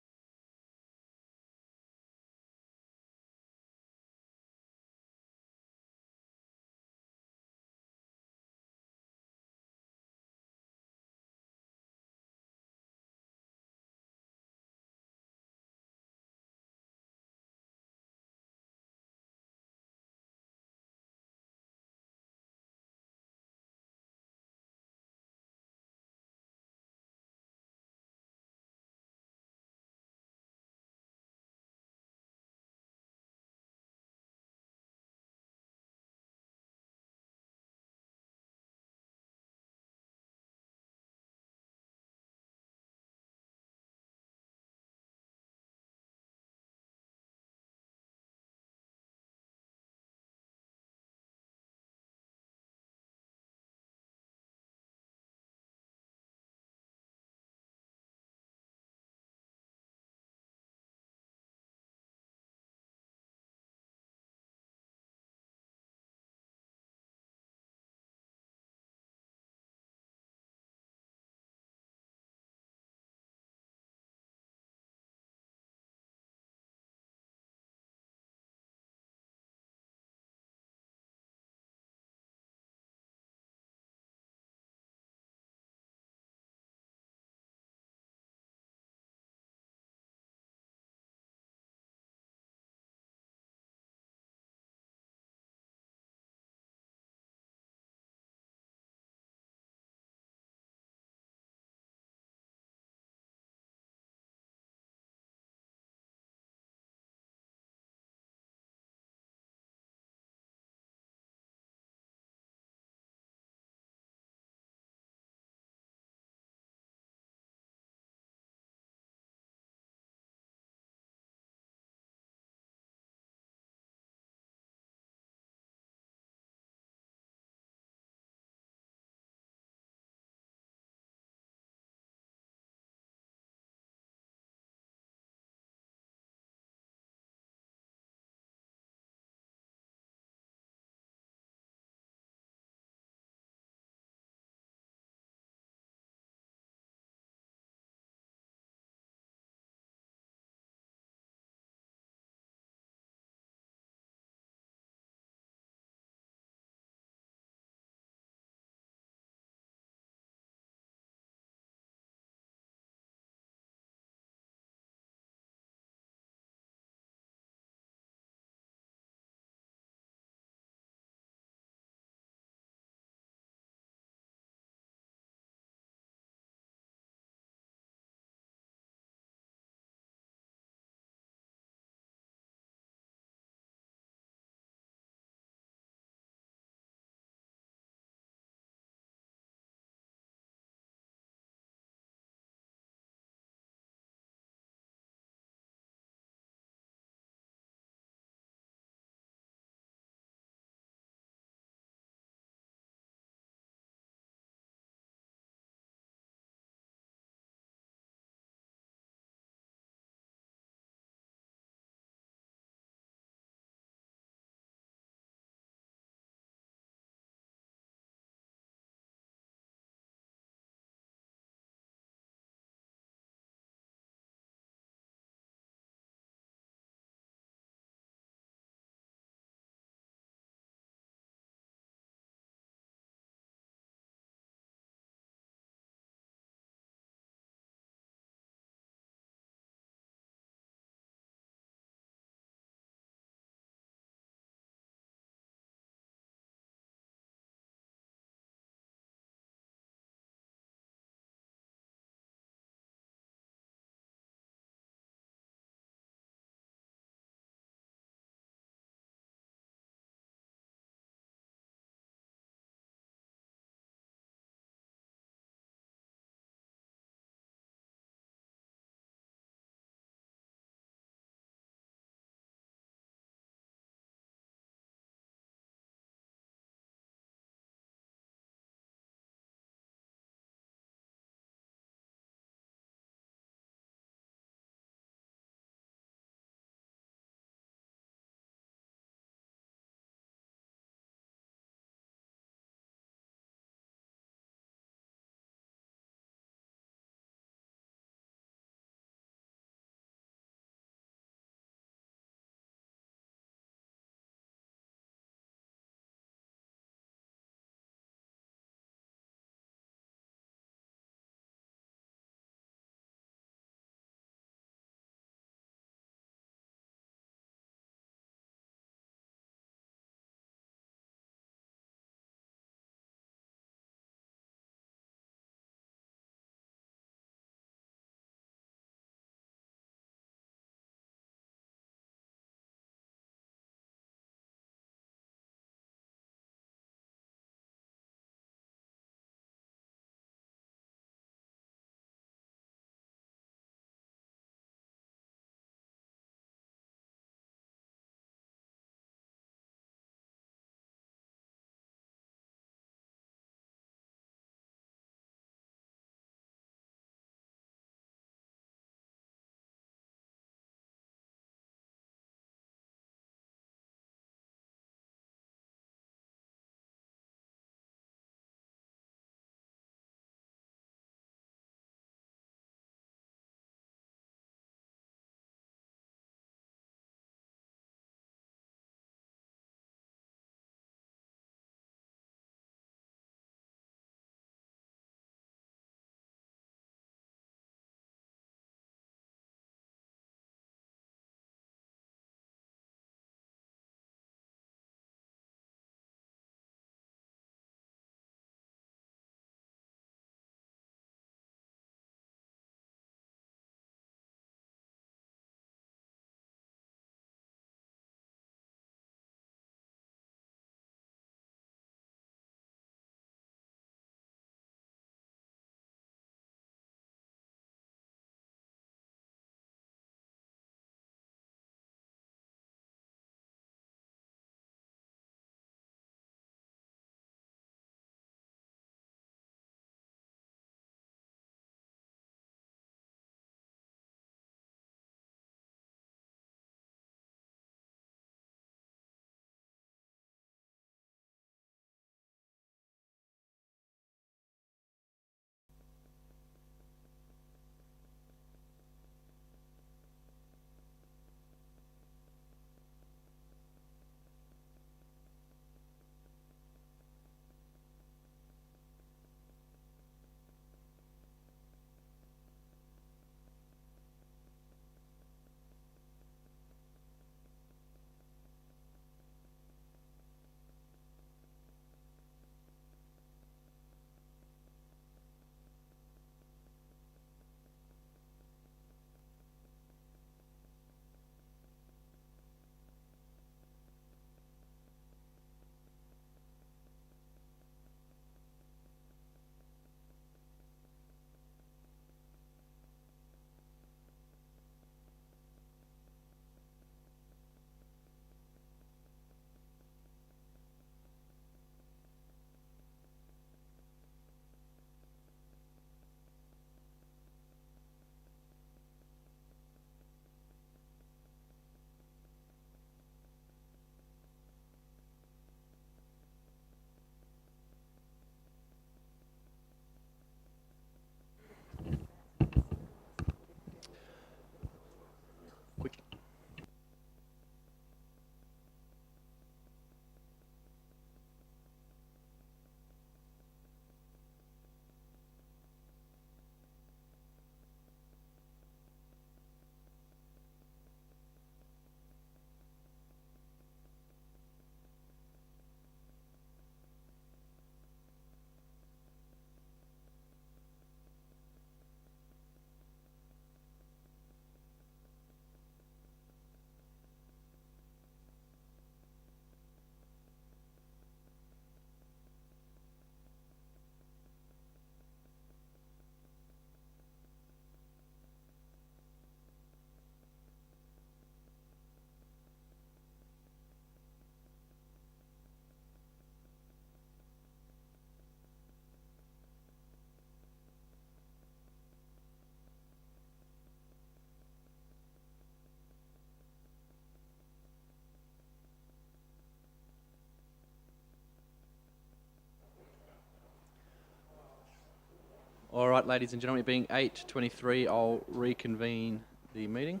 Right, ladies and gentlemen, it being 8:23, I'll reconvene the meeting.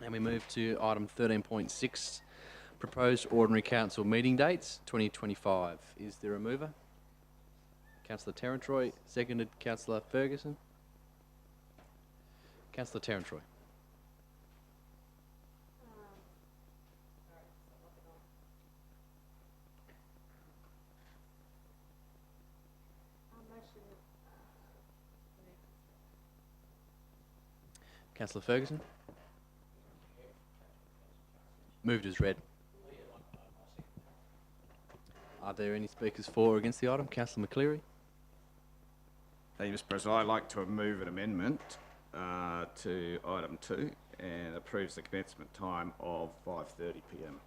And we move to item 13.6, proposed ordinary council meeting dates, 2025. Is there a mover? Councillor Terrantroy, seconded Councillor Ferguson. Councillor Terrantroy. Councillor Ferguson. Moved as read. Are there any speakers for or against the item? Councillor McCleary. Thank you, Mr. President. I'd like to move an amendment to item 2 and approves the commencement time of 5:30 p.m.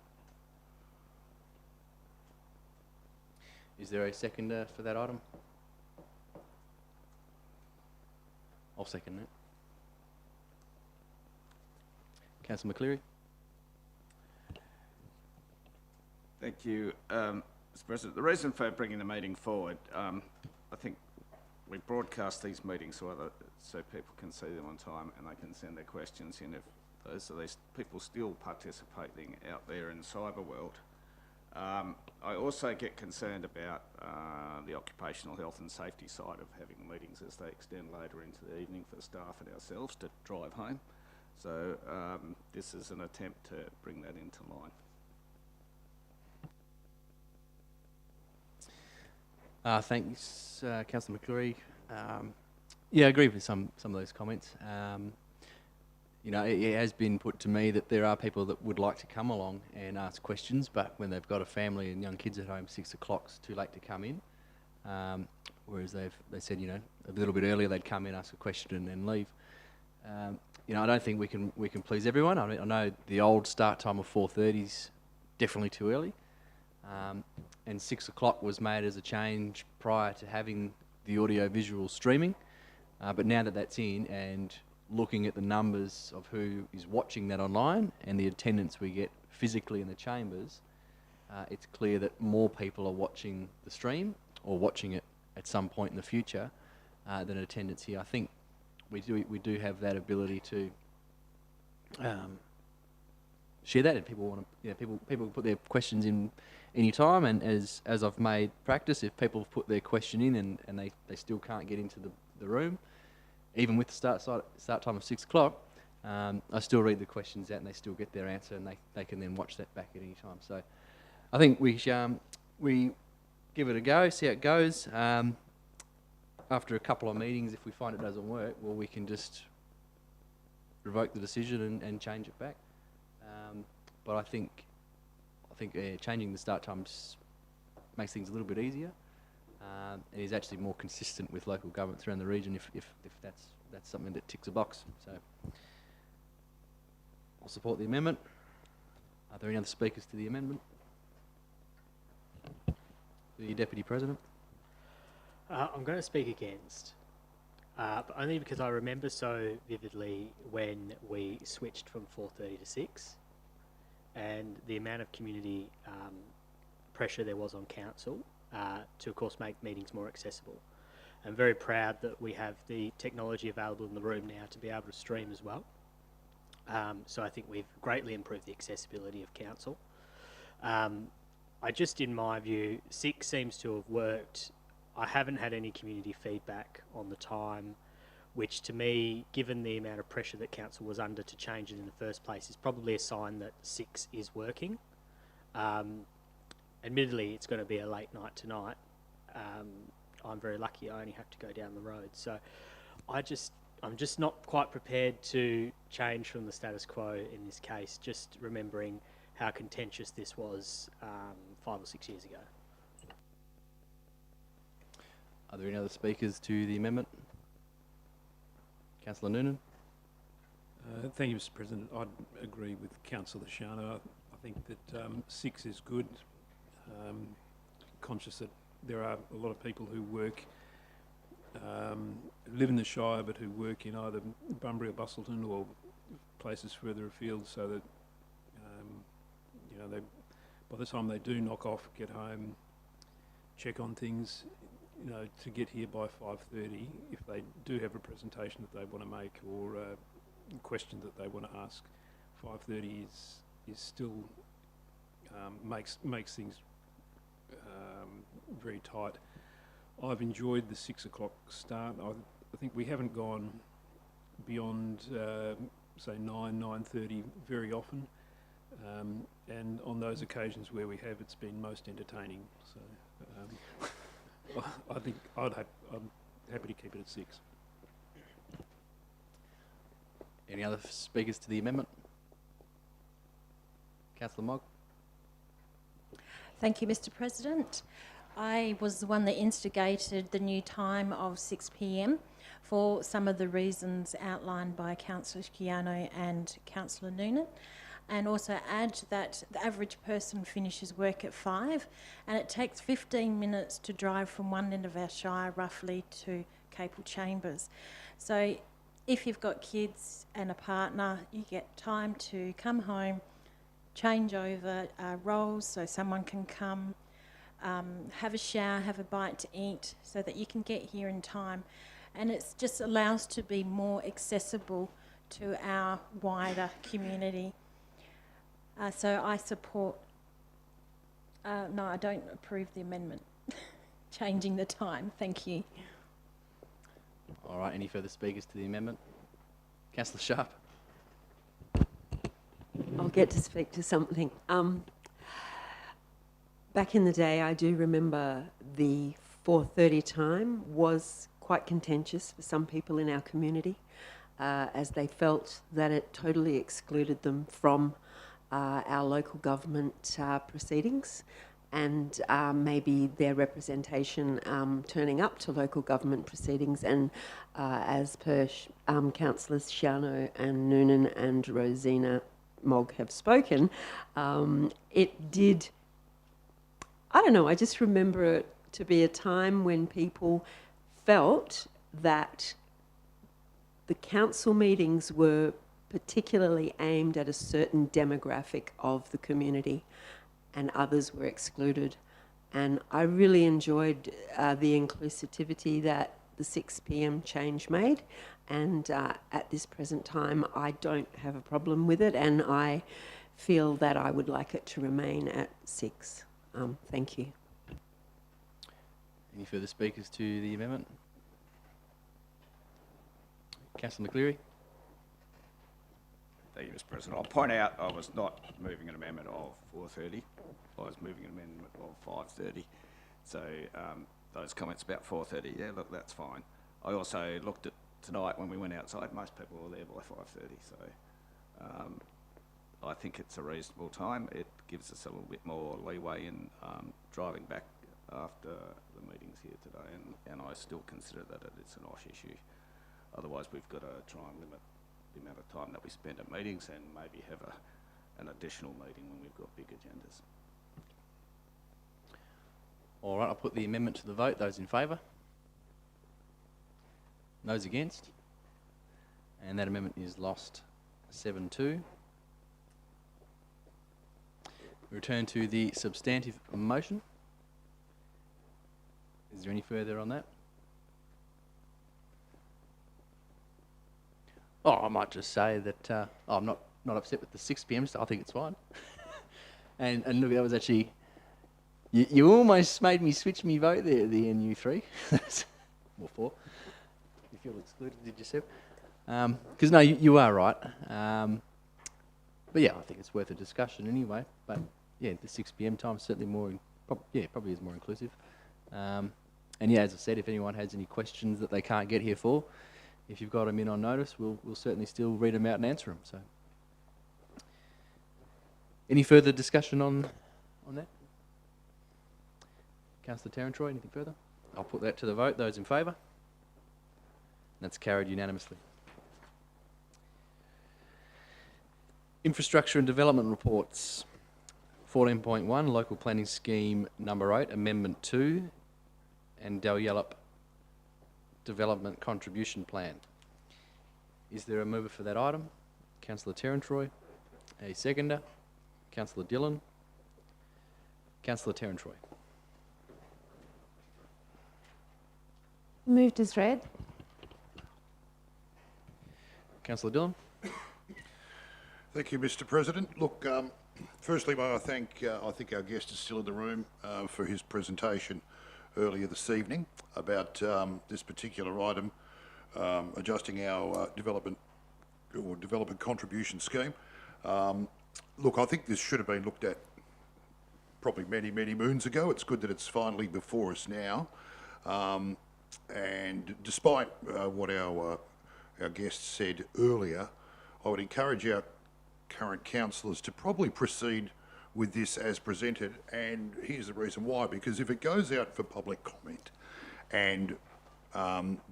Is there a seconder for that item? I'll second that. Councillor McCleary. Thank you, Mr. President. The reason for bringing the meeting forward, I think we broadcast these meetings so people can see them on time and they can send their questions in if those are these people still participating out there in the cyber world. I also get concerned about the occupational health and safety side of having meetings as they extend later into the evening for staff and ourselves to drive home. So this is an attempt to bring that into line. Thanks, Councillor McCleary. Yeah, I agree with some of those comments. You know, it has been put to me that there are people that would like to come along and ask questions, but when they've got a family and young kids at home, 6 o'clock's too late to come in. Whereas they said, you know, a little bit earlier they'd come in, ask a question, and then leave. You know, I don't think we can please everyone. I mean, I know the old start time of 4:30 is definitely too early, and 6 o'clock was made as a change prior to having the audio-visual streaming. But now that that's in, and looking at the numbers of who is watching that online and the attendance we get physically in the chambers, it's clear that more people are watching the stream or watching it at some point in the future than attendance here. I think we do have that ability to share that, and people want to, you know, people put their questions in any time, and as I've made practice, if people have put their question in and they still can't get into the room, even with the start time of 6 o'clock, I still read the questions out and they still get their answer, and they can then watch that back at any time. So I think we give it a go, see how it goes. After a couple of meetings, if we find it doesn't work, well, we can just revoke the decision and change it back. But I think changing the start times makes things a little bit easier, and is actually more consistent with local governments around the region if that's something that ticks a box. So I'll support the amendment. Are there any other speakers to the amendment? The Deputy President. I'm going to speak against, but only because I remember so vividly when we switched from 4:30 to 6, and the amount of community pressure there was on council to, of course, make meetings more accessible. I'm very proud that we have the technology available in the room now to be able to stream as well. So I think we've greatly improved the accessibility of council. In my view, 6 seems to have worked. I haven't had any community feedback on the time, which to me, given the amount of pressure that council was under to change it in the first place, is probably a sign that 6 is working. Admittedly, it's going to be a late night tonight. I'm very lucky I only have to go down the road. So I'm just not quite prepared to change from the status quo in this case, just remembering how contentious this was 5 or 6 years ago. Are there any other speakers to the amendment? Councillor Noonan. Thank you, Mr. President. I'd agree with Councillor Shano. I think that 6 is good. Conscious that there are a lot of people who work, live in the Shire, but who work in either Bunbury or Bustleton or places further afield, so that you know, by the time they do knock off, get home, check on things, you know, to get here by 5:30, if they do have a presentation that they want to make or a question that they want to ask, 5:30 is still makes things very tight. I've enjoyed the 6 o'clock start. I think we haven't gone beyond say 9:30 very often, and on those occasions where we have, it's been most entertaining. So I think I'm happy to keep it at 6. Any other speakers to the amendment? Councillor Mogg. Thank you, Mr. President. I was the one that instigated the new time of 6 p.m. for some of the reasons outlined by Councillor Schiano and Councillor Noonan, and also add that the average person finishes work at 5 and it takes 15 minutes to drive from one end of our shire roughly to Capel Chambers. So if you've got kids and a partner, you get time to come home, change over roles so someone can come, have a shower, have a bite to eat so that you can get here in time. And it just allows to be more accessible to our wider community. So I support, no, I don't approve the amendment, changing the time. Thank you. All right, any further speakers to the amendment? Councillor Sharp. I'll get to speak to something. Back in the day, I do remember the 4:30 time was quite contentious for some people in our community, as they felt that it totally excluded them from our local government proceedings, and maybe their representation turning up to local government proceedings. And as per Councillors Schiano and Noonan and Rosina Mogg have spoken, it did, I don't know, I just remember it to be a time when people felt that the council meetings were particularly aimed at a certain demographic of the community and others were excluded. And I really enjoyed the inclusivity that the 6 p.m. change made. And at this present time, I don't have a problem with it, and I feel that I would like it to remain at 6. Thank you. Any further speakers to the amendment? Councillor McCleary. Thank you, Mr. President. I'll point out I was not moving an amendment of 4:30. I was moving an amendment of 5:30. So those comments about 4:30, yeah, look, that's fine. I also looked at tonight when we went outside. Most people were there by 5:30. So I think it's a reasonable time. It gives us a little bit more leeway in driving back after the meetings here today, and I still consider that it's an OSH issue. Otherwise, we've got to try and limit the amount of time that we spend at meetings and maybe have an additional meeting when we've got big agendas. All right, I'll put the amendment to the vote. Those in favour? Those against? And that amendment is lost 7-2. We return to the substantive motion. Is there any further on that? Oh, I might just say that I'm not upset with the 6 p.m. so I think it's fine. and look, that was actually, you almost made me switch my vote there at the NU3. Or 4. You feel excluded, did you, Seb? Because no, you are right. But yeah, I think it's worth a discussion anyway. But yeah, the 6 p.m. time is certainly more, probably is more inclusive. And yeah, as I said, if anyone has any questions that they can't get here for, if you've got them in on notice, we'll certainly still read them out and answer them. So, any further discussion on that? Councillor Tarantroy, anything further? I'll put that to the vote. Those in favour? That's carried unanimously. Infrastructure and Development Reports. 14.1, Local Planning Scheme Number 8, Amendment 2, and Dalyellop Development Contribution Plan. Is there a mover for that item? Councillor Tarantroy. A seconder? Councillor Dillon. Councillor Tarantroy. Moved as read. Councillor Dillon. Thank you, Mr. President. Look, firstly, may I think our guest is still in the room for his presentation earlier this evening about this particular item, adjusting our development contribution scheme. Look, I think this should have been looked at probably many, many moons ago. It's good that it's finally before us now. And despite what our guest said earlier, I would encourage our current councillors to probably proceed with this as presented, and here's the reason why. Because if it goes out for public comment and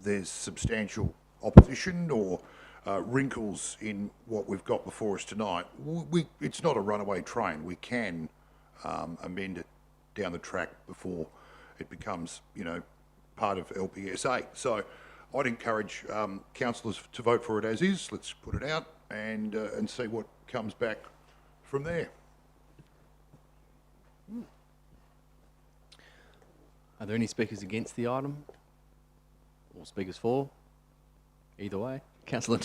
there's substantial opposition or wrinkles in what we've got before us tonight, it's not a runaway train. We can amend it down the track before it becomes, part of LPS 8. So I'd encourage councillors to vote for it as is. Let's put it out and see what comes back from there. Are there any speakers against the item? Or speakers for? Either way. Councillor.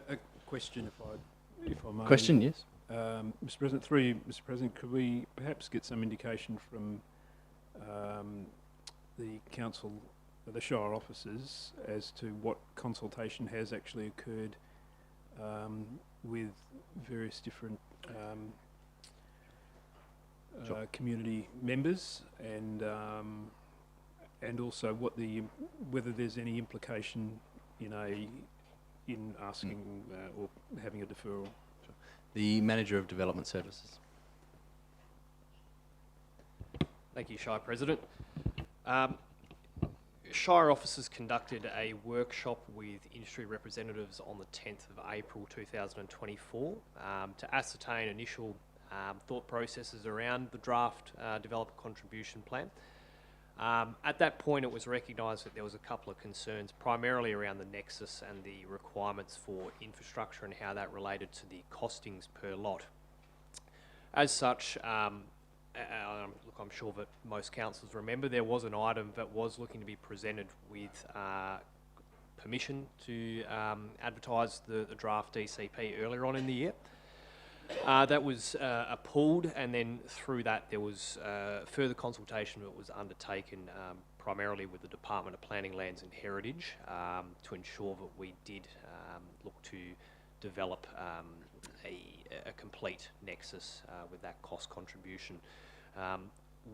A question, if I may. Question, yes. Mr. President, through you, Mr. President, could we perhaps get some indication from the council, the Shire officers, as to what consultation has actually occurred with various different community members, and also whether there's any implication in asking or having a deferral? The Manager of Development Services. Thank you, Shire President. Shire officers conducted a workshop with industry representatives on the 10th of April 2024 to ascertain initial thought processes around the draft Developer Contribution Plan. At that point, it was recognised that there was a couple of concerns, primarily around the nexus and the requirements for infrastructure and how that related to the costings per lot. As such, look, I'm sure that most councillors remember there was an item that was looking to be presented with permission to advertise the draft DCP earlier on in the year. That was pulled, and then through that there was further consultation that was undertaken primarily with the Department of Planning, Lands and Heritage to ensure that we did look to develop a complete nexus with that cost contribution.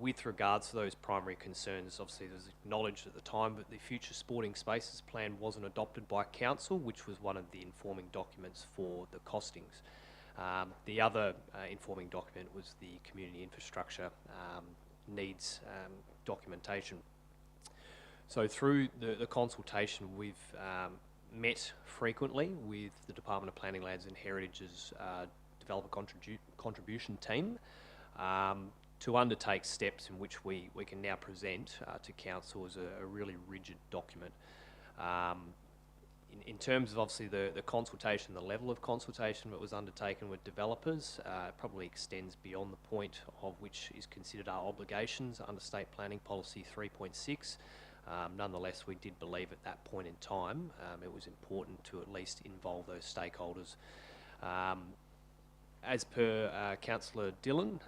With regards to those primary concerns, obviously it was acknowledged at the time that the Future Sporting Spaces Plan wasn't adopted by Council, which was one of the informing documents for the costings. The other informing document was the community infrastructure needs documentation. So through the consultation, we've met frequently with the Department of Planning, Lands and Heritage's Developer Contribution team to undertake steps in which we can now present to Council as a really rigid document. In terms of obviously the consultation, the level of consultation that was undertaken with developers, it probably extends beyond the point of which is considered our obligations under State Planning Policy 3.6. Nonetheless, we did believe at that point in time it was important to at least involve those stakeholders. As per Councillor Dillon,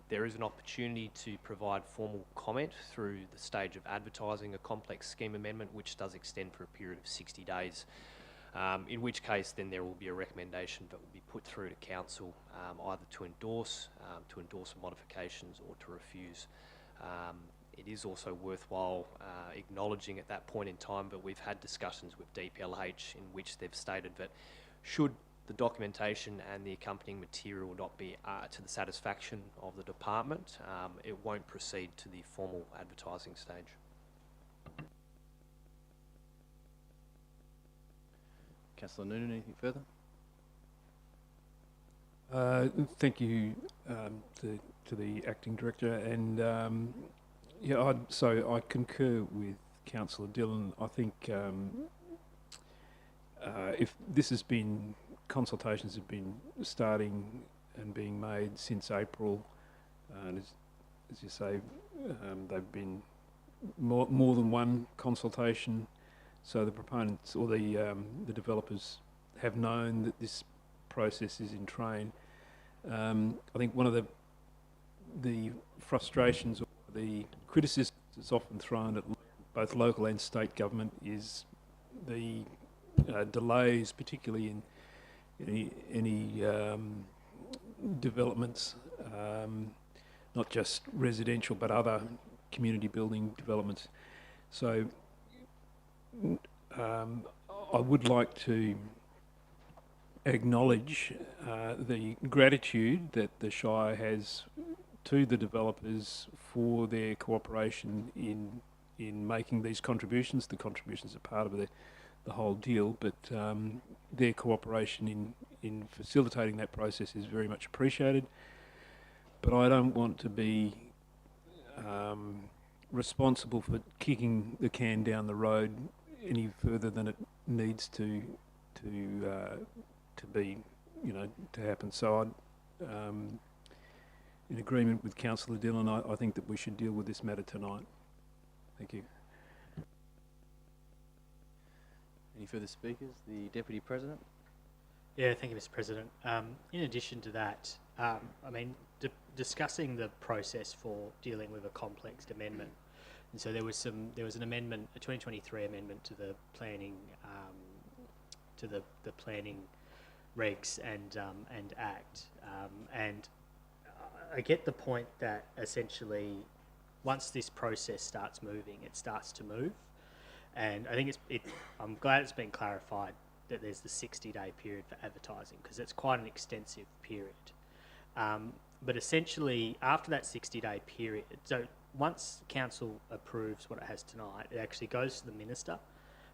there is an opportunity to provide formal comment through the stage of advertising a complex scheme amendment, which does extend for a period of 60 days, in which case then there will be a recommendation that will be put through to Council either to endorse the modifications or to refuse. It is also worthwhile acknowledging at that point in time that we've had discussions with DPLH in which they've stated that should the documentation and the accompanying material not be to the satisfaction of the department, it won't proceed to the formal advertising stage. Councillor Noonan, anything further? Thank you to the Acting Director, and yeah, so I concur with Councillor Dillon. I think if this has been, consultations have been starting and being made since April, and as you say, they've been more than one consultation. So the proponents or the developers have known that this process is in train. I think one of the frustrations or the criticisms that's often thrown at both local and state government is the delays, particularly in any developments, not just residential but other community building developments. So I would like to acknowledge the gratitude that the Shire has to the developers for their cooperation in making these contributions. The contributions are part of the whole deal, but their cooperation in facilitating that process is very much appreciated. But I don't want to be responsible for kicking the can down the road any further than it needs to be, to happen. So I'm in agreement with Councillor Dillon. I think that we should deal with this matter tonight. Thank you. Any further speakers? The Deputy President. Yeah, thank you, Mr. President. In addition to that, I mean, discussing the process for dealing with a complex amendment, and so there was an amendment, a 2023 amendment to the planning, to the planning regs and act, and I get the point that essentially, once this process starts moving, it starts to move, and I think I'm glad it's been clarified that there's the 60-day period for advertising, because it's quite an extensive period. But essentially, after that 60-day period, so once council approves what it has tonight, it actually goes to the minister.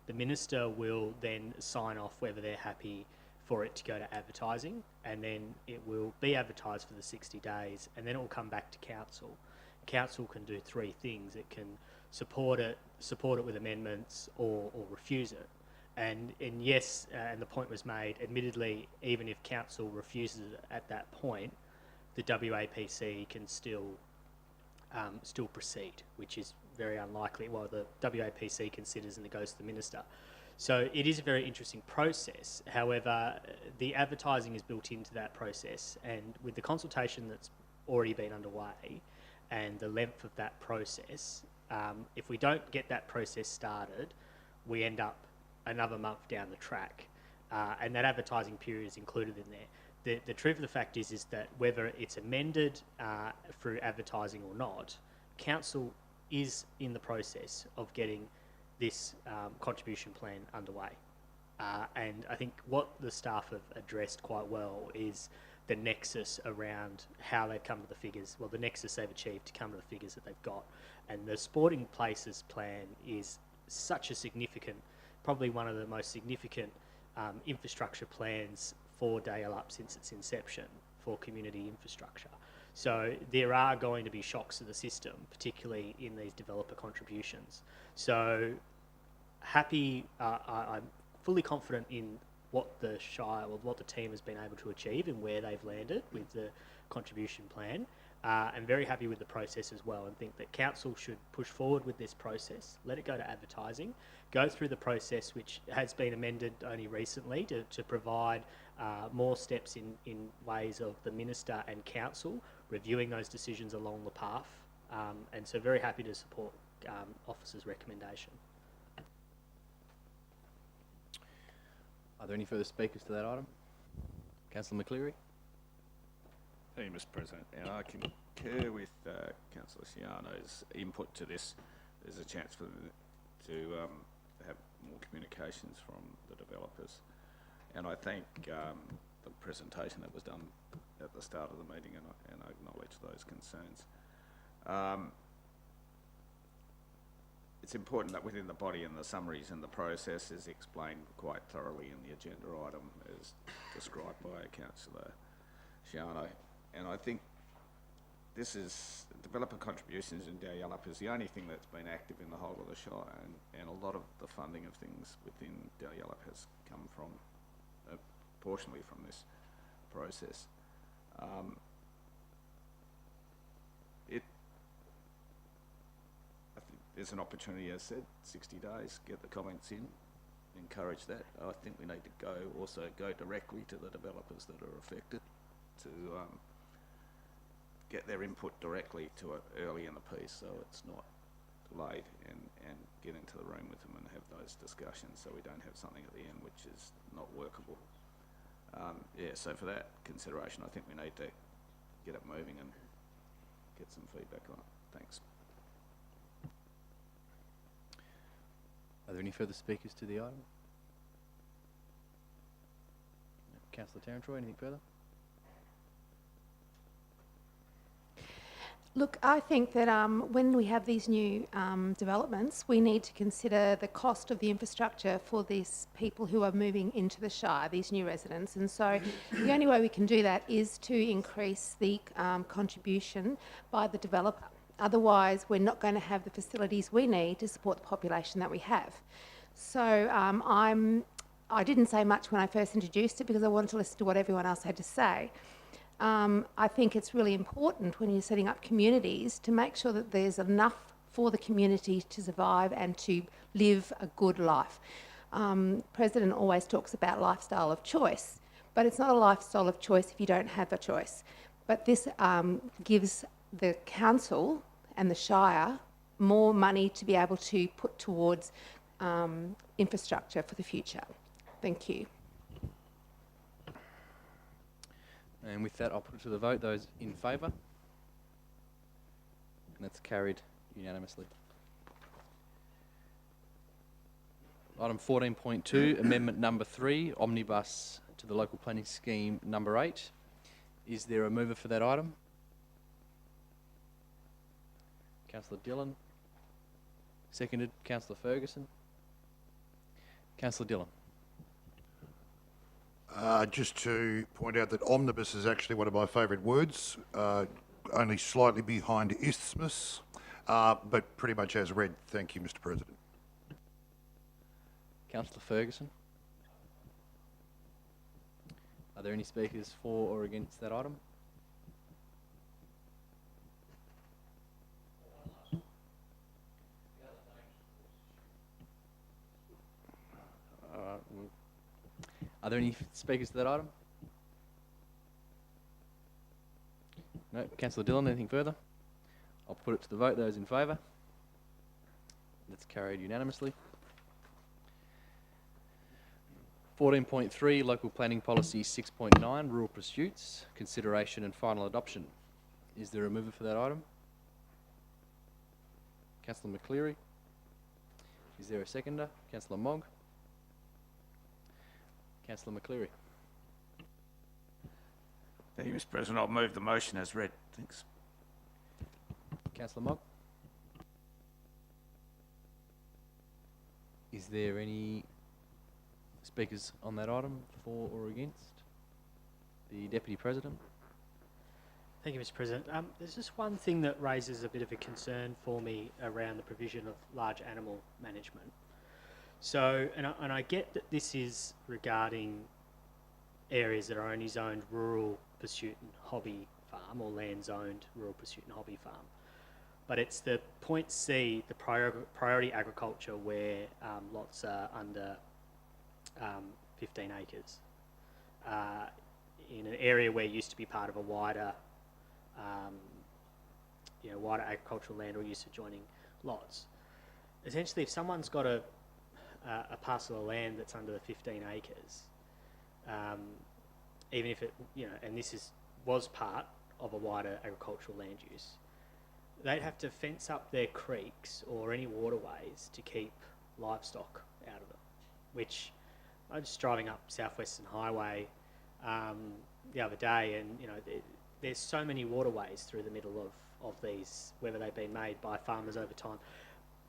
The minister will then sign off whether they're happy for it to go to advertising, and then it will be advertised for the 60 days, and then it will come back to council. Council can do three things. It can support it with amendments, or refuse it. And yes, and the point was made, admittedly, even if council refuses it at that point, the WAPC can still proceed, which is very unlikely while the WAPC considers and it goes to the minister. So it is a very interesting process. However, the advertising is built into that process, and with the consultation that's already been underway and the length of that process, if we don't get that process started, we end up another month down the track, and that advertising period is included in there. The truth of the fact is that whether it's amended through advertising or not, council is in the process of getting this contribution plan underway. And I think what the staff have addressed quite well is the nexus around how they've come to the figures, well, the nexus they've achieved to come to the figures that they've got. And the Sporting Places plan is such a significant, probably one of the most significant infrastructure plans for Dayalup since its inception for community infrastructure. So there are going to be shocks to the system, particularly in these developer contributions. So happy, I'm fully confident in what the Shire, or what the team has been able to achieve and where they've landed with the contribution plan. And very happy with the process as well, and think that council should push forward with this process, let it go to advertising, go through the process which has been amended only recently to provide more steps in ways of the minister and council reviewing those decisions along the path, and so very happy to support officer's recommendation. Are there any further speakers to that item? Councillor McCleary. Thank you, Mr. President. And I concur with Councillor Ciano's input to this. There's a chance for them to have more communications from the developers. And I thank the presentation that was done at the start of the meeting, and I acknowledge those concerns. It's important that within the body and the summaries and the process is explained quite thoroughly in the agenda item as described by Councillor Ciano. And I think this is, developer contributions in Dayalup is the only thing that's been active in the whole of the Shire, and a lot of the funding of things within Dayalup has come from, proportionally from this process. I think there's an opportunity, as I said, 60 days, get the comments in, encourage that. I think we need to also go directly to the developers that are affected to get their input directly to it early in the piece, so it's not delayed, and get into the room with them and have those discussions, so we don't have something at the end which is not workable. Yeah, so for that consideration, I think we need to get it moving and get some feedback on it. Thanks. Are there any further speakers to the item? Councillor Tarrant-Troy, anything further? Look, I think that when we have these new developments, we need to consider the cost of the infrastructure for these people who are moving into the Shire, these new residents. And so the only way we can do that is to increase the contribution by the developer. Otherwise, we're not going to have the facilities we need to support the population that we have. So I didn't say much when I first introduced it because I wanted to listen to what everyone else had to say. I think it's really important when you're setting up communities to make sure that there's enough for the community to survive and to live a good life. President always talks about lifestyle of choice, but it's not a lifestyle of choice if you don't have a choice. But this gives the council and the Shire more money to be able to put towards infrastructure for the future. Thank you. And with that, I'll put it to the vote. Those in favour? And that's carried unanimously. Item 14.2, Amendment number 3, Omnibus to the Local Planning Scheme number 8. Is there a mover for that item? Councillor Dillon. Seconded, Councillor Ferguson. Councillor Dillon. Just to point out that omnibus is actually one of my favourite words, only slightly behind isthmus, but pretty much as read. Thank you, Mr. President. Councillor Ferguson. Are there any speakers for or against that item? Are there any speakers to that item? No. Councillor Dillon, anything further? I'll put it to the vote. Those in favour? That's carried unanimously. 14.3, Local Planning Policy 6.9, Rural Pursuits, Consideration and Final Adoption. Is there a mover for that item? Councillor McCleary. Is there a seconder? Councillor Mogg. Councillor McCleary. Thank you, Mr. President. I'll move the motion as read. Thanks. Councillor Mogg. Is there any speakers on that item for or against? The Deputy President. Thank you, Mr. President. There's just one thing that raises a bit of a concern for me around the provision of large animal management. So, and I get that this is regarding areas that are only zoned rural pursuit and hobby farm or land zoned rural pursuit and hobby farm. But it's the point C, the priority agriculture, where lots are under 15 acres. In an area where it used to be part of a wider, wider agricultural land or used to joining lots. Essentially, if someone's got a parcel of land that's under the 15 acres, even if it, and this was part of a wider agricultural land use, they'd have to fence up their creeks or any waterways to keep livestock out of them, which I was just driving up South Western Highway the other day, and there's so many waterways through the middle of these, whether they've been made by farmers over time.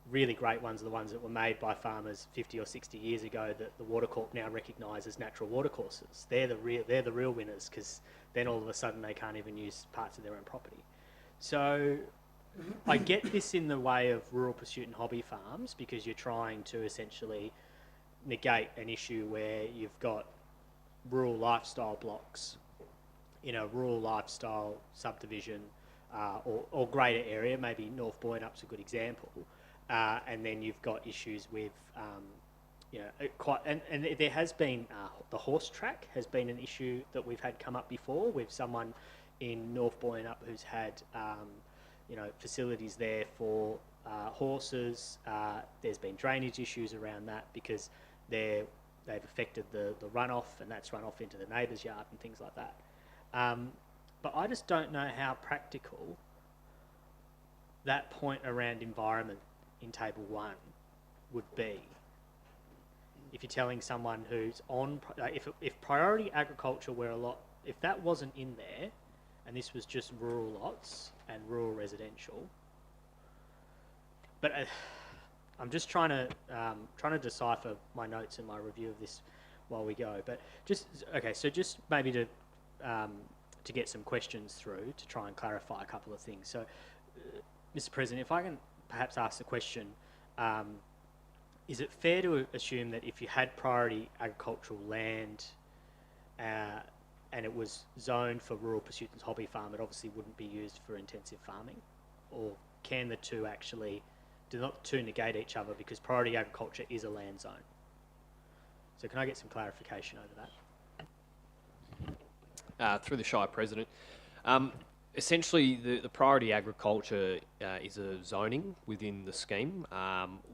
Really great ones are the ones that were made by farmers 50 or 60 years ago that the Water Corp now recognise as natural watercourses. They're the real winners, because then all of a sudden they can't even use parts of their own property. So I get this in the way of rural pursuit and hobby farms, because you're trying to essentially negate an issue where you've got rural lifestyle blocks in a rural lifestyle subdivision or greater area. Maybe North Boydup's a good example. And then you've got issues with, you know, and there has been, the horse track has been an issue that we've had come up before with someone in North Boynup who's had, you know, facilities there for horses. There's been drainage issues around that because they've affected the runoff, and that's run off into the neighbour's yard and things like that. But I just don't know how practical that point around environment in Table 1 would be. If you're telling someone who's on, if priority agriculture were if that wasn't in there, and this was just rural lots and rural residential, but I'm just trying to decipher my notes and my review of this while we go. But just maybe to get some questions through to try and clarify a couple of things. So, Mr. President, if I can perhaps ask the question, is it fair to assume that if you had priority agricultural land and it was zoned for rural pursuits and hobby farm, it obviously wouldn't be used for intensive farming? Or can the two actually, do not two negate each other, because priority agriculture is a land zone? So can I get some clarification over that? Through the Shire President. Essentially, the priority agriculture is a zoning within the scheme.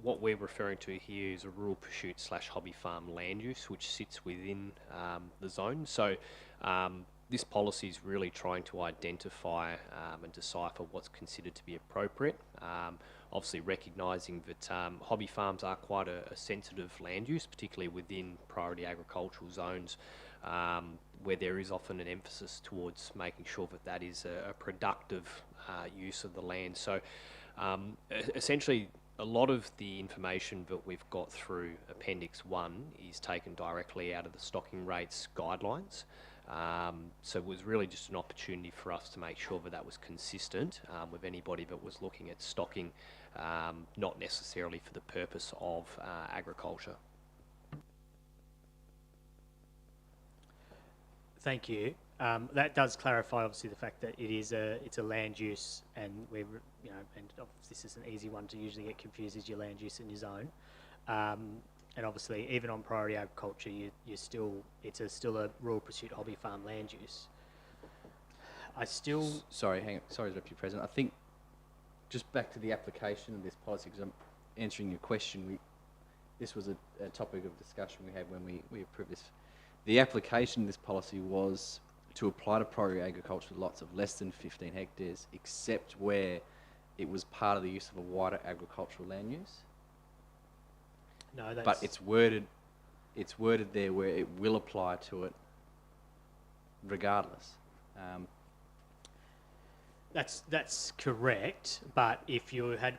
What we're referring to here is a rural pursuit / hobby farm land use, which sits within the zone. So this policy is really trying to identify and decipher what's considered to be appropriate. Obviously recognising that hobby farms are quite a sensitive land use, particularly within priority agricultural zones, where there is often an emphasis towards making sure that that is a productive use of the land. So essentially, a lot of the information that we've got through Appendix 1 is taken directly out of the stocking rates guidelines. So it was really just an opportunity for us to make sure that that was consistent with anybody that was looking at stocking, not necessarily for the purpose of agriculture. Thank you. That does clarify, obviously, the fact that it's a land use, and we're, you know, and this is an easy one to usually get confused, is your land use and your zone. And obviously, even on priority agriculture, it's still a rural pursuit hobby farm land use. Sorry, hang on. Sorry, Deputy President. I think just back to the application of this policy, because I'm answering your question. This was a topic of discussion we had when we approved this. The application of this policy was to apply to priority agriculture lots of less than 15 hectares, except where it was part of the use of a wider agricultural land use. No, that's... But it's worded there where it will apply to it regardless. That's correct, but if you had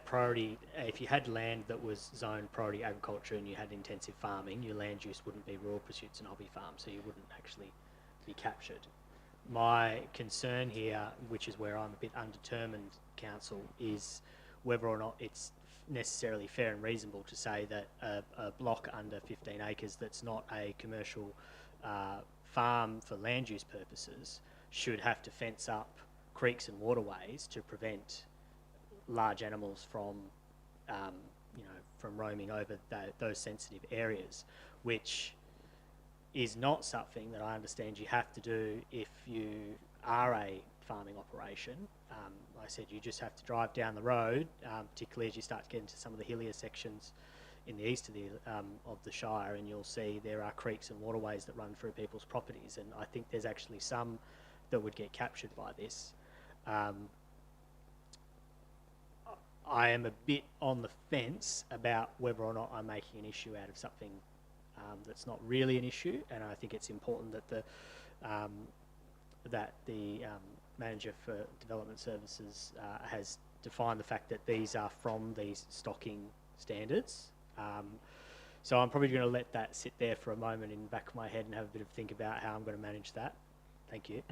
land that was zoned priority agriculture and you had intensive farming, your land use wouldn't be rural pursuits and hobby farms, so you wouldn't actually be captured. My concern here, which is where I'm a bit undetermined, Council, is whether or not it's necessarily fair and reasonable to say that a block under 15 acres that's not a commercial farm for land use purposes should have to fence up creeks and waterways to prevent large animals from, from roaming over those sensitive areas, which is not something that I understand you have to do if you are a farming operation. Like I said, you just have to drive down the road, particularly as you start to get into some of the hillier sections in the east of the Shire, and you'll see there are creeks and waterways that run through people's properties, and I think there's actually some that would get captured by this. I am a bit on the fence about whether or not I'm making an issue out of something that's not really an issue, and I think it's important that the Manager for Development Services has defined the fact that these are from these stocking standards. So I'm probably going to let that sit there for a moment in the back of my head and have a bit of think about how I'm going to manage that. Thank you.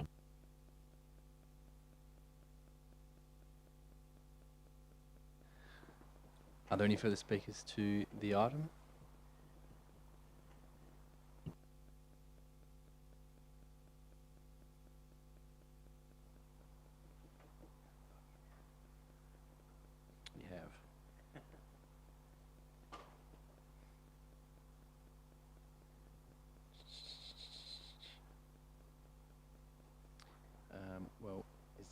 Are there any further speakers to the item? You have.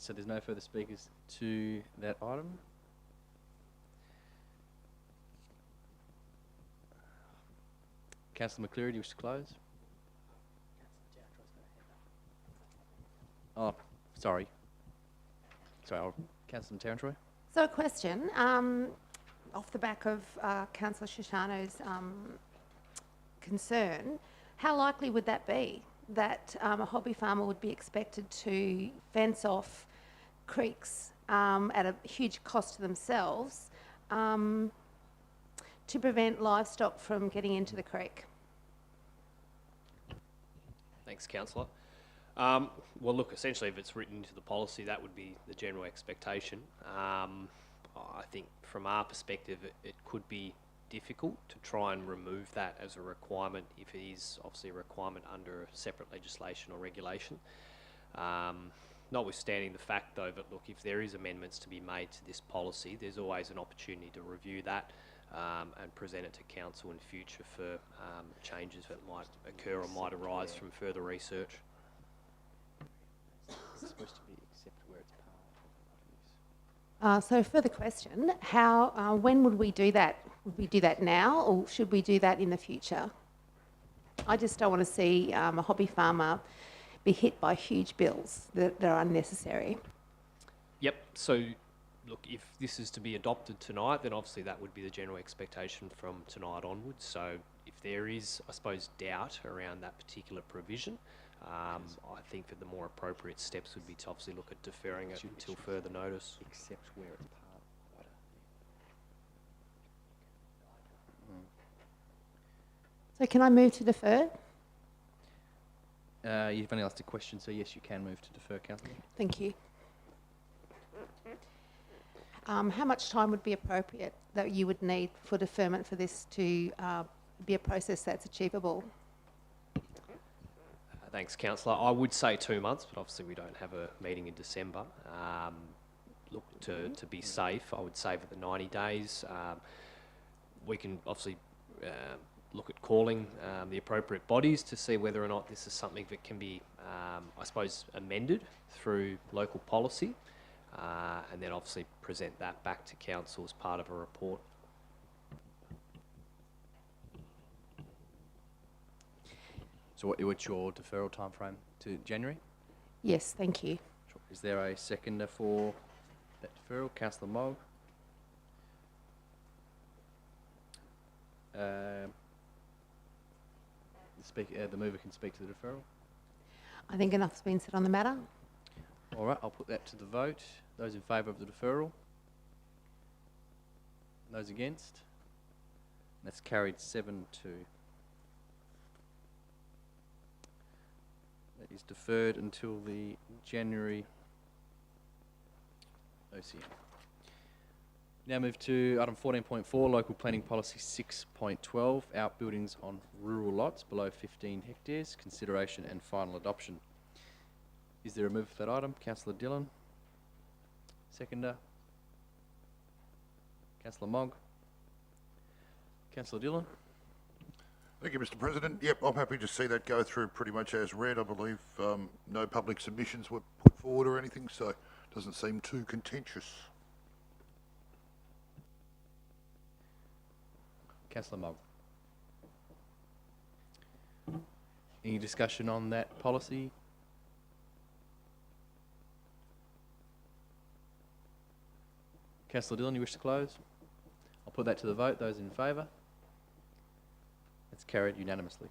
So there's no further speakers to that item. Councillor McCleary, do you wish to close? Oh, sorry. Sorry, Councillor Tarantroy. So a question, off the back of Councillor Shoshano's concern, how likely would that be that a hobby farmer would be expected to fence off creeks at a huge cost to themselves to prevent livestock from getting into the creek? Thanks, Councillor. Well, look, essentially, if it's written into the policy, that would be the general expectation. I think from our perspective, it could be difficult to try and remove that as a requirement if it is obviously a requirement under separate legislation or regulation. Notwithstanding the fact, though, that look, if there is amendments to be made to this policy, there's always an opportunity to review that and present it to council in future for changes that might occur or might arise from further research. It's supposed to be except where it's part. So further question, when would we do that? Would we do that now, or should we do that in the future? I just don't want to see a hobby farmer be hit by huge bills that are unnecessary. Yep, so look, if this is to be adopted tonight, then obviously that would be the general expectation from tonight onwards. So if there is, I suppose, doubt around that particular provision, I think that the more appropriate steps would be to obviously look at deferring it until further notice. Except where it's part. So can I move to defer? You've only asked a question, so yes, you can move to defer, Councillor. Thank you. How much time would be appropriate that you would need for deferment for this to be a process that's achievable? Thanks, Councillor. I would say 2 months, but obviously we don't have a meeting in December. Look, to be safe, I would say for the 90 days. We can obviously look at calling the appropriate bodies to see whether or not this is something that can be, I suppose, amended through local policy, and then obviously present that back to council as part of a report. So what's your deferral time frame to January? Yes, thank you. Sure. Is there a seconder for that deferral? Councillor Mogg. The mover can speak to the deferral. I think enough's been said on the matter. All right, I'll put that to the vote. Those in favour of the deferral? Those against? That's carried 7-2. That is deferred until the January OCM. Now move to item 14.4, Local Planning Policy 6.12, outbuildings on rural lots below 15 hectares, consideration and final adoption. Is there a move for that item? Councillor Dillon. Seconder. Councillor Mogg. Councillor Dillon. Thank you, Mr. President. Yep, I'm happy to see that go through pretty much as read. I believe no public submissions were put forward or anything, so it doesn't seem too contentious. Councillor Mogg. Any discussion on that policy? Councillor Dillon, you wish to close? I'll put that to the vote. Those in favour? That's carried unanimously.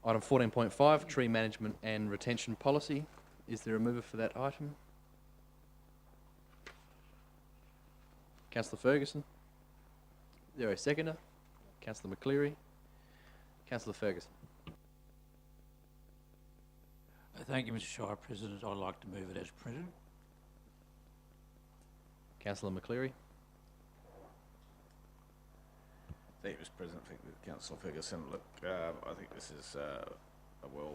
Item 14.5, Tree Management and Retention Policy. Is there a mover for that item? Councillor Ferguson. Is there a seconder? Councillor McCleary. Councillor Ferguson. Thank you, Mr. Shire President. I'd like to move it as printed. Councillor McCleary. Thank you, Mr. President. Thank you, Councillor Ferguson. Look, I think this is a well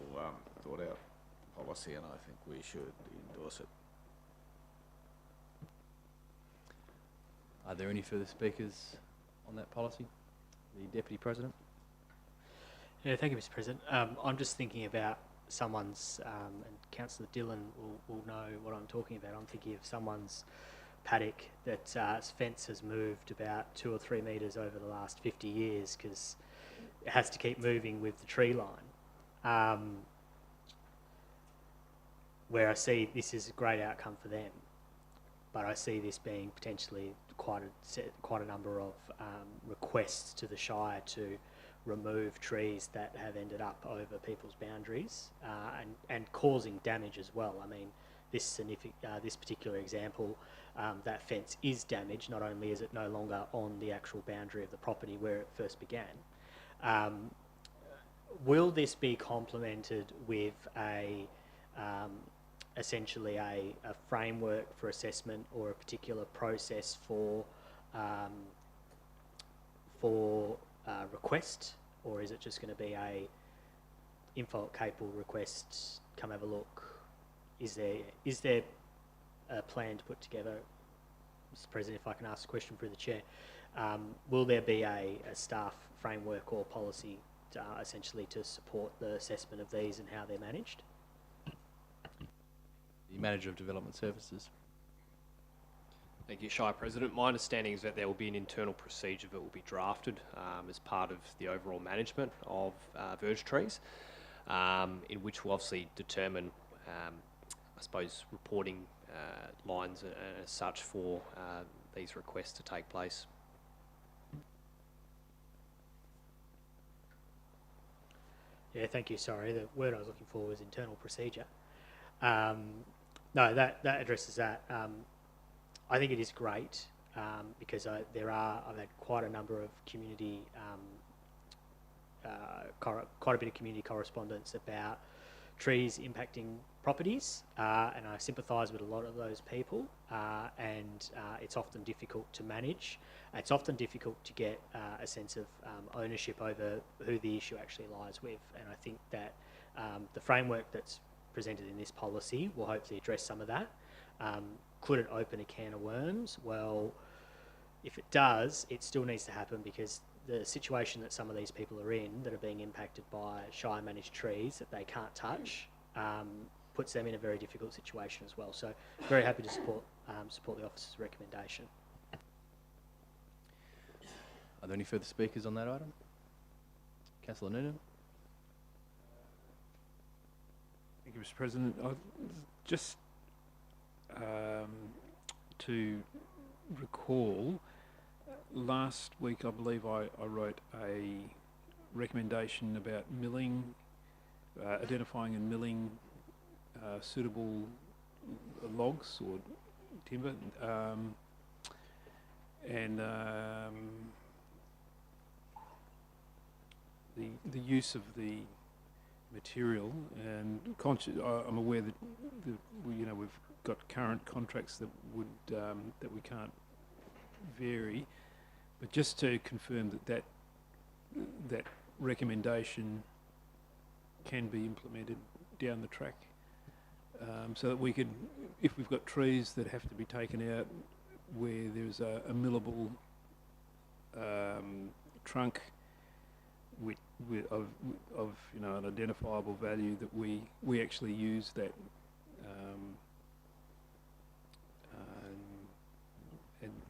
thought out policy, and I think we should endorse it. Are there any further speakers on that policy? The Deputy President. Yeah, thank you, Mr. President. I'm just thinking about someone's, and Councillor Dillon will know what I'm talking about. I'm thinking of someone's paddock that fence has moved about 2 or 3 metres over the last 50 years because it has to keep moving with the tree line. Where I see this is a great outcome for them, but I see this being potentially quite a number of requests to the Shire to remove trees that have ended up over people's boundaries and causing damage as well. I mean, this particular example, that fence is damaged. Not only is it no longer on the actual boundary of the property where it first began. Will this be complemented with essentially a framework for assessment or a particular process for request, or is it just going to be a info at Capel request, come have a look? Is there a plan to put together, Mr. President, if I can ask a question through the chair, will there be a staff framework or policy essentially to support the assessment of these and how they're managed? The Manager of Development Services. Thank you, Shire President. My understanding is that there will be an internal procedure that will be drafted as part of the overall management of verge trees, in which we'll obviously determine, I suppose, reporting lines as such for these requests to take place. Yeah, thank you. Sorry, the word I was looking for was internal procedure. No, that addresses that. I think it is great because I've had quite a number of community, quite a bit of community correspondence about trees impacting properties, and I sympathise with a lot of those people, and it's often difficult to manage. It's often difficult to get a sense of ownership over who the issue actually lies with, and I think that the framework that's presented in this policy will hopefully address some of that. Could it open a can of worms? Well, if it does, it still needs to happen because the situation that some of these people are in that are being impacted by Shire managed trees that they can't touch puts them in a very difficult situation as well. So very happy to support the officer's recommendation. Are there any further speakers on that item? Councillor Noonan. Thank you, Mr. President. Just to recall, last week I believe I wrote a recommendation about milling, identifying and milling suitable logs or timber, and the use of the material. And I'm aware that we've got current contracts that would that we can't vary, but just to confirm that recommendation can be implemented down the track, so that we could, if we've got trees that have to be taken out where there's a millable trunk of an identifiable value, that we actually use that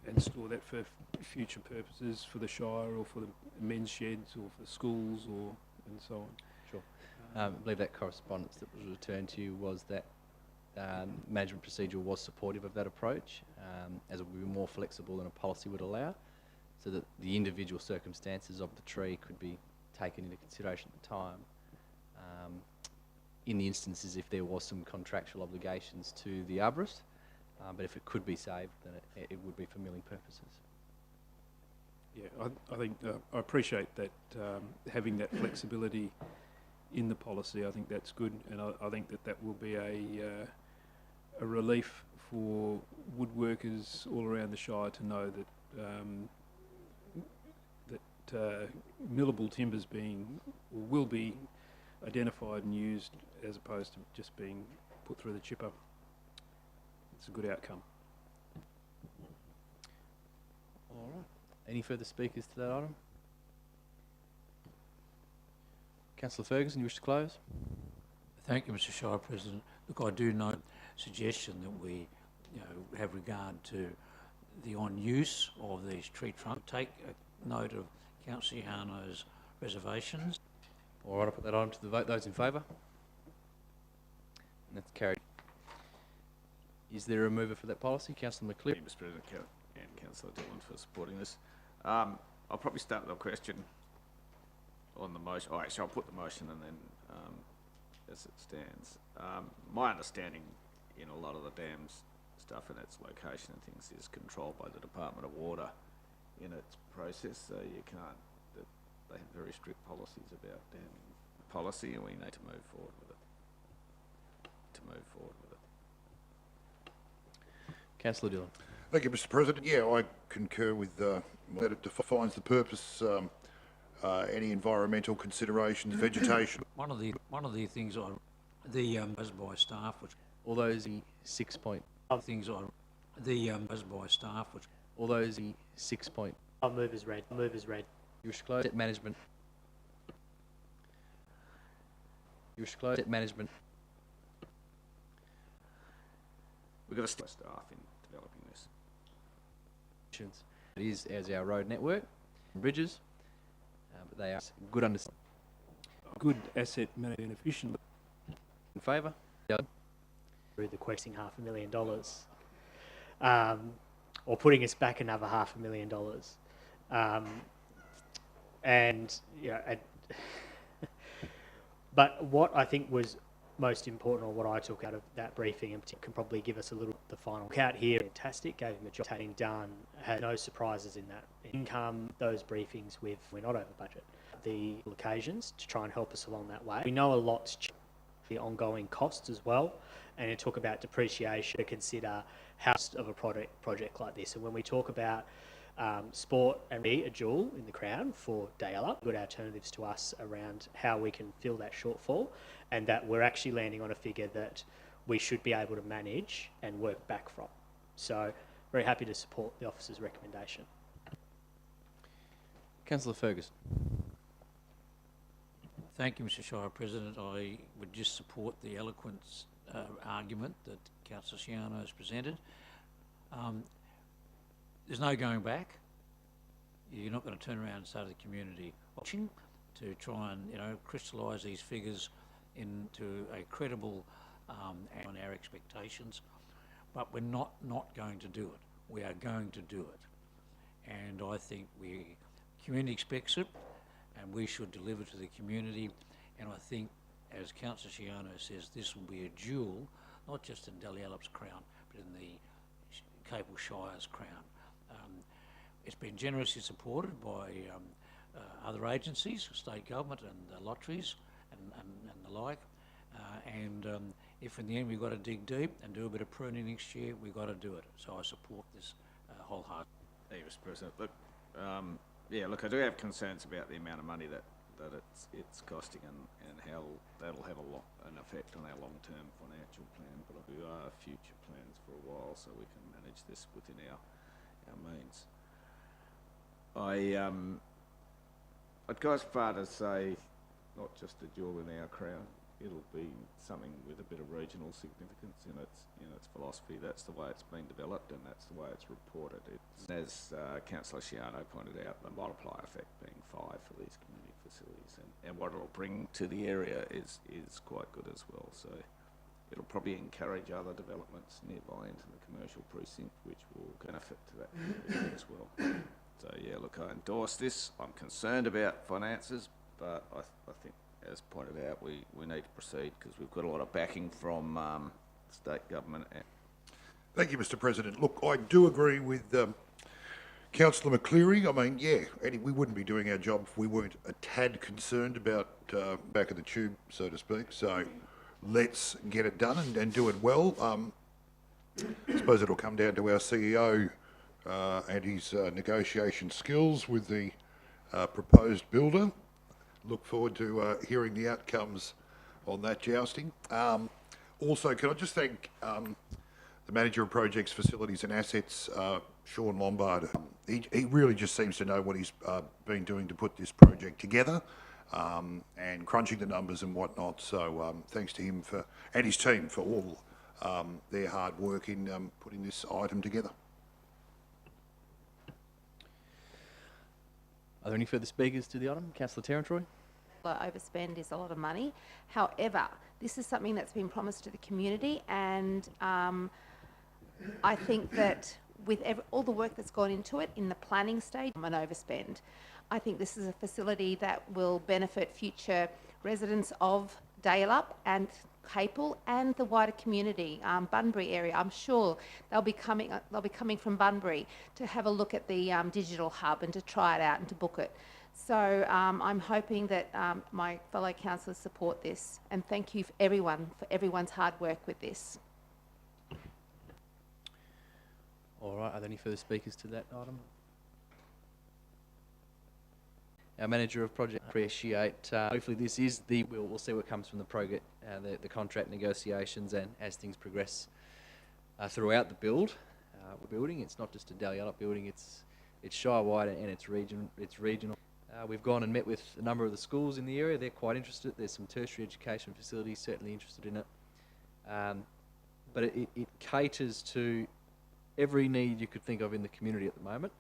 and store that for future purposes for the Shire or for the men's sheds or for schools and so on. Sure. I believe that correspondence that was returned to you was that management procedure was supportive of that approach, as it would be more flexible than a policy would allow, so that the individual circumstances of the tree could be taken into consideration at the time. In the instances if there was some contractual obligations to the arborist, but if it could be saved, then it would be for milling purposes. Yeah, I think I appreciate that, having that flexibility in the policy. I think that's good, and I think that will be a relief for woodworkers all around the Shire to know that millable timbers will be identified and used as opposed to just being put through the chipper. It's a good outcome. All right. Any further speakers to that item? Councillor Ferguson, you wish to close? Thank you, Mr. Shire President. Look, I do note suggestion that we, have regard to the on-use of these tree trunks. Take note of Councillor Yano's reservations. All right, I'll put that on to the vote. Those in favour? That's carried. Is there a mover for that policy? Councillor McCleary. Mr. President, and Councillor Dillon for supporting this. I'll probably start with a question on the motion. Oh, actually, I'll put the motion and then as it stands. My understanding in a lot of the dams stuff and its location and things is controlled by the Department of Water in its process, so you can't, they have very strict policies about damming policy, and we need to move forward with it. Councillor Dillon. Thank you, Mr. President. Yeah, I concur with that it defines the purpose, any environmental considerations, vegetation. One of the things as by staff, which all those 6 point things as by staff, which all those 6 point. I'll move as read. You wish to close? Asset management. You wish to close? Asset management. We've got to staff in developing this. It is as our road network, bridges, but they are good understanding. Good asset management efficient. In favour? Through the questing $500,000, or putting us back another $500,000, but what I think was most important, or what I took out of that briefing, and can probably give us a little the final count here. Fantastic, gave him a job having done, had no surprises in that. Income, those briefings we're not over budget. The occasions to try and help us along that way. We know a lot's the ongoing costs as well, and it talk about depreciation to consider how of a project like this. And when we talk about sport and a jewel in the crown for Dayala, good alternatives to us around how we can fill that shortfall, and that we're actually landing on a figure that we should be able to manage and work back from. So very happy to support the officer's recommendation. Councillor Ferguson. Thank you, Mr. Shire President. I would just support the eloquent argument that Councillor Shiano has presented. There's no going back. You're not going to turn around and say to the community watching to try and crystallise these figures into a credible on our expectations. But we're not going to do it. We are going to do it, and I think community expects it, and we should deliver to the community. And I think, as Councillor Shiano says, this will be a jewel, not just in Dalyellop's crown, but in the Capel Shire's crown. It's been generously supported by other agencies, state government and lotteries and the like. If in the end we've got to dig deep and do a bit of pruning next year, we've got to do it. So I support this wholeheartedly. Thank you, Mr. President. Look, look, I do have concerns about the amount of money that it's costing and how that'll have an effect on our long-term financial plan. But we are future plans for a while, so we can manage this within our means. I'd go as far to say, not just a jewel in our crown. It'll be something with a bit of regional significance in its philosophy. That's the way it's been developed, and that's the way it's reported. It's, as Councillor Shiano pointed out, the multiplier effect being 5 for these community facilities, and what it'll bring to the area is quite good as well. So it'll probably encourage other developments nearby into the commercial precinct, which will benefit to that community as well. So yeah, look, I endorse this. I'm concerned about finances, but I think, as pointed out, we need to proceed because we've got a lot of backing from state government. Thank you, Mr. President. Look, I do agree with Councillor McCleary. I mean, yeah, Eddie, we wouldn't be doing our job if we weren't a tad concerned about back of the tube, so to speak. So let's get it done and do it well. I suppose it'll come down to our CEO and his negotiation skills with the proposed builder. Look forward to hearing the outcomes on that jousting. Also, can I just thank the Manager of Projects, Facilities and Assets, Sean Lombard. He really just seems to know what he's been doing to put this project together. and crunching the numbers and whatnot. So thanks to him and his team for all their hard work in putting this item together. Are there any further speakers to the item? Councillor Terran-Troy? Overspend is a lot of money. However, this is something that's been promised to the community, and I think that with all the work that's gone into it in the planning stage, an overspend. I think this is a facility that will benefit future residents of Dalyellup and Capel and the wider community, Bunbury area. I'm sure they'll be coming from Bunbury to have a look at the digital hub and to try it out and to book it. So I'm hoping that my fellow councillors support this, and thank you for everyone's hard work with this. All right, are there any further speakers to that item? Our manager of project, appreciate. Hopefully, this is we'll see what comes from the contract negotiations, and as things progress throughout the building. It's not just a Dalyellup building; it's Shire-wide and it's regional. We've gone and met with a number of the schools in the area. They're quite interested. There's some tertiary education facilities certainly interested in it, but it caters to every need you could think of in the community at the moment,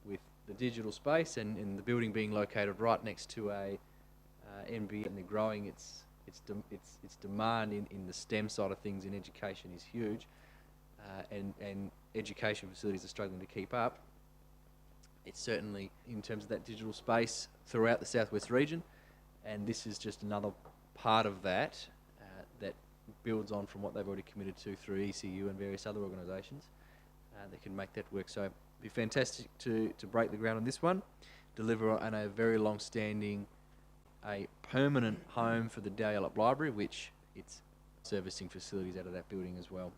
with the digital space and the building being located right next to a MBA, and they're growing its demand in the STEM side of things in education is huge, and education facilities are struggling to keep up. It's certainly in terms of that digital space throughout the southwest region, and this is just another part of that that builds on from what they've already committed to through ECU and various other organisations that can make that work. So it'd be fantastic to break the ground on this one, deliver on a very long-standing, a permanent home for the Dalyellup Library, which it's servicing facilities out of that building as well.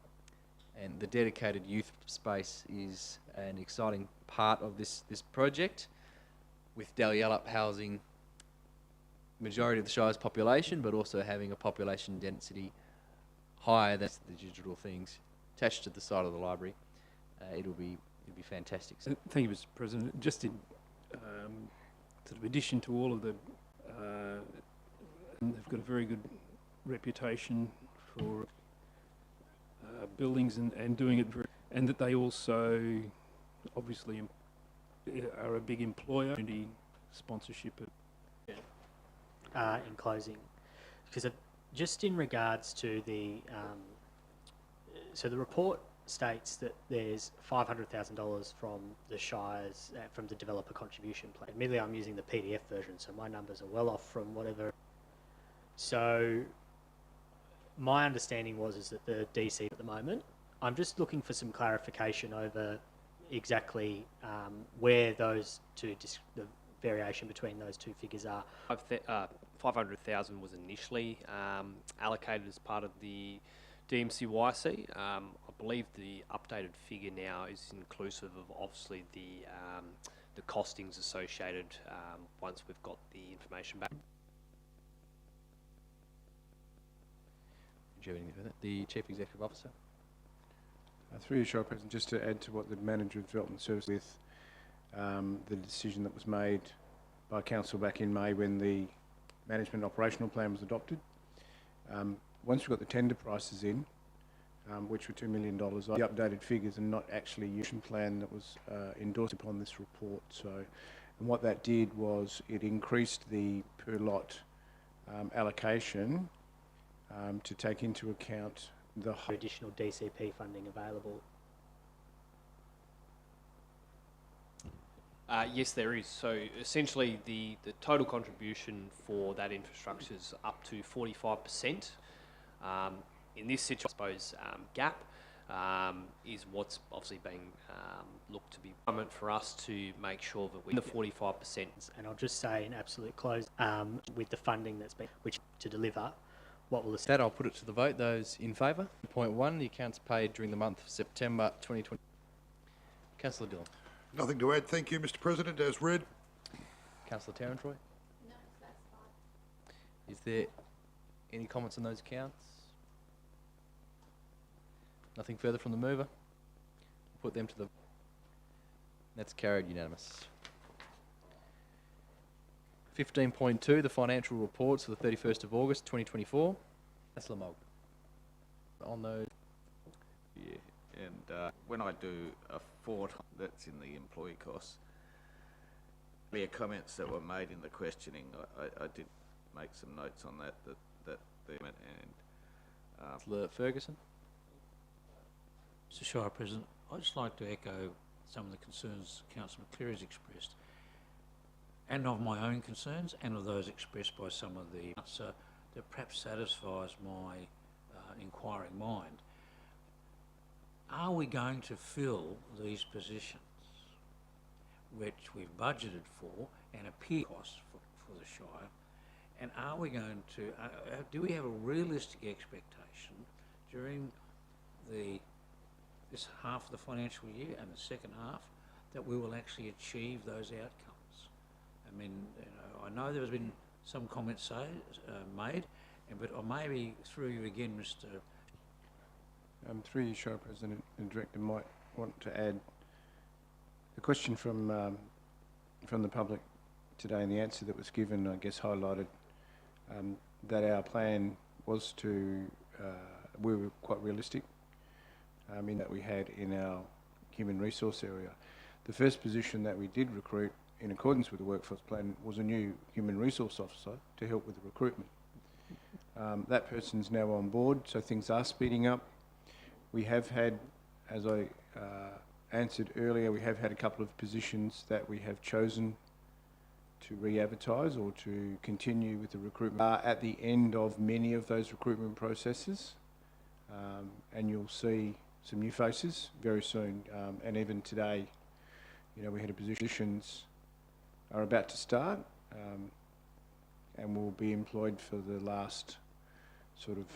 And the dedicated youth space is an exciting part of this project, with Dalyellup housing majority of the Shire's population, but also having a population density higher than the digital things attached to the side of the library. It'll be fantastic. Thank you, Mr. President. Just in sort of addition to all of the, they've got a very good reputation for buildings and doing it very, and that they also obviously are a big employer and the sponsorship. In closing, because just in regards to the, so the report states that there's $500,000 from the Shire's, from the developer contribution plan. Admittedly, I'm using the PDF version, so my numbers are well off from whatever. So my understanding is that the DC at the moment, I'm just looking for some clarification over exactly where those two, the variation between those two figures are. 500,000 was initially allocated as part of the DMCYC. I believe the updated figure now is inclusive of obviously the costings associated once we've got the information back. Do you have anything for that? The Chief Executive Officer. Through you, Shire President, just to add to what the Manager of Development Services with the decision that was made by Council back in May when the Management Operational Plan was adopted. Once we got the tender prices in, which were $2 million, the updated figures and not actually a use plan that was endorsed upon this report. So, and what that did was it increased the per lot allocation to take into account the additional DCP funding available. Yes, there is. So essentially the total contribution for that infrastructure is up to 45%. In this situation, I suppose, gap is what's obviously being looked to be for us to make sure that we're in the 45%. And I'll just say in absolute close, with the funding that's been, which to deliver, what will that I'll put it to the vote. Those in favour. Point 1, the accounts paid during the month of September 2020. Councillor Dillon. Nothing to add. Thank you, Mr. President. As read. Councillor Terran-Troy. No, that's fine. Is there any comments on those accounts? Nothing further from the mover. Put them to the. That's carried unanimous. 15.2, the financial reports for the 31st of August 2024. Councillor Mogg. On those. Yeah, and when I do a fort, that's in the employee costs. The comments that were made in the questioning, I did make some notes on that Councillor Ferguson. Mr. Shire President, I'd just like to echo some of the concerns Councillor McCleary has expressed, and of my own concerns and of those expressed by some of the answer that perhaps satisfies my inquiring mind. Are we going to fill these positions which we've budgeted for and appear costs for the Shire, and are we going to, do we have a realistic expectation during this half of the financial year and the second half that we will actually achieve those outcomes? I mean, I know there has been some comments made, but maybe through you again, Mr. Through you, Shire President and Director, might want to add the question from the public today, and the answer that was given, I guess, highlighted that our plan was to, we were quite realistic in that we had in our human resource area. The first position that we did recruit in accordance with the workforce plan was a new human resource officer to help with the recruitment. That person's now on board, so things are speeding up. We have had, as I answered earlier, we have had a couple of positions that we have chosen to re-advertise or to continue with the recruitment. At the end of many of those recruitment processes, and you'll see some new faces very soon. And even today, you know, we had a positions are about to start and will be employed for the last sort of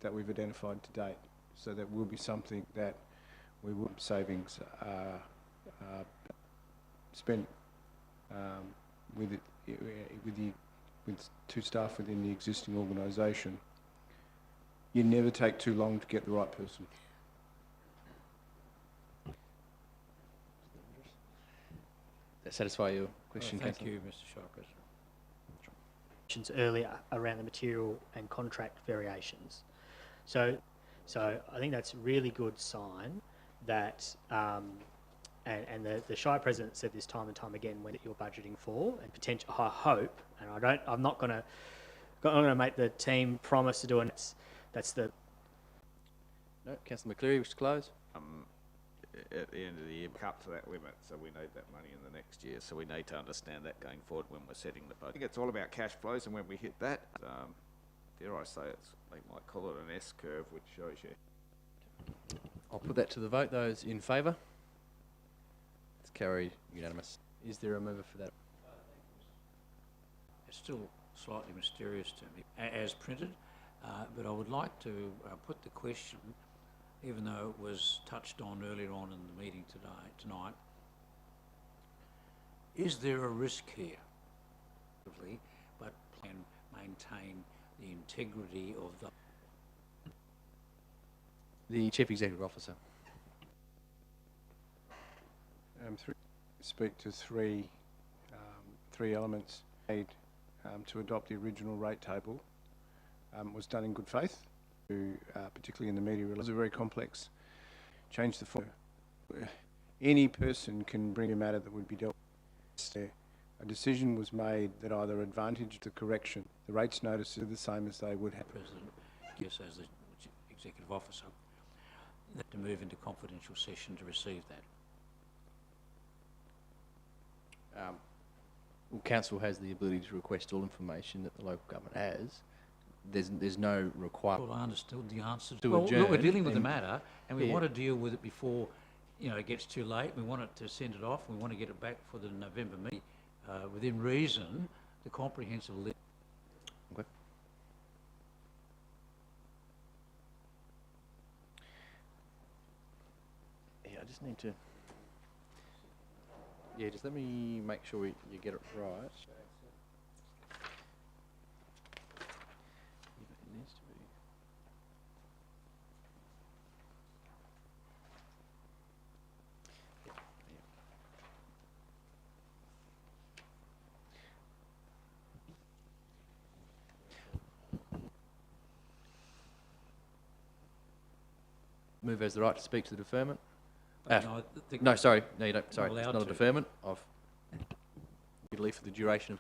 that we've identified to date. So that will be something that we will savings spent with two staff within the existing organisation. You never take too long to get the right person. That satisfy your question? Thank you, Mr. Shire President. Earlier around the material and contract variations. So I think that's a really good sign that, and the Shire President said this time and time again when you're budgeting for, and potential, I hope, and I'm not going to make the team promise to do it. That's the. No, Councillor McCleary, wish to close. At the end of the year, up to that limit, so we need that money in the next year. So we need to understand that going forward when we're setting the budget. I think it's all about cash flows, and when we hit that, dare I say, they might call it an S curve, which shows you. I'll put that to the vote. Those in favour? It's carried unanimous. Is there a mover for that? It's still slightly mysterious to me as printed, but I would like to put the question, even though it was touched on earlier on in the meeting tonight. Is there a risk here, but can maintain the integrity of the Chief Executive Officer? Speak to three elements. Made to adopt the original rate table was done in good faith. Particularly in the media, it was a very complex. Change the form. Any person can bring a matter that would be dealt with. A decision was made that either advantaged the correction. The rates notices are the same as they would have. President, yes, as the Executive Officer, to move into confidential session to receive that. Well, Council has the ability to request all information that the local government has. There's no requirement. Well, I understood the answer. To adjourn, we're dealing with the matter, and we yeah. want to deal with it before, it gets too late. We want it to send it off. We want to get it back for the November meeting, within reason, the comprehensive list. Okay. Yeah, I just need to. Yeah, just let me make sure you get it right. It needs to be. Move has the right to speak to the deferment. No, I think No, sorry. No, you don't. Sorry, I'm it's allowed not a to. deferment. You leave for the duration of.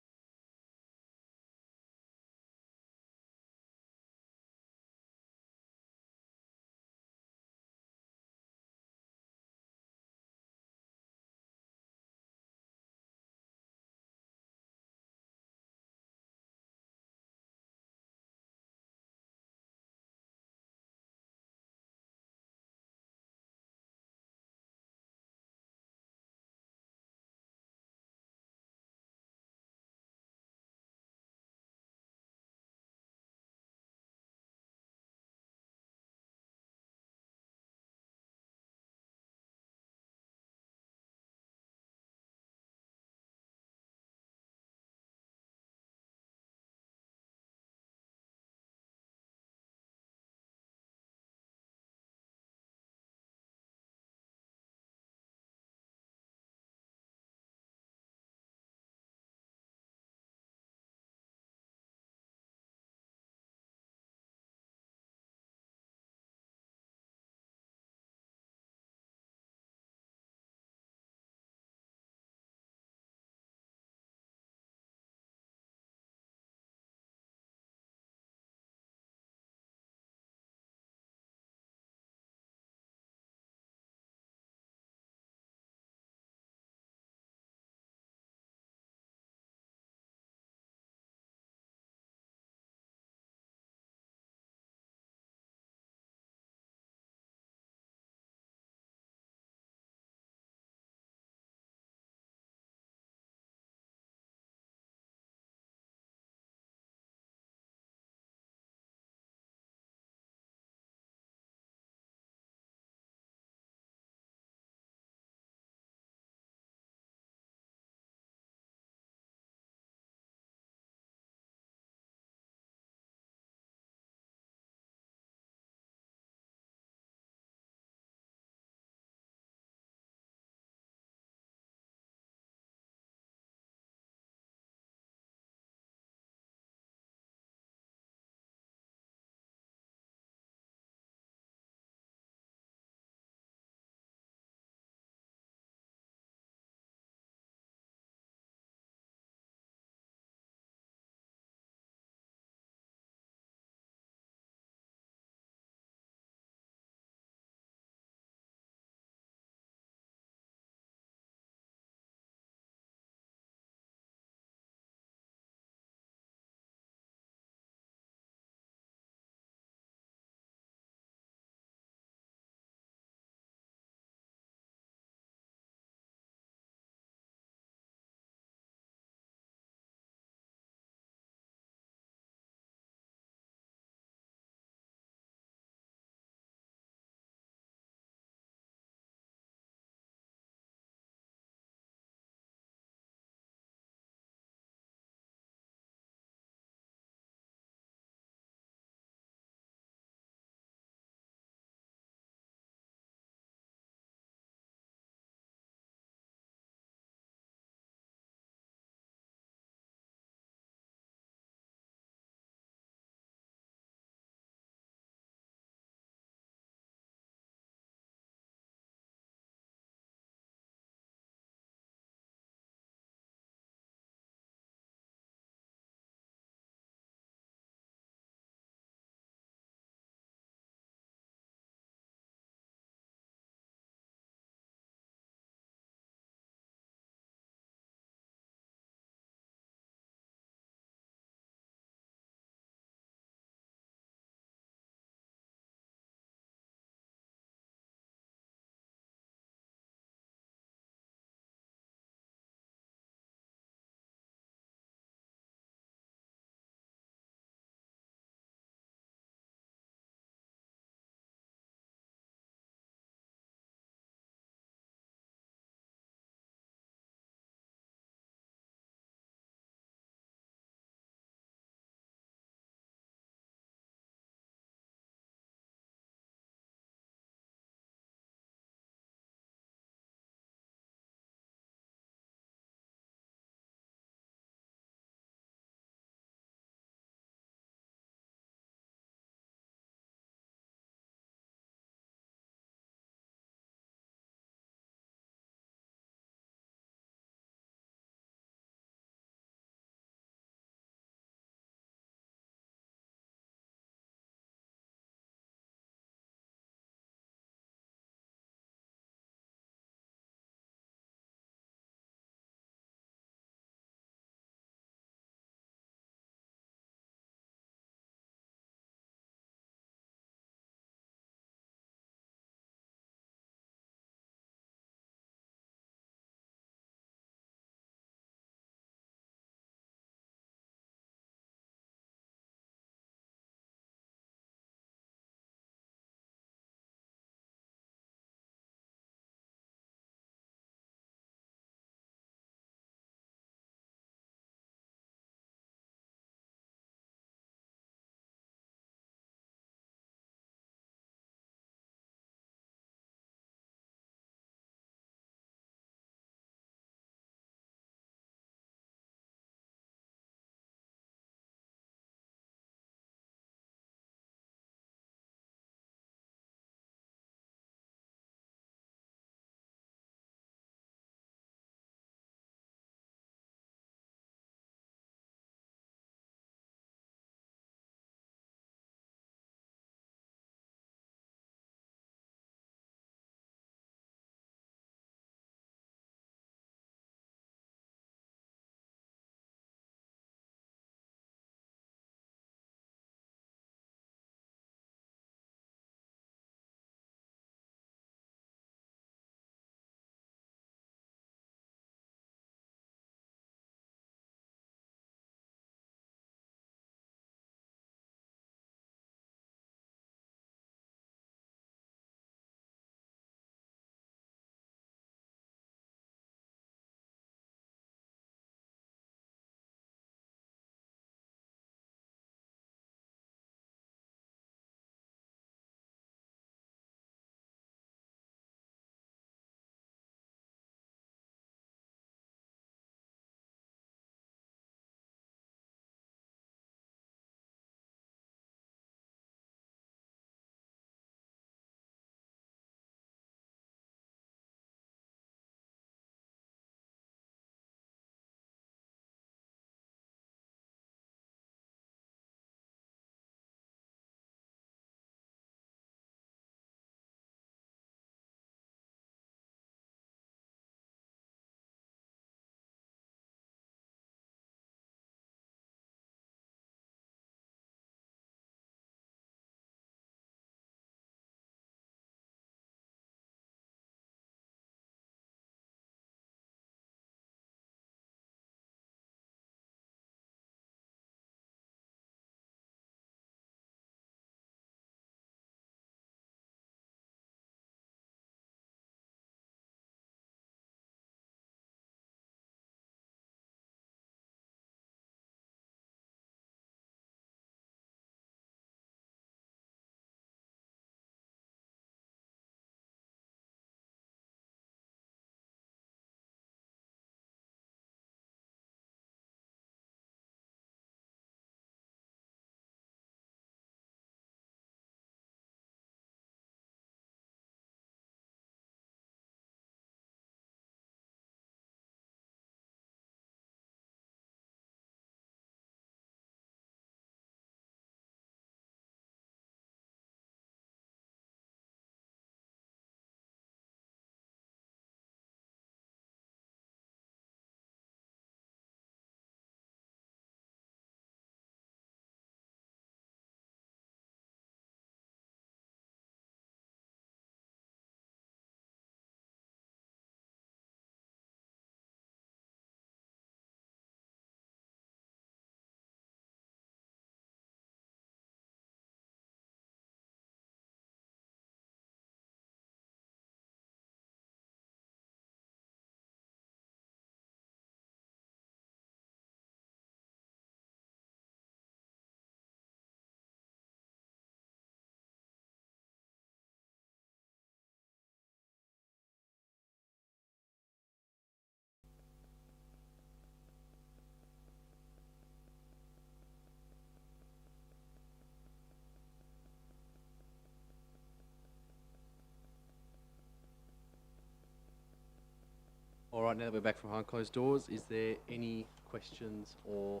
All right, now that we're back from behind closed doors, is there any questions or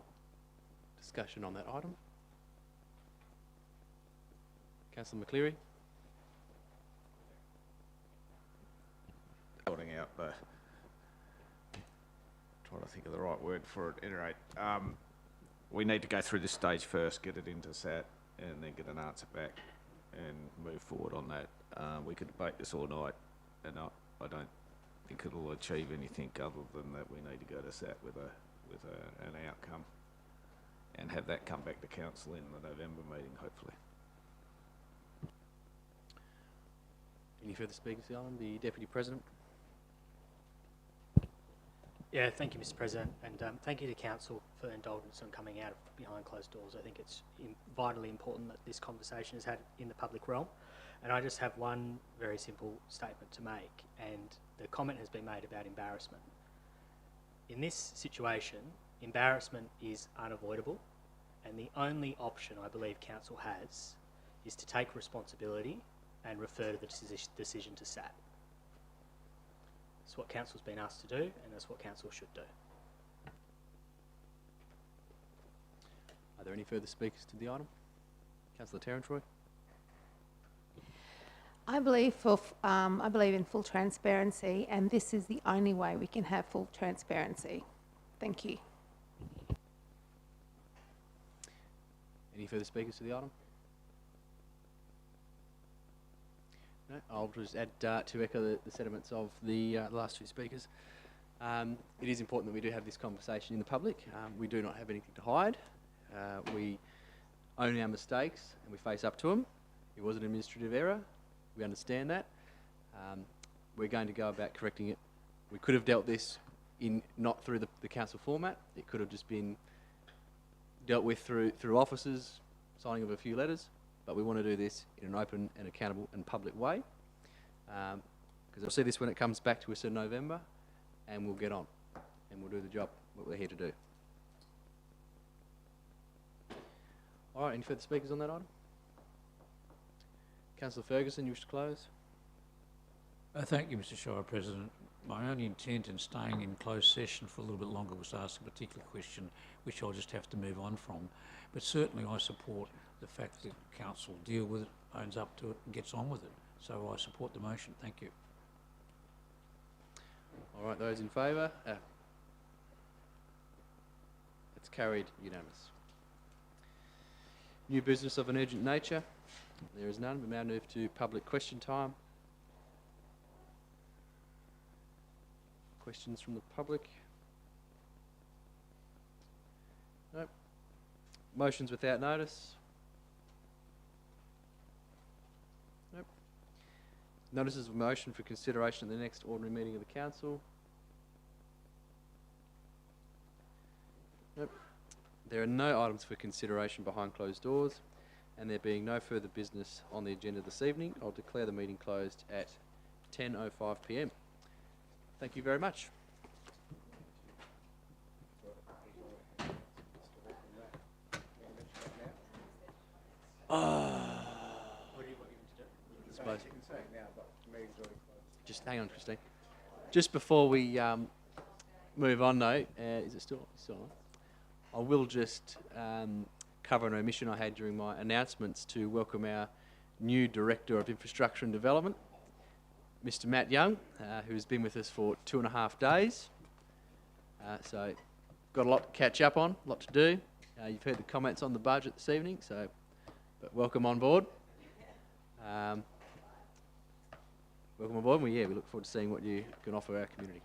discussion on that item? Councillor McCleary? Sorting out the, trying to think of the right word for it. At any rate, we need to go through this stage first, get it into SAT, and then get an answer back and move forward on that. We could debate this all night, and I don't think it'll achieve anything other than that we need to go to SAT with an outcome and have that come back to council in the November meeting, hopefully. Any further speakers on the Deputy President? Yeah, thank you, Mr. President, and thank you to Council for indulgence on coming out of behind closed doors. I think it's vitally important that this conversation is had in the public realm, and I just have one very simple statement to make, and the comment has been made about embarrassment. In this situation, embarrassment is unavoidable, and the only option I believe Council has is to take responsibility and refer the decision to SAT. It's what Council's been asked to do, and that's what Council should do. Are there any further speakers to the item? Councillor Tarantroy? I believe in full transparency, and this is the only way we can have full transparency. Thank you. Any further speakers to the item? No, I'll just add to echo the sentiments of the last two speakers. It is important that we do have this conversation in the public. We do not have anything to hide. We own our mistakes and we face up to them. It was an administrative error. We understand that. We're going to go about correcting it. We could have dealt this not through the council format. It could have just been dealt with through officers, signing of a few letters. But we want to do this in an open and accountable and public way. Because I'll see this when it comes back to us in November, and we'll get on and we'll do the job, what we're here to do. All right, any further speakers on that item? Councillor Ferguson, you wish to close? Thank you, Mr. Shire President. My only intent in staying in closed session for a little bit longer was to ask a particular question, which I'll just have to move on from. But certainly I support the fact that council deal with it, owns up to it and gets on with it. So I support the motion. Thank you. All right, those in favour? It's carried unanimous. New business of an urgent nature? There is none. We now move to public question time. Questions from the public? Nope. Motions without notice? Nope. Notices of motion for consideration at the next ordinary meeting of the council? Nope. There are no items for consideration behind closed doors, and there being no further business on the agenda this evening, I'll declare the meeting closed at 10:05 p.m. Thank you very much. Just hang on, Christine. Just before we move on, though, is it still on? I will just cover an omission I had during my announcements to welcome our new Director of Infrastructure and Development, Mr. Matt Young, who's been with us for 2.5 days. So, got a lot to catch up on, a lot to do. You've heard the comments on the budget this evening, so but welcome on board. Welcome on board. We look forward to seeing what you can offer our community.